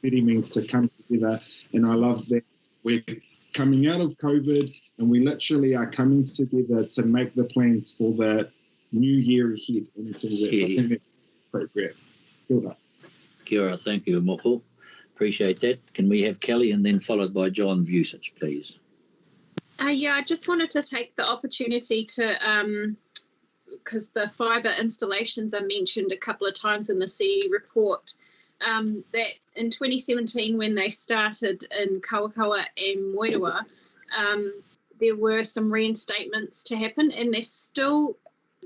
Pipiri means to come together. And I love that we're coming out of COVID and we literally are coming together to make the plans for the new year ahead. And I think that's appropriate. Kia ora. Kia ora, thank you, Moko. Appreciate that. Can we have Kelly and then followed by John Vucic, please? Yeah, I just wanted to take the opportunity to, because the fibre installations are mentioned a couple of times in the CE report, that in 2017 when they started in Kawakawa and Moerewa, there were some reinstatements to happen, and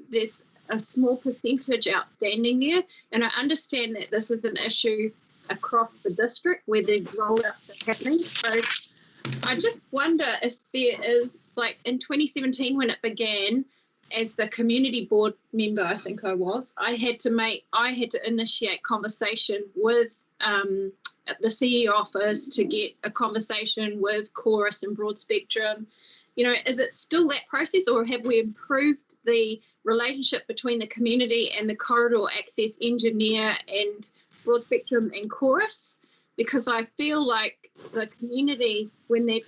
there's a small percentage outstanding there, and I understand that this is an issue across the district where the rollouts are happening. So I just wonder if there is, like in 2017 when it began, as the community board member, I think I had to initiate conversation with the CE office to get a conversation with Chorus and Broad Spectrum. You know, is it still that process, or have we improved the relationship between the community and the corridor access engineer and Broad Spectrum and Chorus? Because I feel like the community, when they're,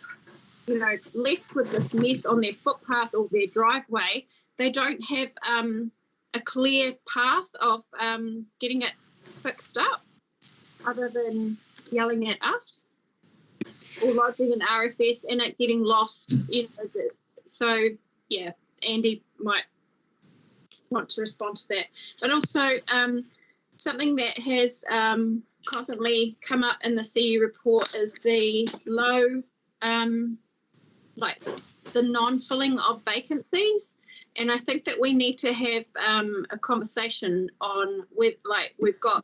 you know, left with this mess on their footpath or their driveway, they don't have a clear path of getting it fixed up other than yelling at us or lodging an RFS and it getting lost. You know, so, yeah, Andy might want to respond to that. But also something that has constantly come up in the CE report is the low, like the non-filling of vacancies. And I think that we need to have a conversation on with, like, we've got,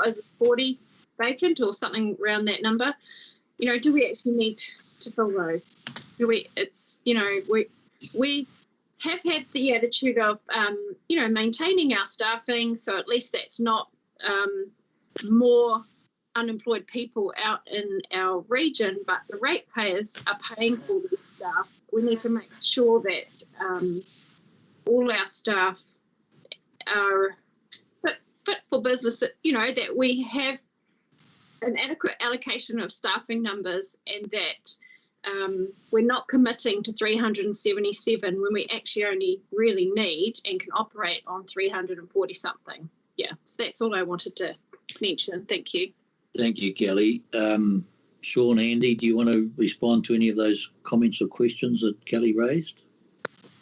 is it 40 vacant or something around that number? You know, do we actually need to fill those? We have had the attitude of, maintaining our staffing, so at least that's not more unemployed people out in our region, but the ratepayers are paying for the staff. We need to make sure that all our staff are fit for business, you know, that we have an adequate allocation of staffing numbers and that we're not committing to 377 when we actually only really need and can operate on 340 something. Yeah, so that's all I wanted to mention. Thank you. Thank you, Kelly. Sean, Andy, do you want to respond to any of those comments or questions that Kelly raised?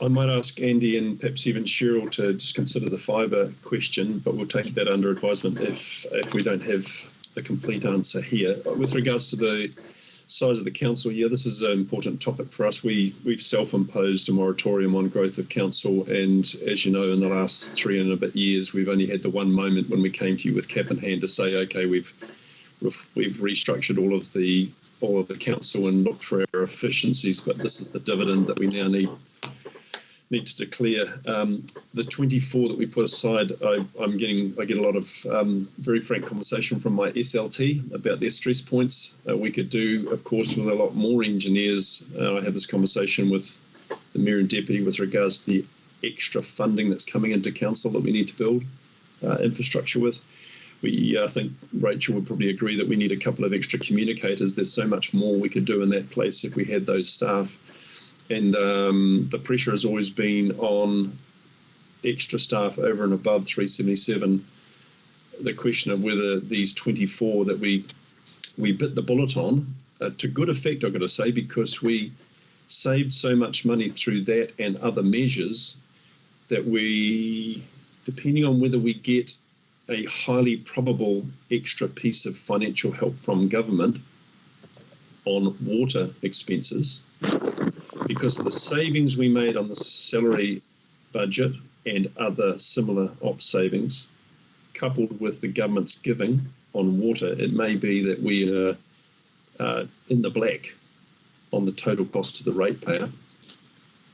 I might ask Andy and perhaps even Cheryl to just consider the fibre question, but we'll take that under advisement if we don't have the complete answer here. With regards to the size of the council, yeah, this is an important topic for us. We've self-imposed a moratorium on growth of council, and as you know, in the last 3 and a bit years, we've only had the one moment when we came to you with cap in hand to say, okay, we've restructured all of the council and looked for our efficiencies, but this is the dividend that we now need to declare. The 24 that we put aside, I get a lot of very frank conversation from my SLT about their stress points. We could do, of course, with a lot more engineers. I had this conversation with the Mayor and Deputy with regards to the extra funding that's coming into council that we need to build infrastructure with. I think Rachel would probably agree that we need a couple of extra communicators. There's so much more we could do in that place if we had those staff. And the pressure has always been on extra staff over and above 377 the question of whether these 24 that we bit the bullet on, to good effect, I've got to say, because we saved so much money through that and other measures that we, depending on whether we get a highly probable extra piece of financial help from government on water expenses, because of the savings we made on the salary budget and other similar ops savings, coupled with the government's giving on water, it may be that we are in the black on the total cost to the ratepayer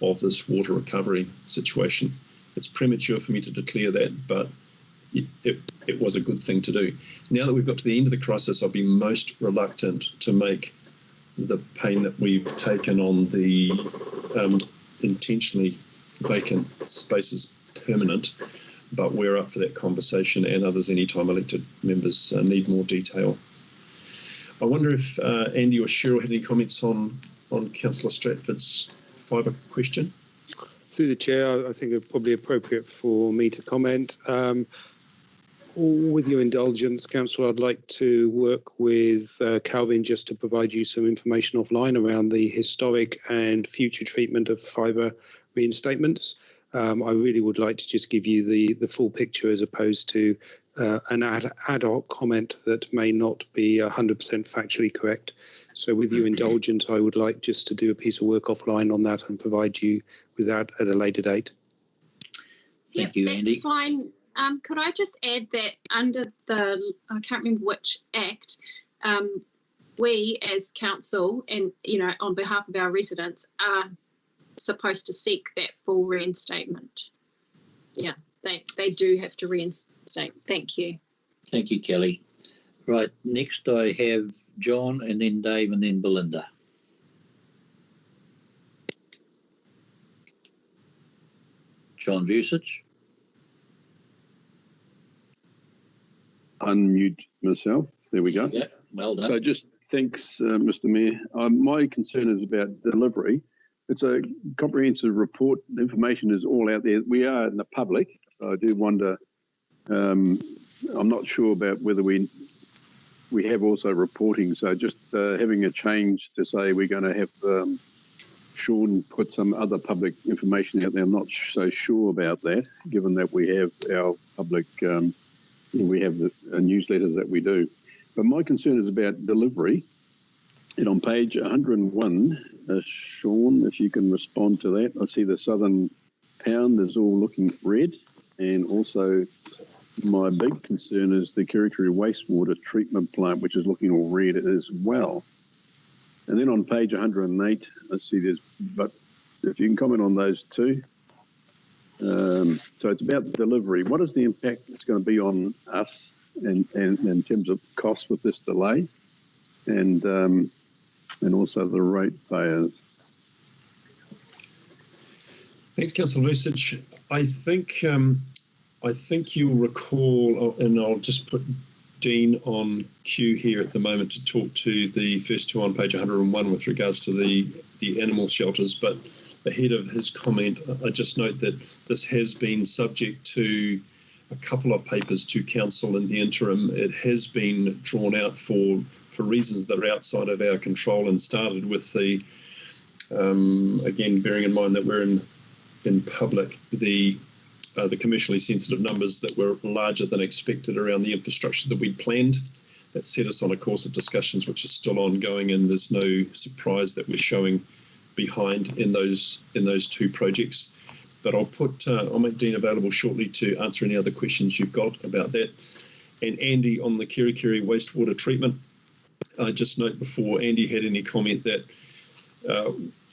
of this water recovery situation. It's premature for me to declare that, but it was a good thing to do. Now that we've got to the end of the crisis, I'll be most reluctant to make the pain that we've taken on the intentionally vacant spaces permanent, but we're up for that conversation, and others, anytime elected members need more detail. I wonder if Andy or Cheryl had any comments on Councillor Stratford's fibre question? Through the chair, I think it's probably appropriate for me to comment. With your indulgence, Councillor, I'd like to work with Calvin just to provide you some information offline around the historic and future treatment of fibre reinstatements. I really would like to just give you the full picture as opposed to an ad hoc comment that may not be 100% factually correct. So with your indulgence, I would like just to do a piece of work offline on that and provide you with that at a later date. Thank you, Andy. That's fine. Could I just add that under the, I can't remember which act, we as council and, on behalf of our residents are supposed to seek that full reinstatement. Yeah, they do have to reinstate. Thank you. Thank you, Kelly. Right, next I have John and then Dave and then Belinda. John Vucic. Unmute myself. There we go. Yeah, well done. So just thanks, Mr. Mayor. My concern is about delivery. It's a comprehensive report. The information is all out there. We are in the public. So I do wonder, I'm not sure about whether we have also reporting. So just having a change to say we're going to have Sean put some other public information out there. I'm not so sure about that, given that we have our public, we have the newsletters that we do. But my concern is about delivery. And on page 101, Sean, if you can respond to that. I see the Southern Pound is all looking red. And also my big concern is the Kerikeri wastewater treatment plant, which is looking all red as well. And then on page 108, I see there's, but if you can comment on those two. So it's about delivery. What is the impact it's going to be on us and in terms of cost with this delay, and also the ratepayers? Thanks, Councillor Vucic. I think you'll recall, and I'll just put Dean on cue here at the moment to talk to the first two on page 101 with regards to the animal shelters, but ahead of his comment, I just note that this has been subject to a couple of papers to council in the interim. It has been drawn out for reasons that are outside of our control, and started with the, again, bearing in mind that we're in public, the commercially sensitive numbers that were larger than expected around the infrastructure that we'd planned. That set us on a course of discussions which is still ongoing, and there's no surprise that we're showing behind in those two projects. But I'll make Dean available shortly to answer any other questions you've got about that. And Andy, on the Kerikeri wastewater treatment, I just note before Andy had any comment that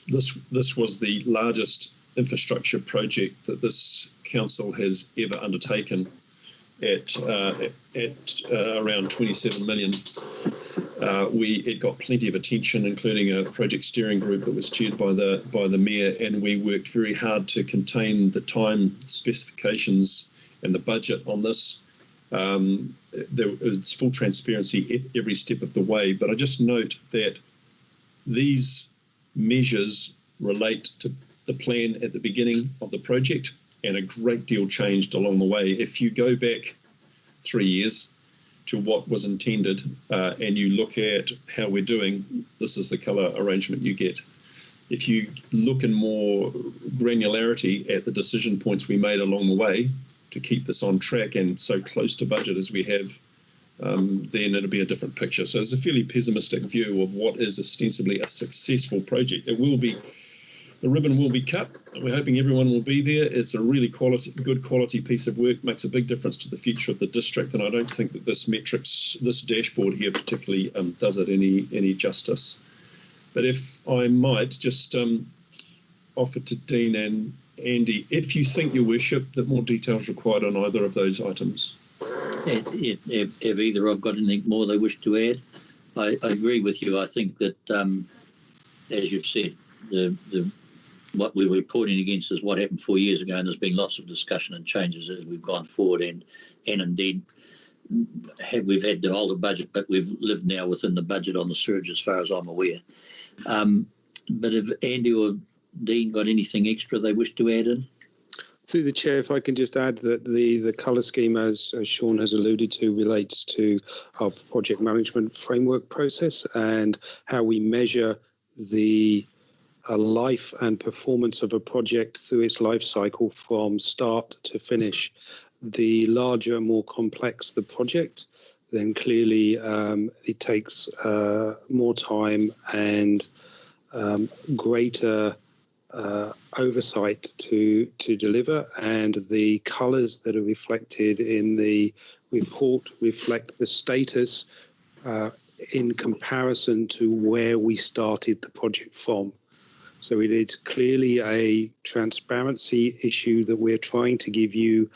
this was the largest infrastructure project that this council has ever undertaken at around 27 million. It got plenty of attention, including a project steering group that was chaired by the mayor, and we worked very hard to contain the time specifications and the budget on this. There was full transparency at every step of the way, but I just note that these measures relate to the plan at the beginning of the project, and a great deal changed along the way. If you go back 3 years to what was intended, and you look at how we're doing, this is the colour arrangement you get. If you look in more granularity at the decision points we made along the way to keep this on track and so close to budget as we have, then it'll be a different picture. So it's a fairly pessimistic view of what is ostensibly a successful project. It will be, the ribbon will be cut. We're hoping everyone will be there. It's a really good quality piece of work, makes a big difference to the future of the district, and I don't think that this dashboard here particularly does it any justice. But if I might just offer to Dean and Andy, if you think, Your Worship, that more detail is required on either of those items. If either I've got anything more they wish to add, I agree with you. I think that, as you've said, what we're reporting against is what happened 4 years ago, and there's been lots of discussion and changes as we've gone forward, and indeed we've had the older budget, but we've lived now within the budget on the sewage as far as I'm aware. But if Andy or Dean got anything extra they wish to add in? Through the Chair, if I can just add that the colour scheme, as Sean has alluded to, relates to our project management framework process and how we measure the life and performance of a project through its life cycle from start to finish. The larger, more complex the project, then clearly it takes more time and greater oversight to deliver, and the colours that are reflected in the report reflect the status in comparison to where we started the project from. So it is clearly a transparency issue that we're trying to give you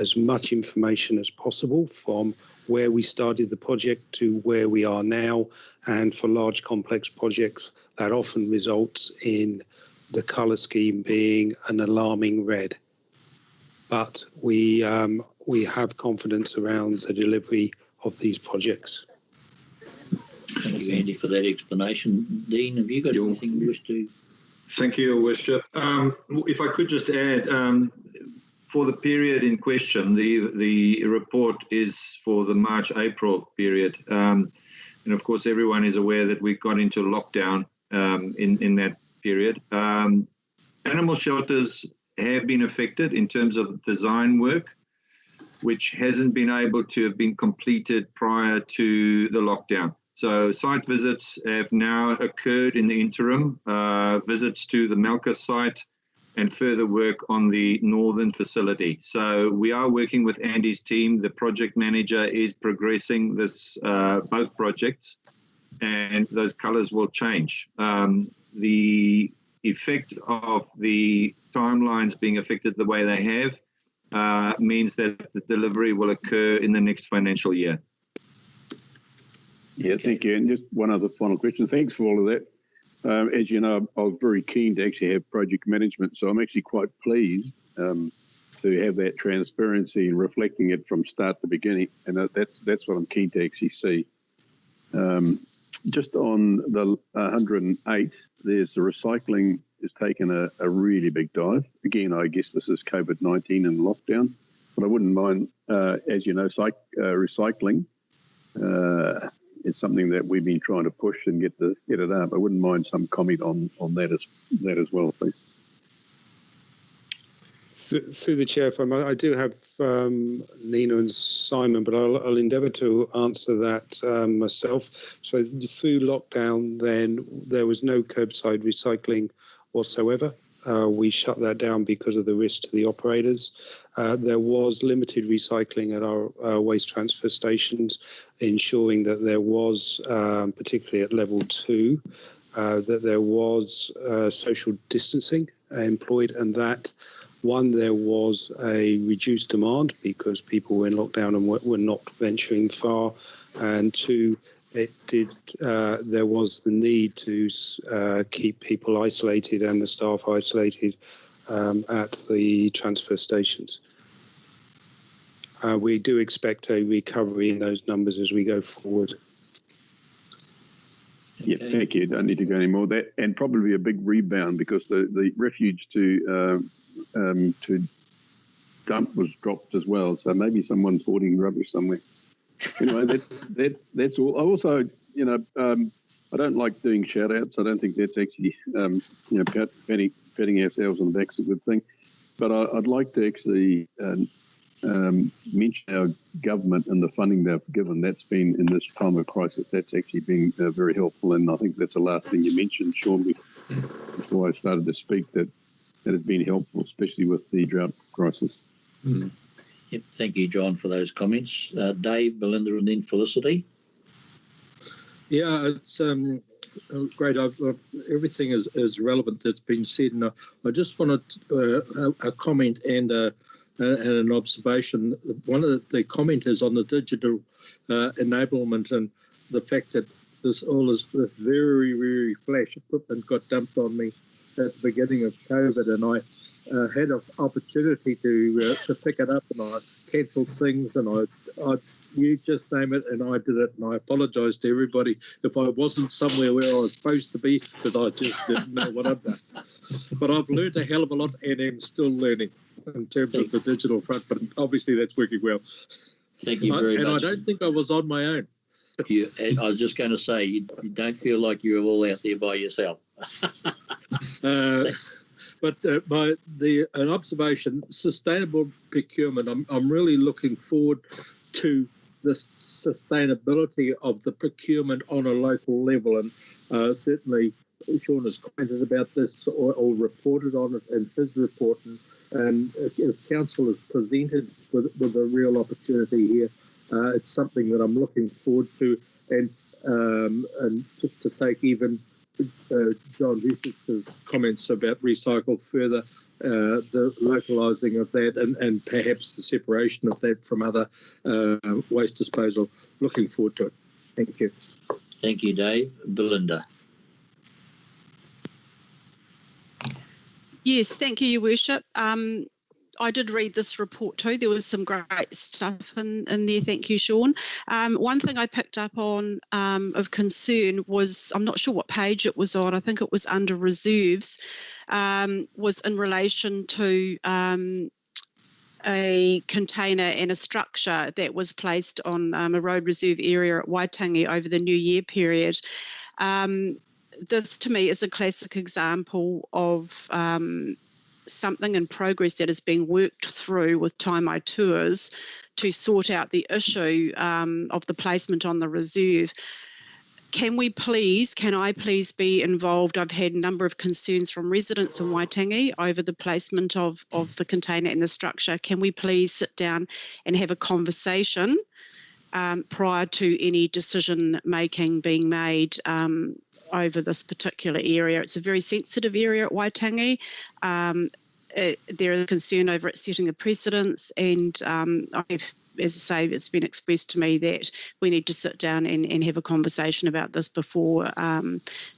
as much information as possible from where we started the project to where we are now, and for large complex projects that often results in the colour scheme being an alarming red. But we have confidence around the delivery of these projects. Thank you, Andy, for that explanation. Dean, have you got anything you wish to? Thank you, Your Worship. If I could just add, for the period in question, the report is for the March-April period. And of course, everyone is aware that we got into lockdown in that period. Animal shelters have been affected in terms of design work, which hasn't been able to have been completed prior to the lockdown. So site visits have now occurred in the interim, visits to the Melka site and further work on the northern facility. So we are working with Andy's team. The project manager is progressing this both projects, and those colours will change. The effect of the timelines being affected the way they have means that the delivery will occur in the next financial year. Yeah, thank you. And just one other final question. Thanks for all of that. As you know, I was very keen to actually have project management, so I'm actually quite pleased to have that transparency and reflecting it from start to beginning, and that's what I'm keen to actually see. Just on the 108, there's the recycling has taken a really big dive. Again, I guess this is COVID-19 and lockdown, but I wouldn't mind, as you know, recycling. It's something that we've been trying to push and get it up. I wouldn't mind some comment on that as well, please. Through the Chair, if I might, I do have Nina and Simon, but I'll endeavour to answer that myself. So through lockdown, then there was no curbside recycling whatsoever. We shut that down because of the risk to the operators. There was limited recycling at our waste transfer stations, ensuring that there was, particularly at level 2, that there was social distancing employed, and that, one, there was a reduced demand because people were in lockdown and were not venturing far, and 2, there was the need to keep people isolated and the staff isolated at the transfer stations. We do expect a recovery in those numbers as we go forward. Yeah, thank you. Don't need to go any more. That, and probably a big rebound, because the refuge to dump was dropped as well. So maybe someone's hoarding rubbish somewhere. Anyway, that's all. I also, I don't like doing shout outs. I don't think that's actually, patting ourselves on the back's a good thing. But I'd like to actually mention our government and the funding they've given. That's been, in this time of crisis, that's actually been very helpful. And I think that's the last thing you mentioned, Sean, before I started to speak, that has been helpful, especially with the drought crisis. Mm. Yep, thank you, John, for those comments. Dave, Belinda, and then Felicity. Yeah, it's great. Everything is relevant that's been said, and I just wanted a comment and an observation. One of the comment is on the digital enablement and the fact that this very, very flash equipment got dumped on me at the beginning of COVID, and I had an opportunity to pick it up, and I cancelled things, and you just name it, and I did it, and I apologise to everybody if I wasn't somewhere where I was supposed to be, because I just didn't know what I'd done. But I've learned a hell of a lot, and am still learning in terms of the digital front, but obviously that's working well. Thank you very much. And I don't think I was on my own. I was just going to say, you don't feel like you're all out there by yourself. But an observation, sustainable procurement, I'm really looking forward to the sustainability of the procurement on a local level. And certainly Sean has commented about this or reported on it in his report. And if Council is presented with a real opportunity here, it's something that I'm looking forward to. And just to take even John Husse's comments about recycle further, the localising of that and perhaps the separation of that from other waste disposal. Looking forward to it. Thank you. Thank you, Dave. Belinda. Yes, thank you, Your Worship. I did read this report too. There was some great stuff in there. Thank you, Sean. One thing I picked up on of concern was, I'm not sure what page it was on, I think it was under reserves, was in relation to a container and a structure that was placed on a road reserve area at Waitangi over the New Year period. This to me is a classic example of something in progress that is being worked through with Taimai Tours to sort out the issue of the placement on the reserve. Can I please be involved? I've had a number of concerns from residents in Waitangi over the placement of the container and the structure. Can we please sit down and have a conversation prior to any decision making being made over this particular area? It's a very sensitive area at Waitangi. There is concern over it setting a precedence, and as I say, it's been expressed to me that we need to sit down and have a conversation about this before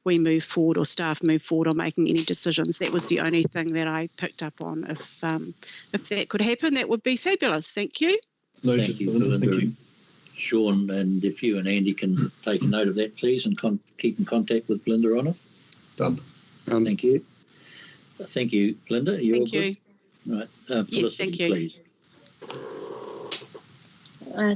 we move forward or staff move forward on making any decisions. That was the only thing that I picked up on. If that could happen, that would be fabulous. Thank you. Thank you, Belinda. Thank you. Sean, and if you and Andy can take a note of that, please, and keep in contact with Belinda on it. Done. Thank you. Thank you, Belinda. Thank you. Right. Felicity, yes, thank you. Please.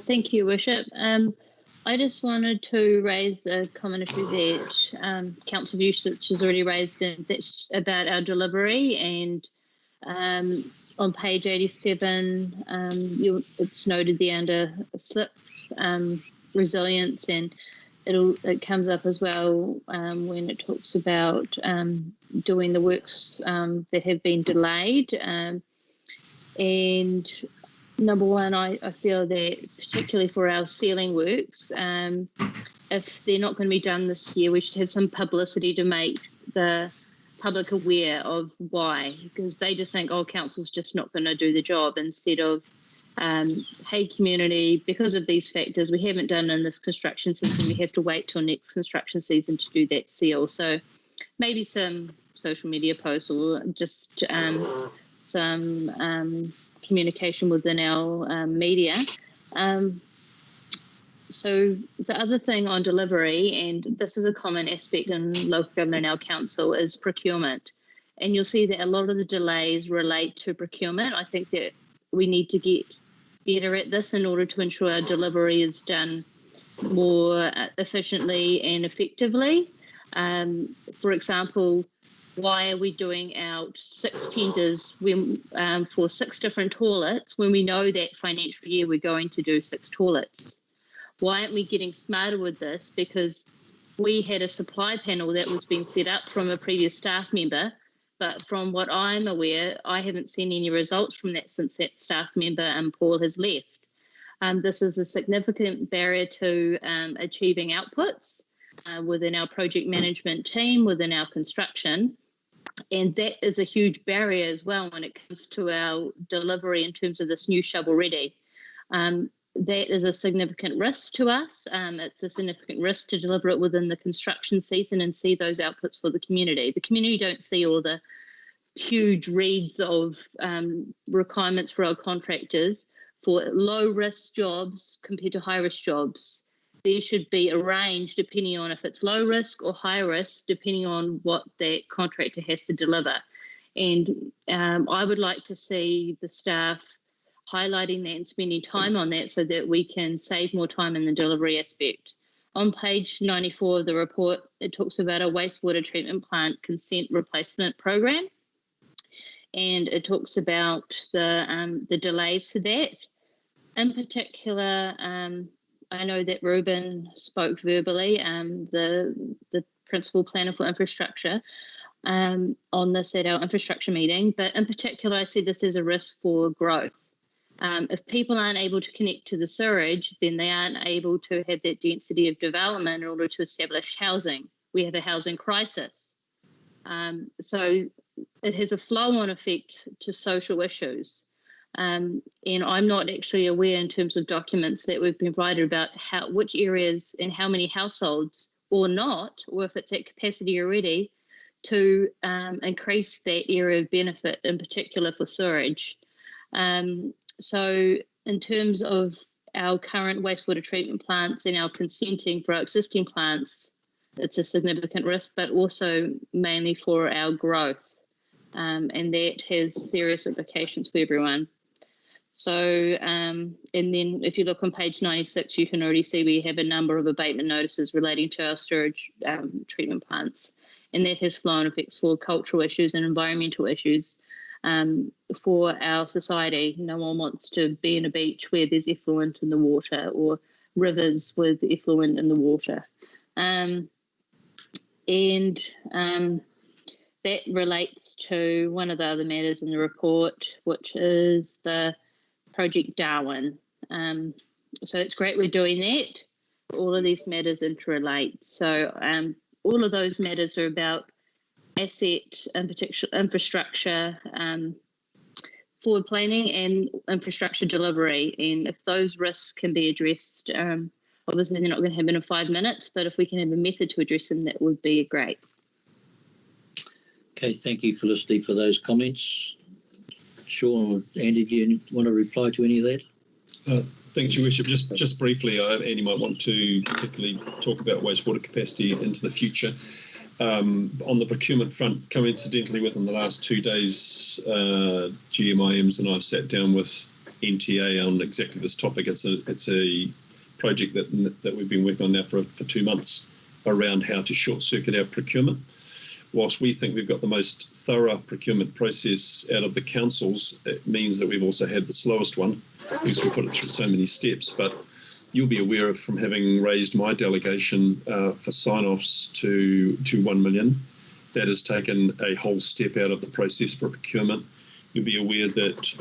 Thank you, Worship. I just wanted to raise a common issue that Councillor Usich has already raised, and that's about our delivery. And on page 87, it's noted there under SIP resilience, and it comes up as well when it talks about doing the works that have been delayed. And number one, I feel that particularly for our ceiling works, if they're not going to be done this year, we should have some publicity to make the public aware of why, because they just think, oh, council's just not going to do the job, instead of, hey, community, because of these factors, we haven't done in this construction season, we have to wait till next construction season to do that seal. So maybe some social media posts or just some communication within our media. So the other thing on delivery, and this is a common aspect in local government and our council, is procurement. And you'll see that a lot of the delays relate to procurement. I think that we need to get better at this in order to ensure our delivery is done more efficiently and effectively. For example, why are we doing out 6 tenders when, for 6 different toilets when we know that financial year we're going to do 6 toilets? Why aren't we getting smarter with this? Because we had a supply panel that was being set up from a previous staff member, but from what I'm aware, I haven't seen any results from that since that staff member Paul has left. This is a significant barrier to achieving outputs within our project management team, within our construction. And that is a huge barrier as well when it comes to our delivery in terms of this new shovel ready. That is a significant risk to us. It's a significant risk to deliver it within the construction season and see those outputs for the community. The community don't see all the huge reads of requirements for our contractors for low-risk jobs compared to high-risk jobs. There should be a range depending on if it's low risk or high risk, depending on what that contractor has to deliver. And I would like to see the staff highlighting that and spending time on that so that we can save more time in the delivery aspect. On page 94 of the report, it talks about a wastewater treatment plant consent replacement program. And it talks about the delays to that. In particular, I know that Ruben spoke verbally, the principal planner for infrastructure, on this at our infrastructure meeting. But in particular, I see this as a risk for growth. If people aren't able to connect to the sewage, then they aren't able to have that density of development in order to establish housing. We have a housing crisis. So it has a flow-on effect to social issues. And I'm not actually aware in terms of documents that we've been provided about which areas and how many households or not, or if it's at capacity already, to increase that area of benefit, in particular for sewerage. So in terms of our current wastewater treatment plants and our consenting for our existing plants, it's a significant risk, but also mainly for our growth. And that has serious implications for everyone. So, and then if you look on page 96, you can already see we have a number of abatement notices relating to our storage treatment plants. And that has flow-on effects for cultural issues and environmental issues for our society. No one wants to be in a beach where there's effluent in the water or rivers with effluent in the water. That relates to one of the other matters in the report, which is the Project Darwin. So it's great we're doing that. All of these matters interrelate. So all of those matters are about asset and particular infrastructure, forward planning and infrastructure delivery. And if those risks can be addressed, obviously they're not going to happen in 5 minutes, but if we can have a method to address them, that would be great. Okay, thank you, Felicity, for those comments. Sean or Andy, do you want to reply to any of that? Thanks, Your Worship. Just briefly, Andy might want to particularly talk about wastewater capacity into the future. On the procurement front, coincidentally, within the last 2 days, GMIMs and I've sat down with NTA on exactly this topic. It's a project that we've been working on now for 2 months around how to short-circuit our procurement. Whilst we think we've got the most thorough procurement process out of the councils, it means that we've also had the slowest one because we put it through so many steps. But you'll be aware of, from having raised my delegation for sign-offs to 1 million, that has taken a whole step out of the process for procurement. You'll be aware that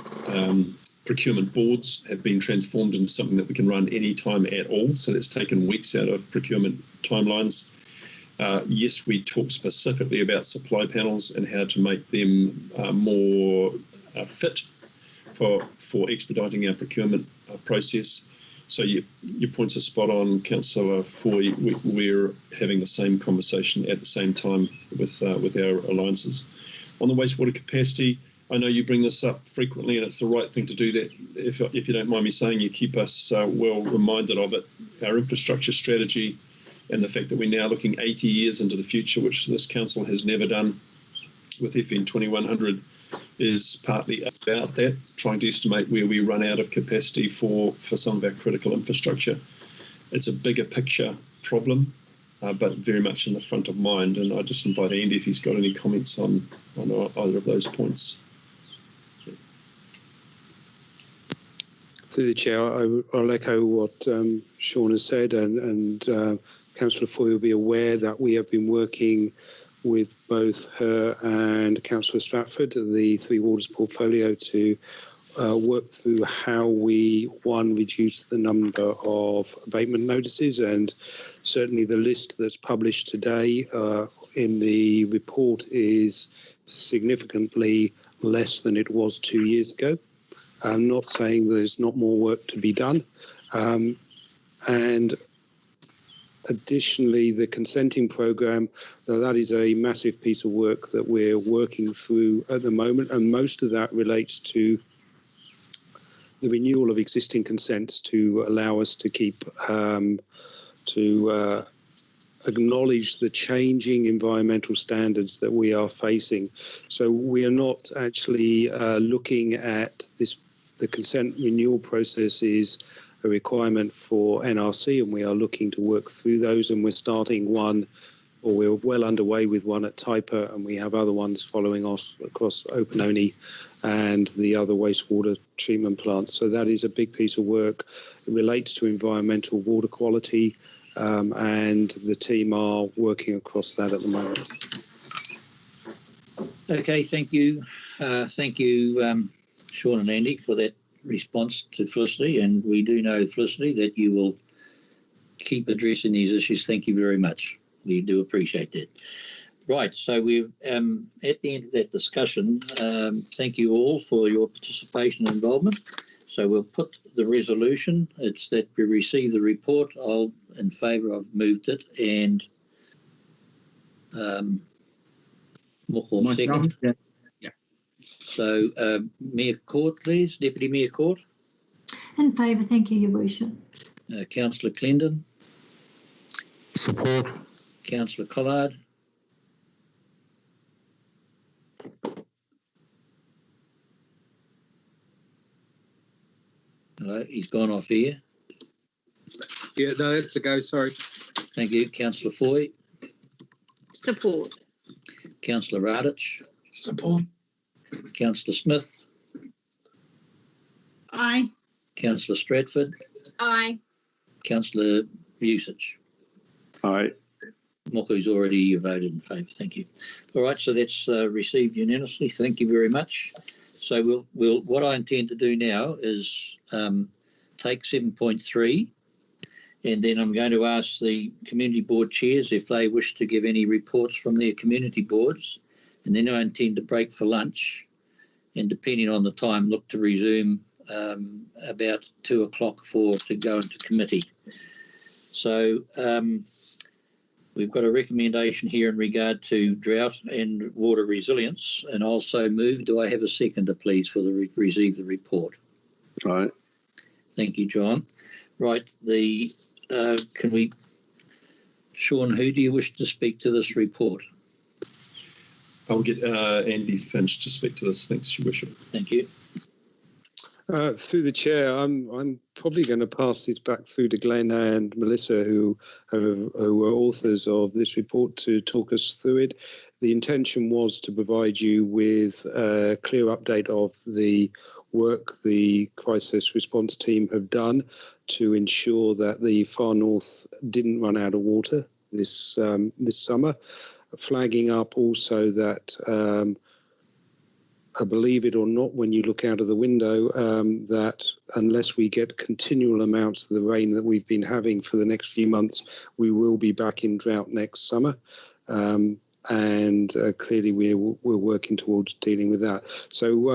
procurement boards have been transformed into something that we can run any time at all. So that's taken weeks out of procurement timelines. Yes, we talk specifically about supply panels and how to make them more fit for expediting our procurement process. So your points are spot on, Councillor Foy. We're having the same conversation at the same time with our alliances. On the wastewater capacity, I know you bring this up frequently, and it's the right thing to do that. If you don't mind me saying, you keep us well reminded of it. Our infrastructure strategy and the fact that we're now looking 80 years into the future, which this council has never done, with FN 2100 is partly about that, trying to estimate where we run out of capacity for some of our critical infrastructure. It's a bigger picture problem, but very much in the front of mind. And I just invite Andy if he's got any comments on either of those points. Through the Chair, I'll echo what Sean has said, and Councillor Foy will be aware that we have been working with both her and Councillor Stratford, the Three Waters portfolio, to work through how we, one, reduce the number of abatement notices, and certainly the list that's published today in the report is significantly less than it was 2 years ago. I'm not saying there's not more work to be done. And additionally, the consenting programme, that is a massive piece of work that we're working through at the moment, and most of that relates to the renewal of existing consents to allow us to keep acknowledge the changing environmental standards that we are facing. So we are not actually looking at this. The consent renewal process is a requirement for NRC, and we are looking to work through those, and we're starting one, or we're well underway with one at Taipa, and we have other ones following us across Opanoni and the other wastewater treatment plants. So that is a big piece of work. It relates to environmental water quality, and the team are working across that at the moment. Okay, thank you. Thank you, Sean and Andy, for that response to Felicity, and we do know, Felicity, that you will keep addressing these issues. Thank you very much. We do appreciate that. Right, so we're at the end of that discussion. Thank you all for your participation and involvement. So we'll put the resolution. It's that we receive the report. I'll in favour. I've moved it, and Moko second. Yeah. So Mayor Court, please. Deputy Mayor Court. In favour, thank you, Your Worship. Councillor Clendon. Support. Councillor Collard. Hello, he's gone off here. Yeah, no, that's a go, sorry. Thank you. Councillor Foy. Support. Councillor Radich. Support. Councillor Smith. Aye. Councillor Stratford. Aye. Councillor Busich. Aye. Moko's already voted in favour. Thank you. All right, so that's received unanimously. Thank you very much. So we'll what I intend to do now is take 7.3, and then I'm going to ask the community board chairs if they wish to give any reports from their community boards, and then I intend to break for lunch, and depending on the time, look to resume about 2 o'clock to go into committee. So we've got a recommendation here in regard to drought and water resilience, and also move. Do I have a seconder, please, for the receive the report? Right. Thank you, John. Right, can we, Sean, who do you wish to speak to this report? I'll get Andy Finch to speak to this. Thanks, Your Worship. Thank you. Through the chair, I'm probably going to pass this back through to Glenn and Melissa, who were authors of this report, to talk us through it. The intention was to provide you with a clear update of the work the crisis response team have done to ensure that the far north didn't run out of water this summer, flagging up also that believe it or not, when you look out of the window, that unless we get continual amounts of the rain that we've been having for the next few months, we will be back in drought next summer. And clearly we're working towards dealing with that. So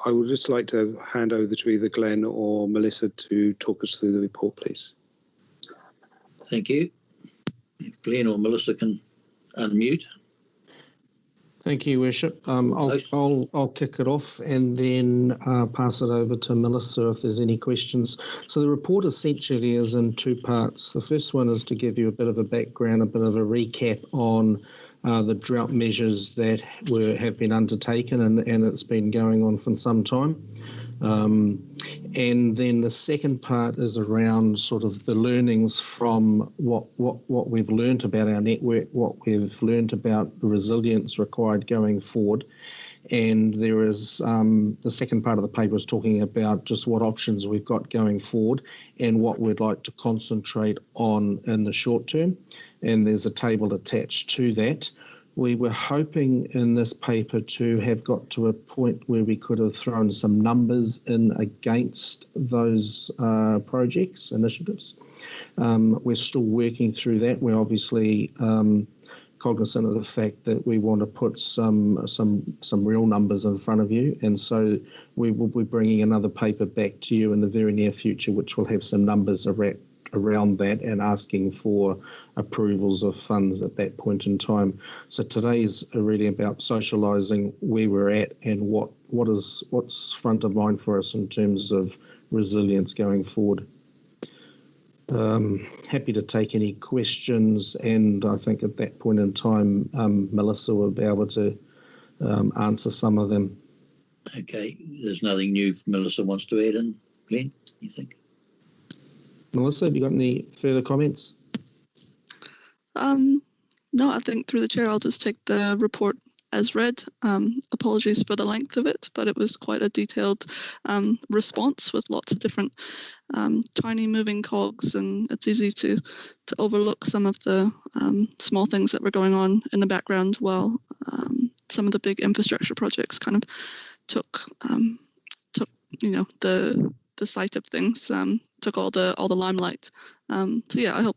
I would just like to hand over to either Glenn or Melissa to talk us through the report, please. Thank you. If Glenn or Melissa can unmute. Thank you, Worship. I'll kick it off and then pass it over to Melissa if there's any questions. So the report essentially is in two parts. The first one is to give you a bit of a background, a bit of a recap on the drought measures that have been undertaken, and it's been going on for some time. And then the second part is around sort of the learnings from what we've learnt about our network, what we've learnt about the resilience required going forward. And there is the second part of the paper is talking about just what options we've got going forward and what we'd like to concentrate on in the short term. And there's a table attached to that. We were hoping in this paper to have got to a point where we could have thrown some numbers in against those projects, initiatives. We're still working through that. We're obviously cognizant of the fact that we want to put some real numbers in front of you, and so we will be bringing another paper back to you in the very near future, which will have some numbers around that and asking for approvals of funds at that point in time. So today's really about socialising where we're at and what's front of mind for us in terms of resilience going forward. Happy to take any questions, and I think at that point in time, Melissa will be able to answer some of them. Okay, there's nothing new Melissa wants to add in. Glenn, you think? Melissa, have you got any further comments? No, I think through the chair, I'll just take the report as read. Apologies for the length of it, but it was quite a detailed response with lots of different tiny moving cogs, and it's easy to overlook some of the small things that were going on in the background while some of the big infrastructure projects kind of took the sight of things, took all the limelight. So yeah, I hope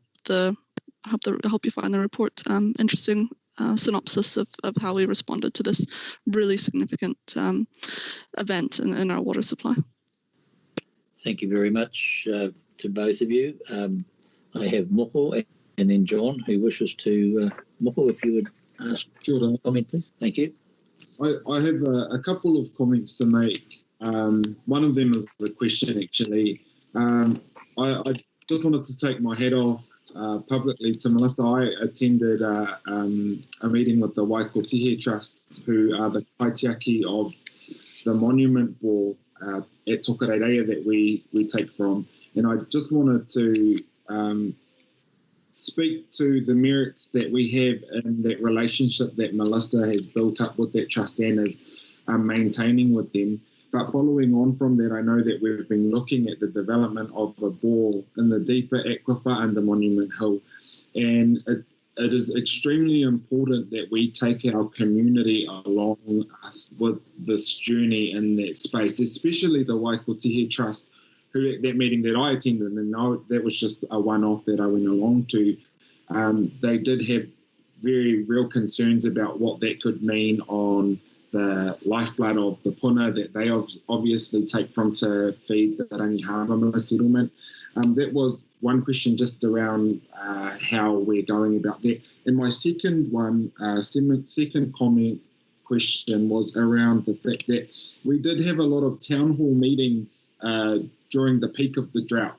you find the report interesting. Synopsis of how we responded to this really significant event in our water supply. Thank you very much to both of you. I have Moko and then John, who wishes to. Moko, if you would ask a comment, please. Thank you. I have a couple of comments to make. One of them is a question, actually. I just wanted to take my hat off publicly to Melissa. I attended a meeting with the Waikotihi Trust, who are the kaitiaki of the monument wall at Tokarerea that we take from. And I just wanted to speak to the merits that we have in that relationship that Melissa has built up with that trust and is maintaining with them. But following on from that, I know that we've been looking at the development of a bore in the deeper aquifer under Monument Hill. And it is extremely important that we take our community along us with this journey in that space, especially the Waikotihi Trust, who at that meeting that I attended, and that was just a one-off that I went along to, they did have very real concerns about what that could mean on the lifeblood of the puna that they obviously take from to feed the Rangihanga settlement. That was one question just around how we're going about that. And my second comment question was around the fact that we did have a lot of town hall meetings during the peak of the drought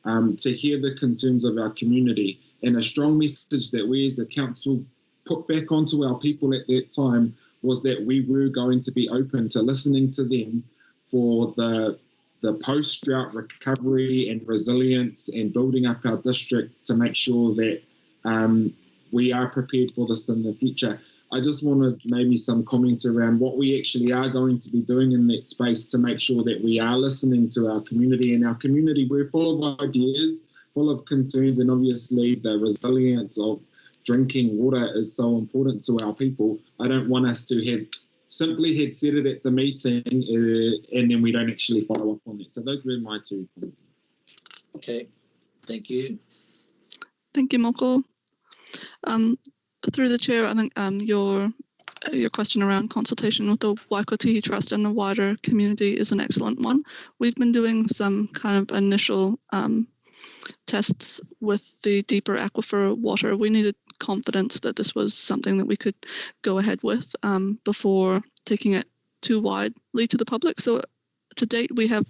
to hear the concerns of our community, and a strong message that we as the council put back onto our people at that time was that we were going to be open to listening to them for the post-drought recovery and resilience and building up our district to make sure that we are prepared for this in the future. I just wanted maybe some comments around what we actually are going to be doing in that space to make sure that we are listening to our community. And our community, we're full of ideas, full of concerns, and obviously the resilience of drinking water is so important to our people. I don't want us to have simply had said it at the meeting and then we don't actually follow up on it. So those were my two points. Okay, thank you. Thank you, Moko. Through the chair, I think your question around consultation with the Waikotihi Trust and the wider community is an excellent one. We've been doing some kind of initial tests with the deeper aquifer water. We needed confidence that this was something that we could go ahead with before taking it too widely to the public. So to date, we have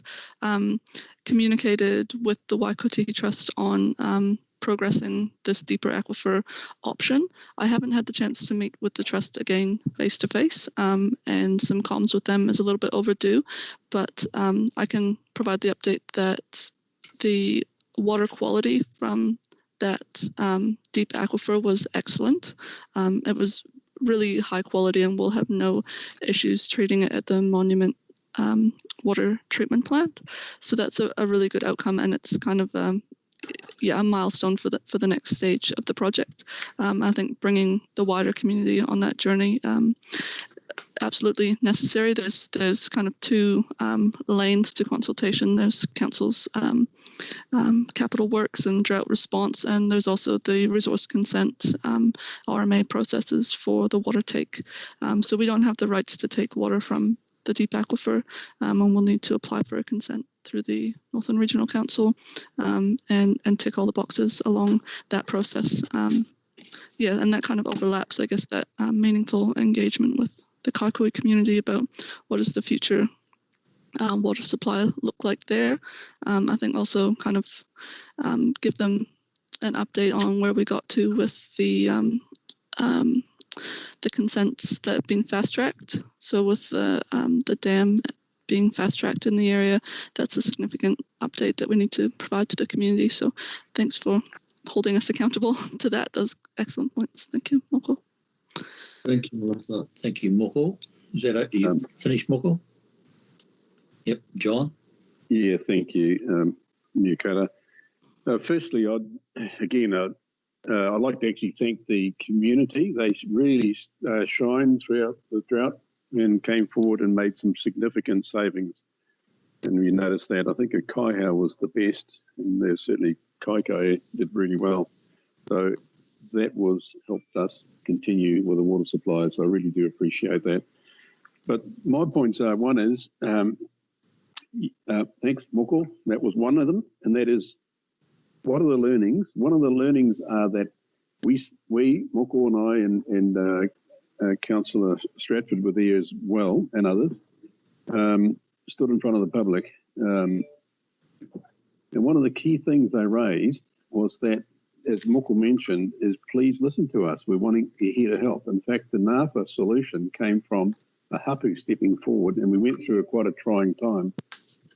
communicated with the Waikotihi Trust on progressing this deeper aquifer option. I haven't had the chance to meet with the trust again face to face, and some comms with them is a little bit overdue, but I can provide the update that the water quality from that deep aquifer was excellent. It was really high quality, and we'll have no issues treating it at the Monument water treatment plant. So that's a really good outcome, and it's kind of a milestone for the next stage of the project. I think bringing the wider community on that journey absolutely necessary. There's kind of two lanes to consultation. There's council's capital works and drought response, and there's also the resource consent RMA processes for the water take. So we don't have the rights to take water from the deep aquifer, and we'll need to apply for a consent through the Northern Regional Council and tick all the boxes along that process. And that kind of overlaps, I guess, that meaningful engagement with the Kaikoui community about what does the future water supply look like there. I think also kind of give them an update on where we got to with the consents that have been fast-tracked. So with the dam being fast-tracked in the area, that's a significant update that we need to provide to the community. So thanks for holding us accountable to that. Those excellent points. Thank you, Moko. Thank you, Melissa. Thank you, Moko. Is that you finished, Moko? Yep, John. Yeah, thank you, Newcomer. Firstly, I'd like to actually thank the community. They really shined throughout the drought and came forward and made some significant savings. And you notice that. I think Kaihau was the best, and there's certainly Kaikoai did really well. So that helped us continue with the water supply. So I really do appreciate that. But my points are, one is, thanks, Moko. That was one of them, and that is, what are the learnings? One of the learnings are that we Moko and I and Councillor Stratford were there as well, and others, stood in front of the public. And one of the key things they raised was that, as Moko mentioned, is please listen to us. We're here to help. In fact, the NAPA solution came from a hapu stepping forward, and we went through quite a trying time.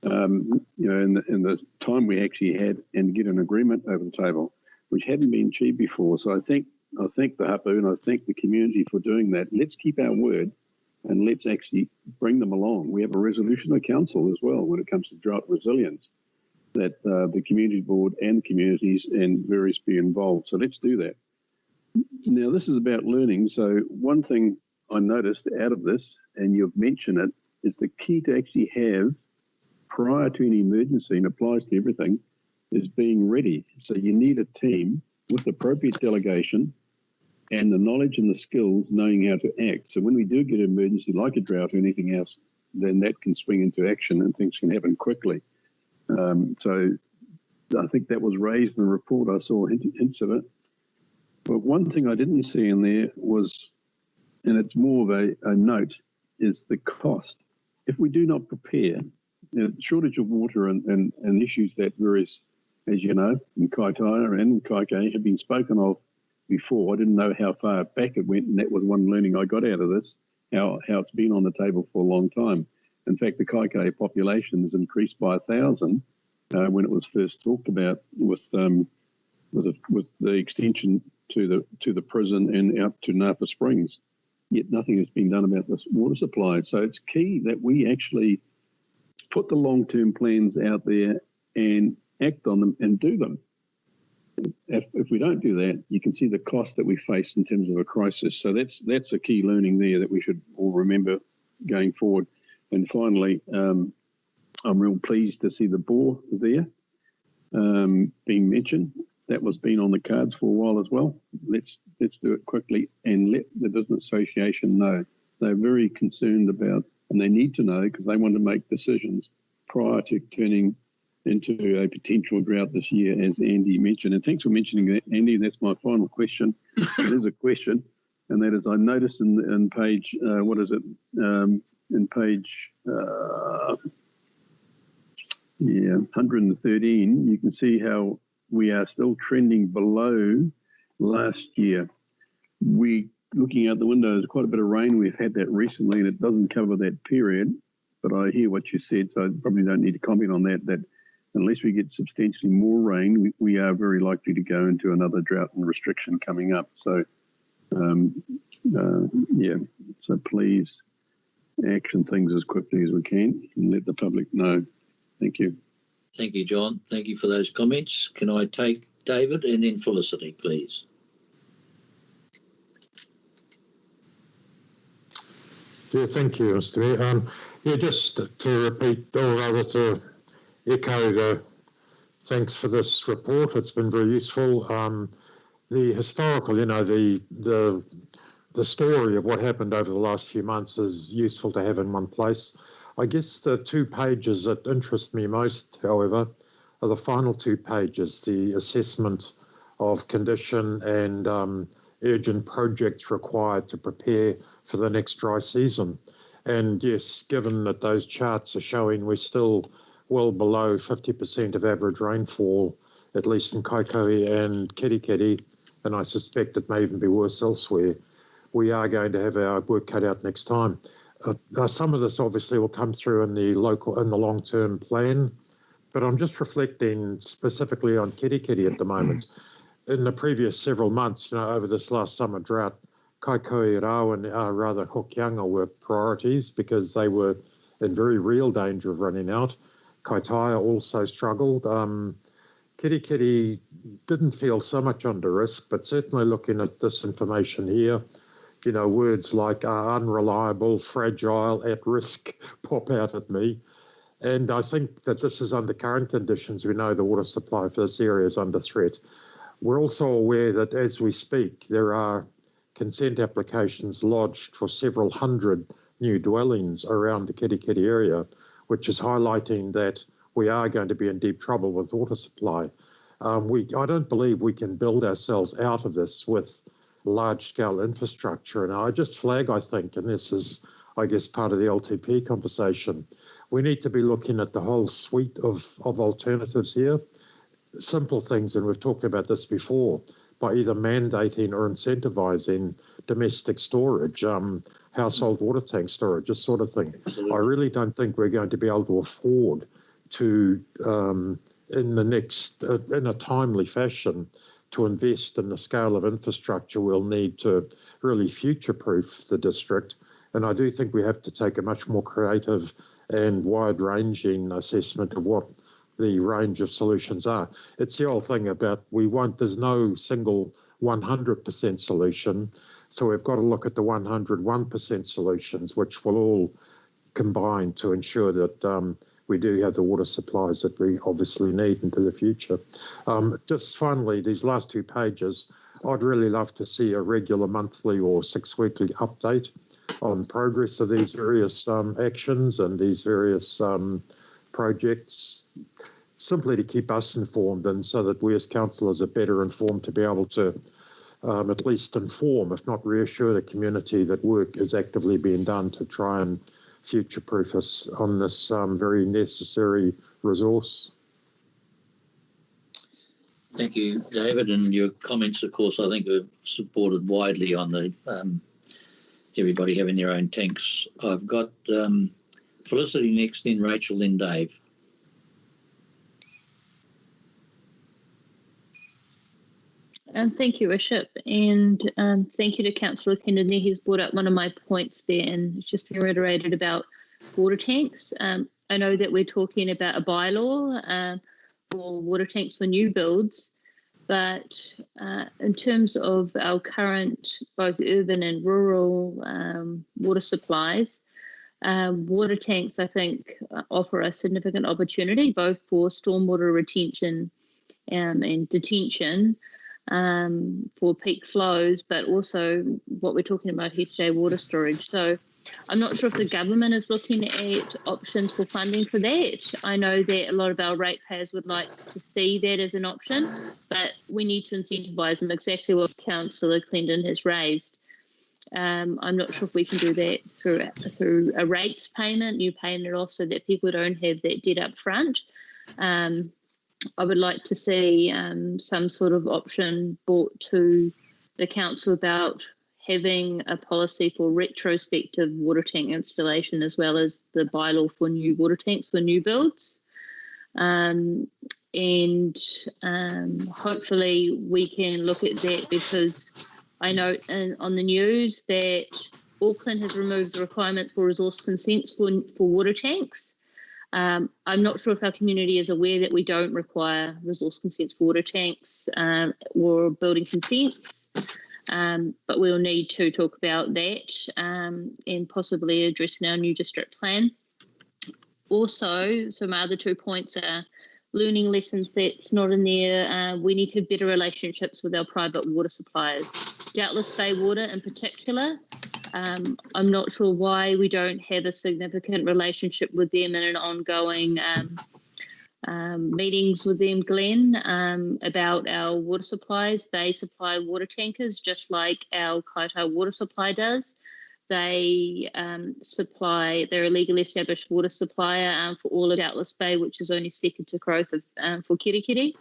In the time we actually had, and get an agreement over the table, which hadn't been achieved before. So I thank the hapu and I thank the community for doing that. Let's keep our word, and let's actually bring them along. We have a resolution of council as well when it comes to drought resilience, that the community board and the communities and various be involved. So let's do that. Now, this is about learning. So one thing I noticed out of this, and you've mentioned it, is the key to actually have prior to any emergency, and applies to everything, is being ready. So you need a team with appropriate delegation and the knowledge and the skills knowing how to act. So when we do get an emergency like a drought or anything else, then that can swing into action and things can happen quickly. So I think that was raised in the report. I saw hints of it. But one thing I didn't see in there was, and it's more of a note, is the cost. If we do not prepare, shortage of water and issues that various, as you know, in Kaitaia and in Kaikai have been spoken of before. I didn't know how far back it went, and that was one learning I got out of this, how it's been on the table for a long time. In fact, the Kaikai population has increased by 1,000 when it was first talked about with the extension to the prison and out to Napa Springs. Yet nothing has been done about this water supply. So it's key that we actually put the long-term plans out there and act on them and do them. If we don't do that, you can see the cost that we face in terms of a crisis. So that's a key learning there that we should all remember going forward. And finally, I'm real pleased to see the bore there being mentioned. That was been on the cards for a while as well. Let's do it quickly and let the business association know. They're very concerned about, and they need to know because they want to make decisions prior to turning into a potential drought this year, as Andy mentioned. And thanks for mentioning that, Andy. That's my final question. It is a question, and that is, I noticed in page, in page 113, you can see how we are still trending below last year. Looking out the window, there's quite a bit of rain. We've had that recently, and it doesn't cover that period. But I hear what you said, so I probably don't need to comment on that. That unless we get substantially more rain, we are very likely to go into another drought and restriction coming up. So, yeah, so please action things as quickly as we can and let the public know. Thank you. Thank you, John. Thank you for those comments. Can I take David and then Felicity, please? Yeah, thank you, Mr. Mayor. Yeah, just to repeat, or rather to echo the thanks for this report. It's been very useful. The historical, the story of what happened over the last few months is useful to have in one place. I guess the 2 pages that interest me most, however, are the final 2 pages, the assessment of condition and urgent projects required to prepare for the next dry season. And yes, given that those charts are showing we're still well below 50% of average rainfall, at least in Kaikohe and Kirikiri, and I suspect it may even be worse elsewhere, we are going to have our work cut out next time. Some of this obviously will come through in the long-term plan, but I'm just reflecting specifically on Kirikiri at the moment. In the previous several months, over this last summer drought, Kaikohe, Rao and rather Hokianga were priorities because they were in very real danger of running out. Kaitaia also struggled. Kirikiri didn't feel so much under risk, but certainly looking at this information here, words like unreliable, fragile, at risk pop out at me. And I think that this is under current conditions. We know the water supply for this area is under threat. We're also aware that as we speak, there are consent applications lodged for several hundred new dwellings around the Kirikiri area, which is highlighting that we are going to be in deep trouble with water supply. I don't believe we can build ourselves out of this with large-scale infrastructure. And I just flag, I think, and this is, I guess, part of the LTP conversation, we need to be looking at the whole suite of alternatives here. Simple things, and we've talked about this before, by either mandating or incentivizing domestic storage, household water tank storage, this sort of thing. Absolutely. I really don't think we're going to be able to afford to, in a timely fashion, to invest in the scale of infrastructure we'll need to really future-proof the district. And I do think we have to take a much more creative and wide-ranging assessment of what the range of solutions are. It's the old thing about there's no single 100% solution. So we've got to look at the 101% solutions, which will all combine to ensure that we do have the water supplies that we obviously need into the future. Just finally, these last 2 pages, I'd really love to see a regular monthly or 6-weekly update on progress of these various actions and these various projects, simply to keep us informed and so that we as councillors are better informed to be able to at least inform, if not reassure the community that work is actively being done to try and future-proof us on this very necessary resource. Thank you, David, and your comments, of course, I think are supported widely on the everybody having their own tanks. I've got Felicity next, then Rachel, then Dave. Thank you, Bishop, and thank you to Councillor Kennedy. He's brought up one of my points there, and it's just been reiterated about water tanks. I know that we're talking about a bylaw for water tanks for new builds, but in terms of our current both urban and rural water supplies, water tanks, I think, offer a significant opportunity both for stormwater retention and detention for peak flows, but also what we're talking about here today, water storage. So I'm not sure if the government is looking at options for funding for that. I know that a lot of our ratepayers would like to see that as an option, but we need to incentivise them, exactly what Councillor Clendon has raised. I'm not sure if we can do that through a rates payment, you paying it off so that people don't have that debt up front. I would like to see some sort of option brought to the council about having a policy for retrospective water tank installation, as well as the bylaw for new water tanks for new builds. And hopefully we can look at that, because I know on the news that Auckland has removed the requirements for resource consents for water tanks. I'm not sure if our community is aware that we don't require resource consents for water tanks or building consents, but we'll need to talk about that and possibly address in our new district plan. Also, some other 2 points are learning lessons that's not in there. We need to have better relationships with our private water suppliers, Doubtless Bay Water in particular. I'm not sure why we don't have a significant relationship with them and an ongoing meetings with them, Glenn, about our water supplies. They supply water tankers just like our Kaitaia water supply does. They're a legally established water supplier for all of Doubtless Bay, which is only second to growth for Kirikiri.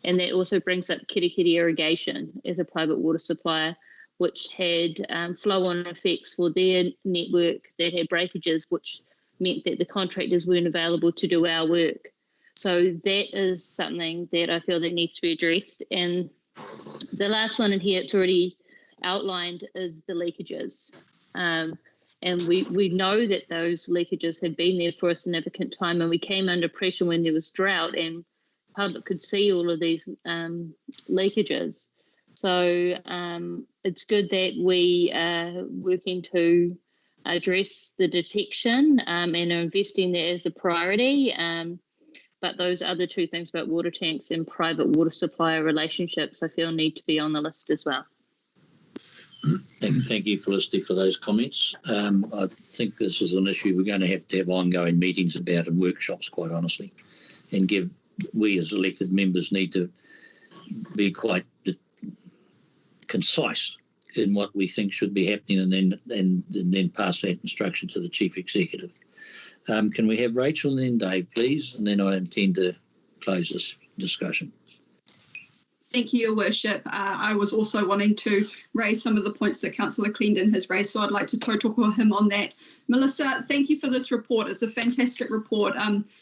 And that also brings up Kirikiri Irrigation as a private water supplier, which had flow-on effects for their network that had breakages, which meant that the contractors weren't available to do our work. So that is something that I feel that needs to be addressed. And the last one in here, it's already outlined, is the leakages. And we know that those leakages have been there for a significant time, and we came under pressure when there was drought and the public could see all of these leakages. So it's good that we are working to address the detection and are investing that as a priority. But those other 2 things about water tanks and private water supplier relationships, I feel need to be on the list as well. Thank you, Felicity, for those comments. I think this is an issue we're going to have ongoing meetings about and workshops, quite honestly, and we as elected members need to be quite concise in what we think should be happening, and then pass that instruction to the Chief Executive. Can we have Rachel and then Dave, please? And then I intend to close this discussion. Thank you, Your Worship. I was also wanting to raise some of the points that Councillor Clendon has raised, so I'd like to tautoko him on that. Melissa, thank you for this report. It's a fantastic report.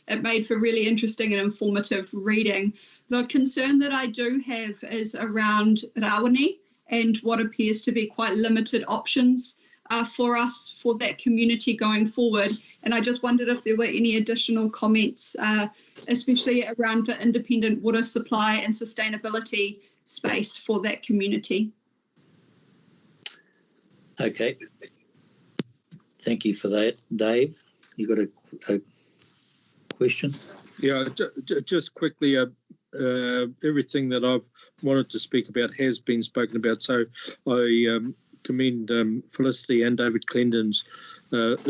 It made for really interesting and informative reading. The concern that I do have is around Rawene and what appears to be quite limited options for us, for that community going forward. And I just wondered if there were any additional comments, especially around the independent water supply and sustainability space for that community. Okay. Thank you for that. Dave, you got a question? Yeah, just quickly, everything that I've wanted to speak about has been spoken about. So I commend Felicity and David Clendon's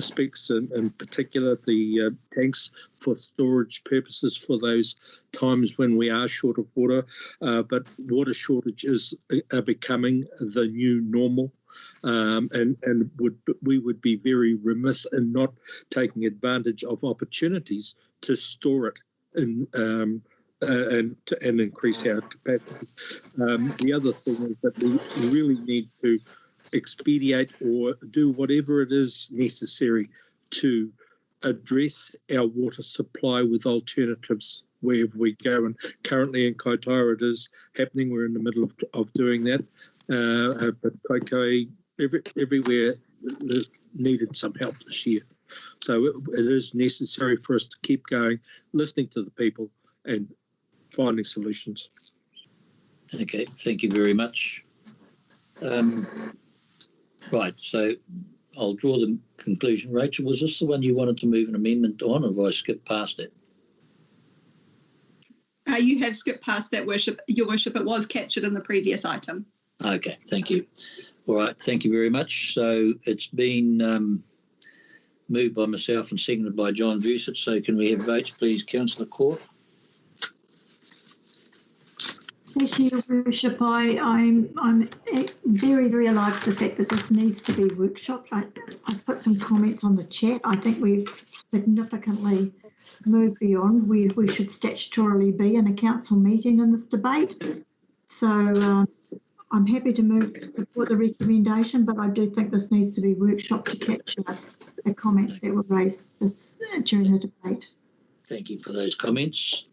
speaks, in particular the tanks for storage purposes for those times when we are short of water, but water shortages are becoming the new normal. And we would be very remiss in not taking advantage of opportunities to store it and increase our capacity. The other thing is that we really need to expedite or do whatever it is necessary to address our water supply with alternatives wherever we go. And currently in Kaitaia it is happening. We're in the middle of doing that. But Kaikaia, everywhere needed some help this year. So it is necessary for us to keep going, listening to the people and finding solutions. Okay, thank you very much. Right, so I'll draw the conclusion. Rachel, was this the one you wanted to move an amendment on, or have I skipped past it? You have skipped past that, Your Worship. It was captured in the previous item. Okay, thank you. All right, thank you very much. So it's been moved by myself and seconded by John Vucic. So can we have votes, please, Councillor Court? Thank you, Your Worship. I'm very, very alive to the fact that this needs to be workshopped. I've put some comments on the chat. I think we've significantly move beyond where we should statutorily be in a council meeting in this debate. So I'm happy to move to support the recommendation, but I do think this needs to be workshopped to capture the comments that were raised during the debate. Thank you for those comments.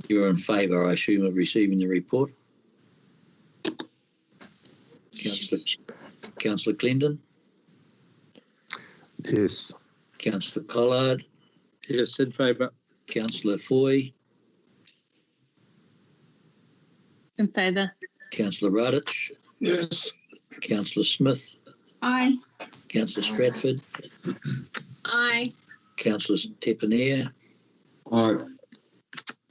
You're in favour, I assume, of receiving the report? Councillor Clendon? Yes. Councillor Collard? Yes, in favour. Councillor Foy? In favour. Councillor Radich? Yes. Councillor Smith? Aye. Councillor Stratford? Aye. Councillor Tepaneer? Aye.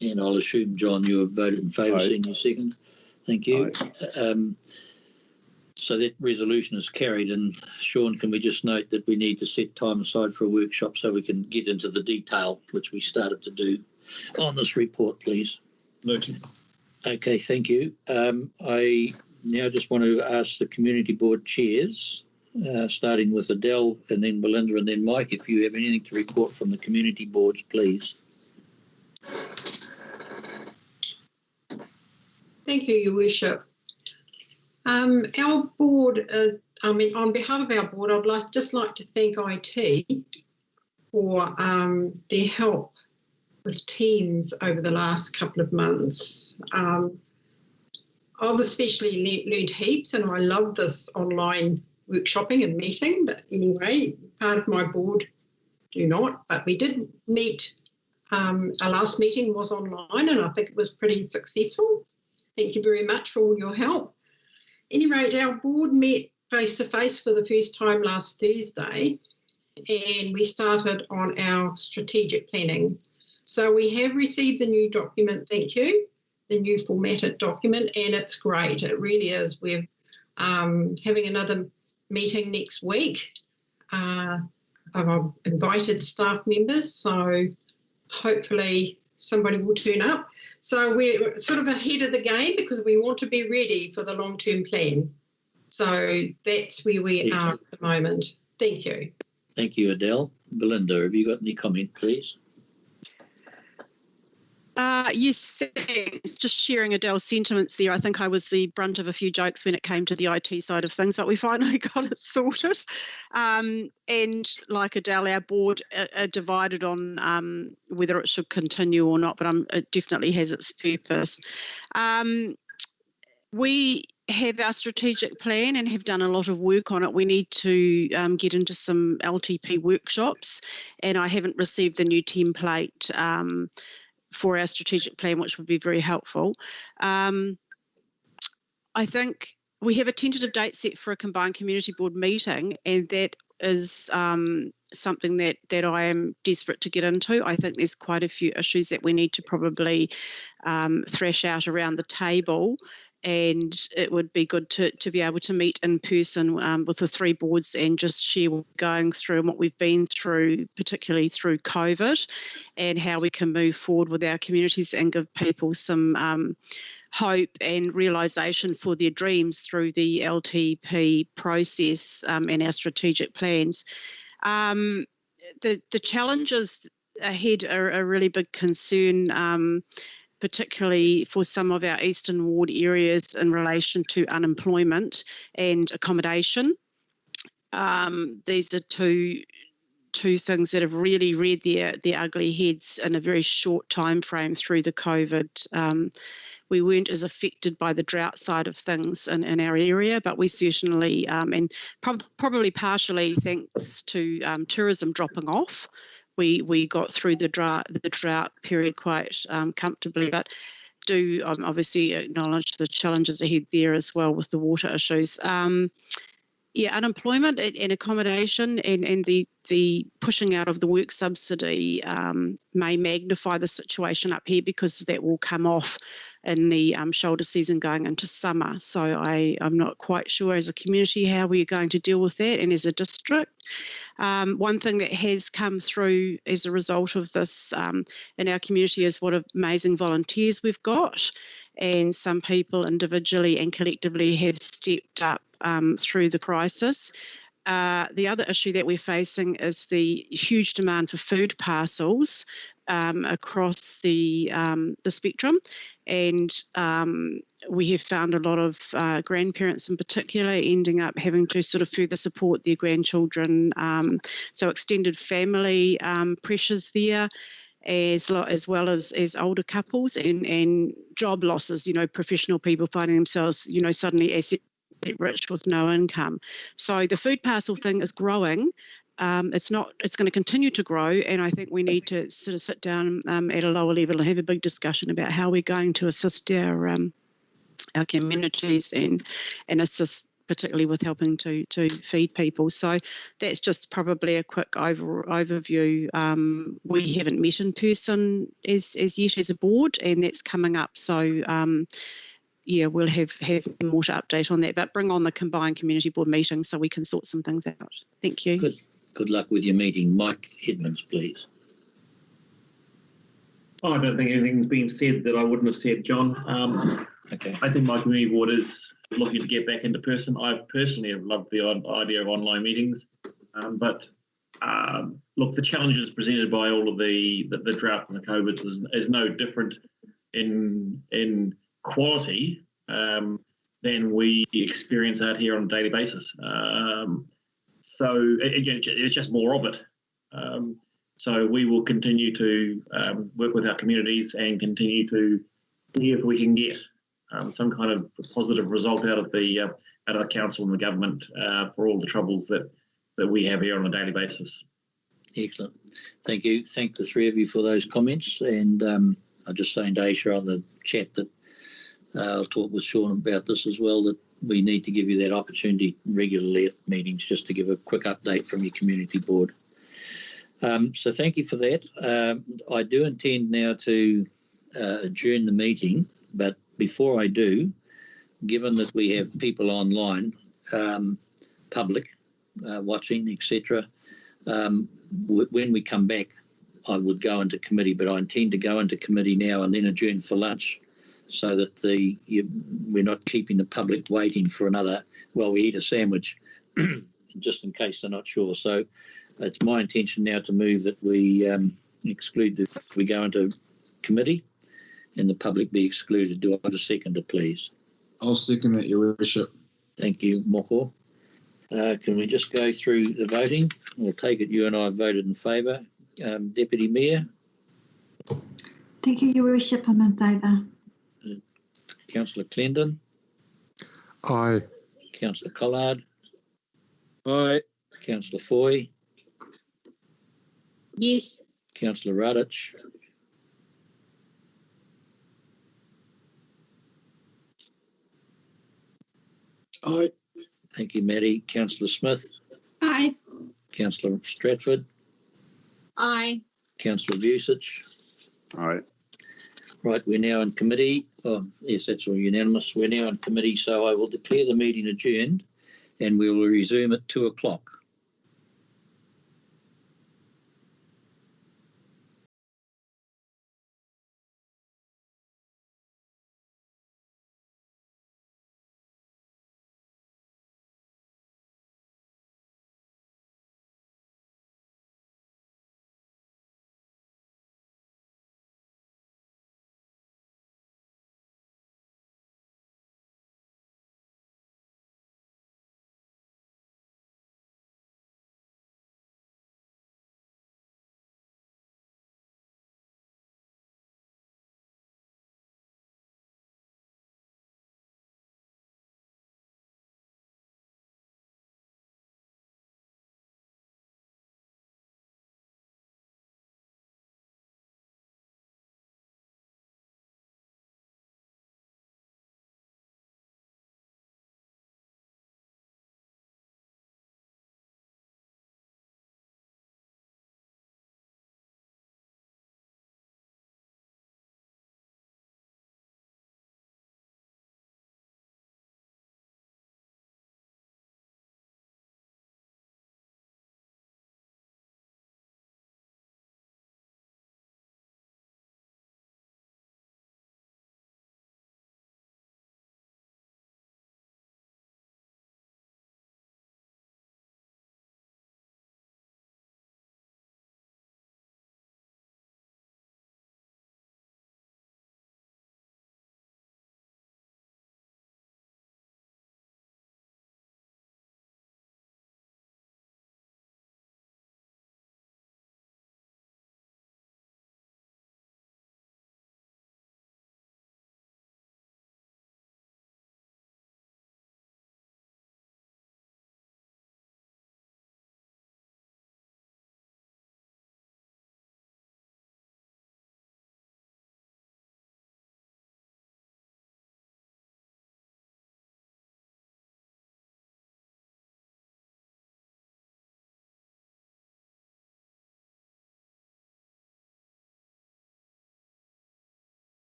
And I'll assume, John, you have voted in favour, Senior Second. Thank you. So that resolution is carried. And Sean, can we just note that we need to set time aside for a workshop so we can get into the detail, which we started to do on this report, please? Noted. Okay, thank you. I now just want to ask the community board chairs, starting with Adele and then Belinda and then Mike, if you have anything to report from the community boards, please. Thank you, Your Worship. Our board, on behalf of our board, I'd just like to thank IT for their help with Teams over the last couple of months. I've especially learned heaps, and I love this online workshopping and meeting. But anyway, part of my board do not. But we did meet. Our last meeting was online, and I think it was pretty successful. Thank you very much for all your help. At any rate, our board met face-to-face for the first time last Thursday, and we started on our strategic planning. So we have received the new document, thank you, the new formatted document, and it's great. It really is. We're having another meeting next week. I've invited staff members, so hopefully somebody will turn up. So we're sort of ahead of the game because we want to be ready for the long-term plan. So that's where we are at the moment. Thank you. Thank you, Adele. Belinda, have you got any comment, please? Yes, thanks. Just sharing Adele's sentiments there. I think I was the brunt of a few jokes when it came to the IT side of things, but we finally got it sorted. And like Adele, our board are divided on whether it should continue or not, but it definitely has its purpose. We have our strategic plan and have done a lot of work on it. We need to get into some LTP workshops, and I haven't received the new template for our strategic plan, which would be very helpful. I think we have a tentative date set for a combined community board meeting, and that is something that I am desperate to get into. I think there's quite a few issues that we need to probably thrash out around the table, and it would be good to be able to meet in person with the three boards and just share what we're going through and what we've been through, particularly through COVID, and how we can move forward with our communities and give people some hope and realisation for their dreams through the LTP process and our strategic plans. The challenges ahead are a really big concern, particularly for some of our Eastern Ward areas in relation to unemployment and accommodation. These are two things that have really reared their ugly heads in a very short time frame through the COVID. We weren't as affected by the drought side of things in our area, but we certainly, and probably partially thanks to tourism dropping off, we got through the drought period quite comfortably, but do obviously acknowledge the challenges ahead there as well with the water issues. Unemployment and accommodation and the pushing out of the work subsidy may magnify the situation up here, because that will come off in the shoulder season going into summer. So I'm not quite sure as a community how we're going to deal with that, and as a district. One thing that has come through as a result of this in our community is what amazing volunteers we've got, and some people individually and collectively have stepped up through the crisis. the other issue that we're facing is the huge demand for food parcels across the spectrum, and we have found a lot of grandparents in particular ending up having to sort of further support their grandchildren. So extended family pressures there, as well as older couples, and job losses, professional people finding themselves, suddenly asset rich with no income. So the food parcel thing is growing. It's going to continue to grow, and I think we need to sort of sit down at a lower level and have a big discussion about how we're going to assist our communities and assist particularly with helping to feed people. So that's just probably a quick overview. We haven't met in person as yet as a board, and that's coming up. So yeah, we'll have more to update on that, but bring on the combined community board meeting so we can sort some things out. Thank you. Good luck with your meeting. Mike Edmonds, please. I don't think anything's been said that I wouldn't have said, John. Okay. I think my community board is looking to get back into person. I personally have loved the idea of online meetings, but look, the challenges presented by all of the drought and the COVID is no different in quality than we experience out here on a daily basis. So it's just more of it. So we will continue to work with our communities and continue to see if we can get some kind of positive result out of the council and the government for all the troubles that we have here on a daily basis. Excellent. Thank you. Thank the three of you for those comments. And I'm just saying to Aisha on the chat that I'll talk with Sean about this as well, that we need to give you that opportunity regularly at meetings just to give a quick update from your community board. So thank you for that. I do intend now to adjourn the meeting, but before I do, given that we have people online, public, watching, etc., when we come back, I would go into committee, but I intend to go into committee now and then adjourn for lunch so that we're not keeping the public waiting for another, well, we eat a sandwich, just in case they're not sure. So it's my intention now to move that we we go into committee and the public be excluded. Do I have a seconder, please? I'll second that, Your Worship. Thank you, Moko. Can we just go through the voting? We'll take it you and I voted in favour. Deputy Mayor? Thank you, Your Worship. I'm in favour. Councillor Clendon? Aye. Councillor Collard? Aye. Councillor Foy? Yes. Councillor Radich? Aye. Thank you, Maddie. Councillor Smith? Aye. Councillor Stratford? Aye. Councillor Vucic? Aye. Right, we're now in committee. Oh, yes, that's all unanimous. We're now in committee, so I will declare the meeting adjourned and we will resume at 2 o'clock.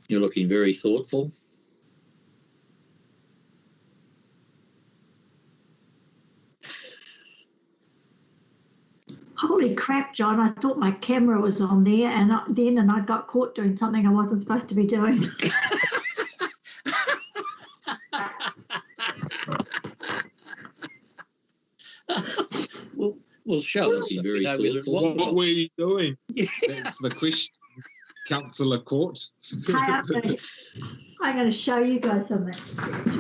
You're looking very thoughtful. Holy crap, John, I thought my camera was on there and I got caught doing something I wasn't supposed to be doing. Well, show us. Very thoughtful. What were you doing? Yeah. That's the question, Councillor Court. Hey, I'm going to show you guys something.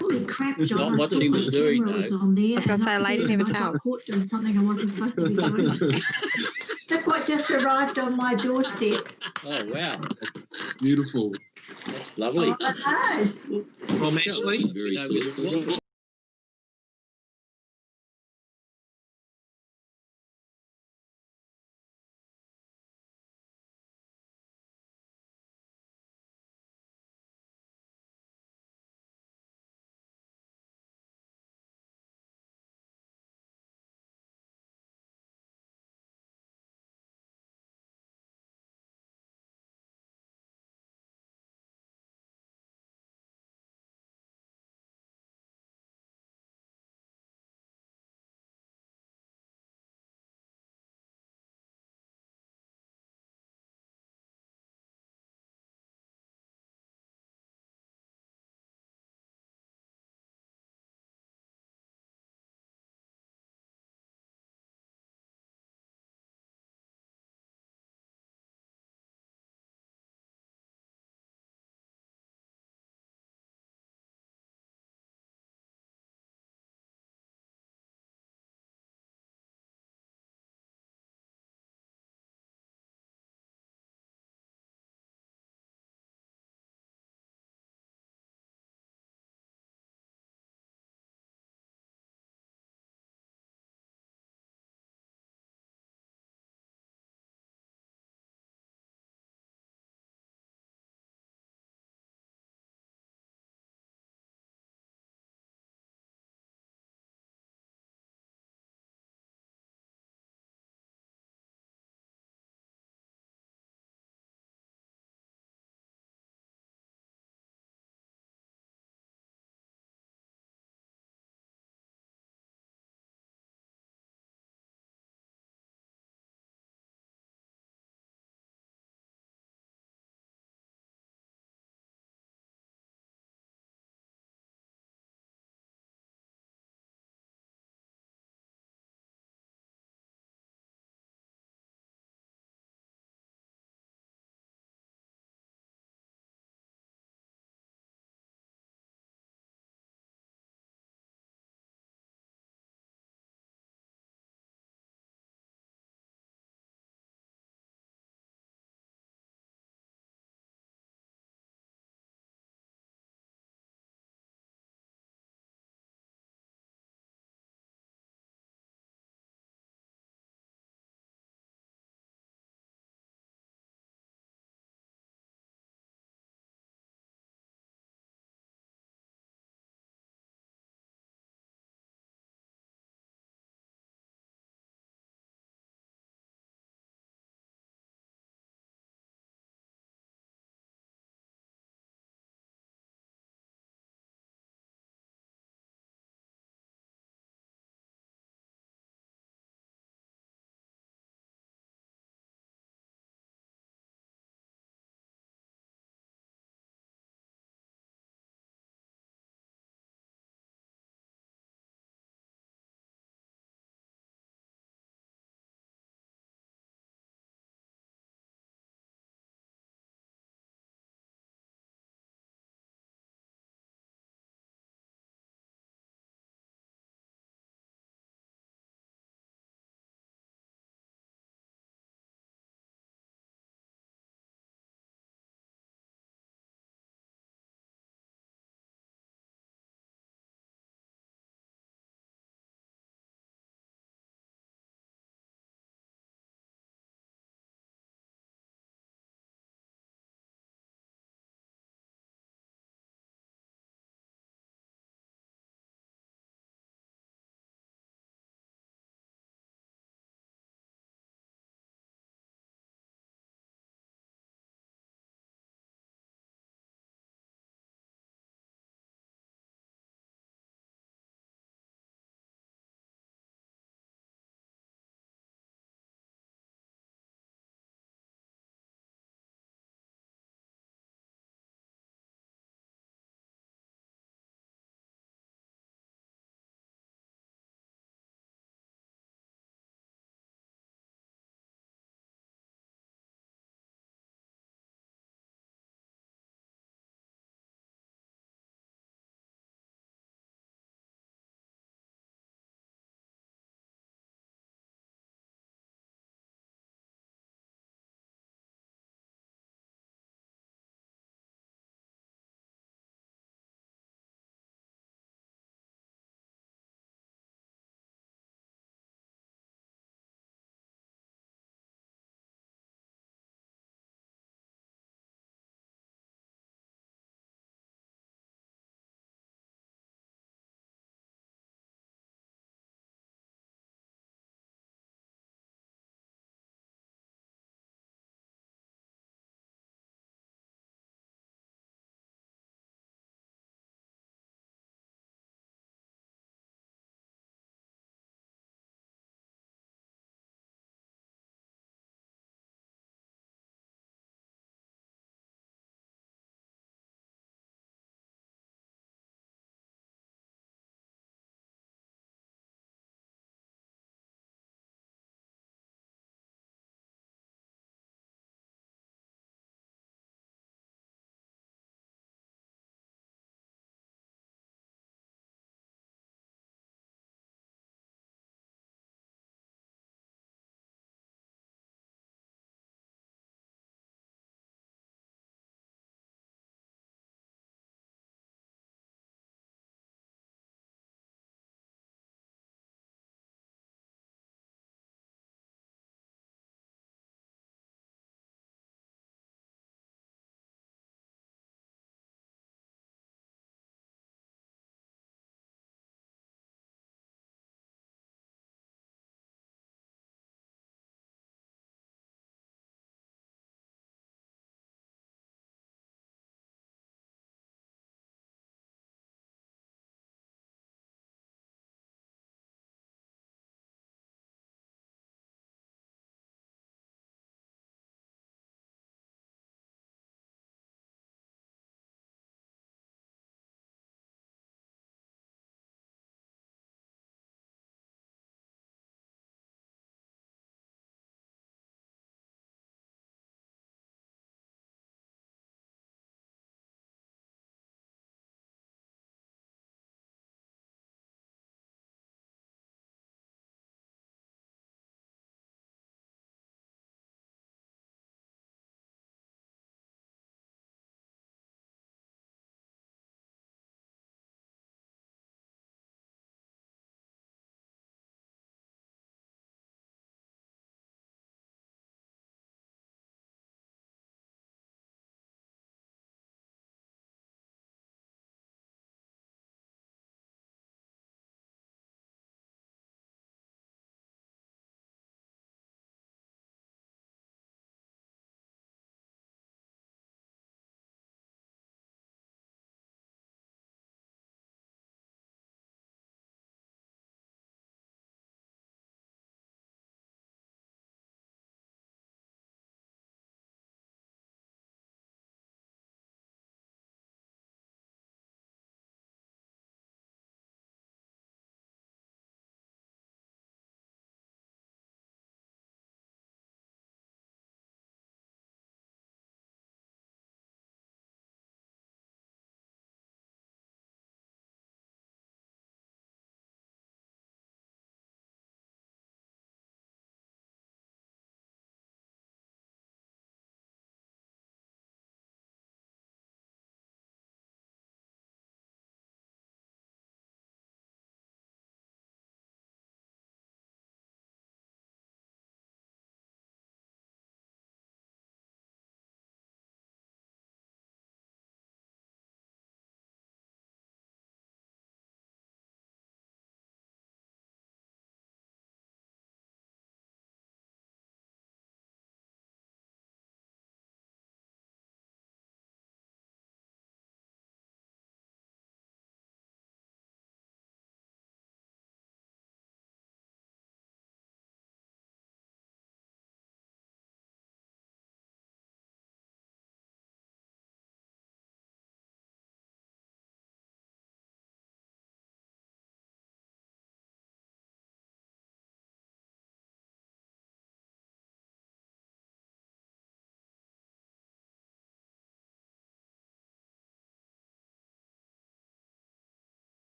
Holy crap, John! Not what she was doing, though. Was on there I was going to say, a lady never I got tells. caught doing something I wasn't supposed to be doing. Look what just arrived on my doorstep. Oh, wow. Beautiful. That's lovely. I know. From Ashley. Very thoughtful.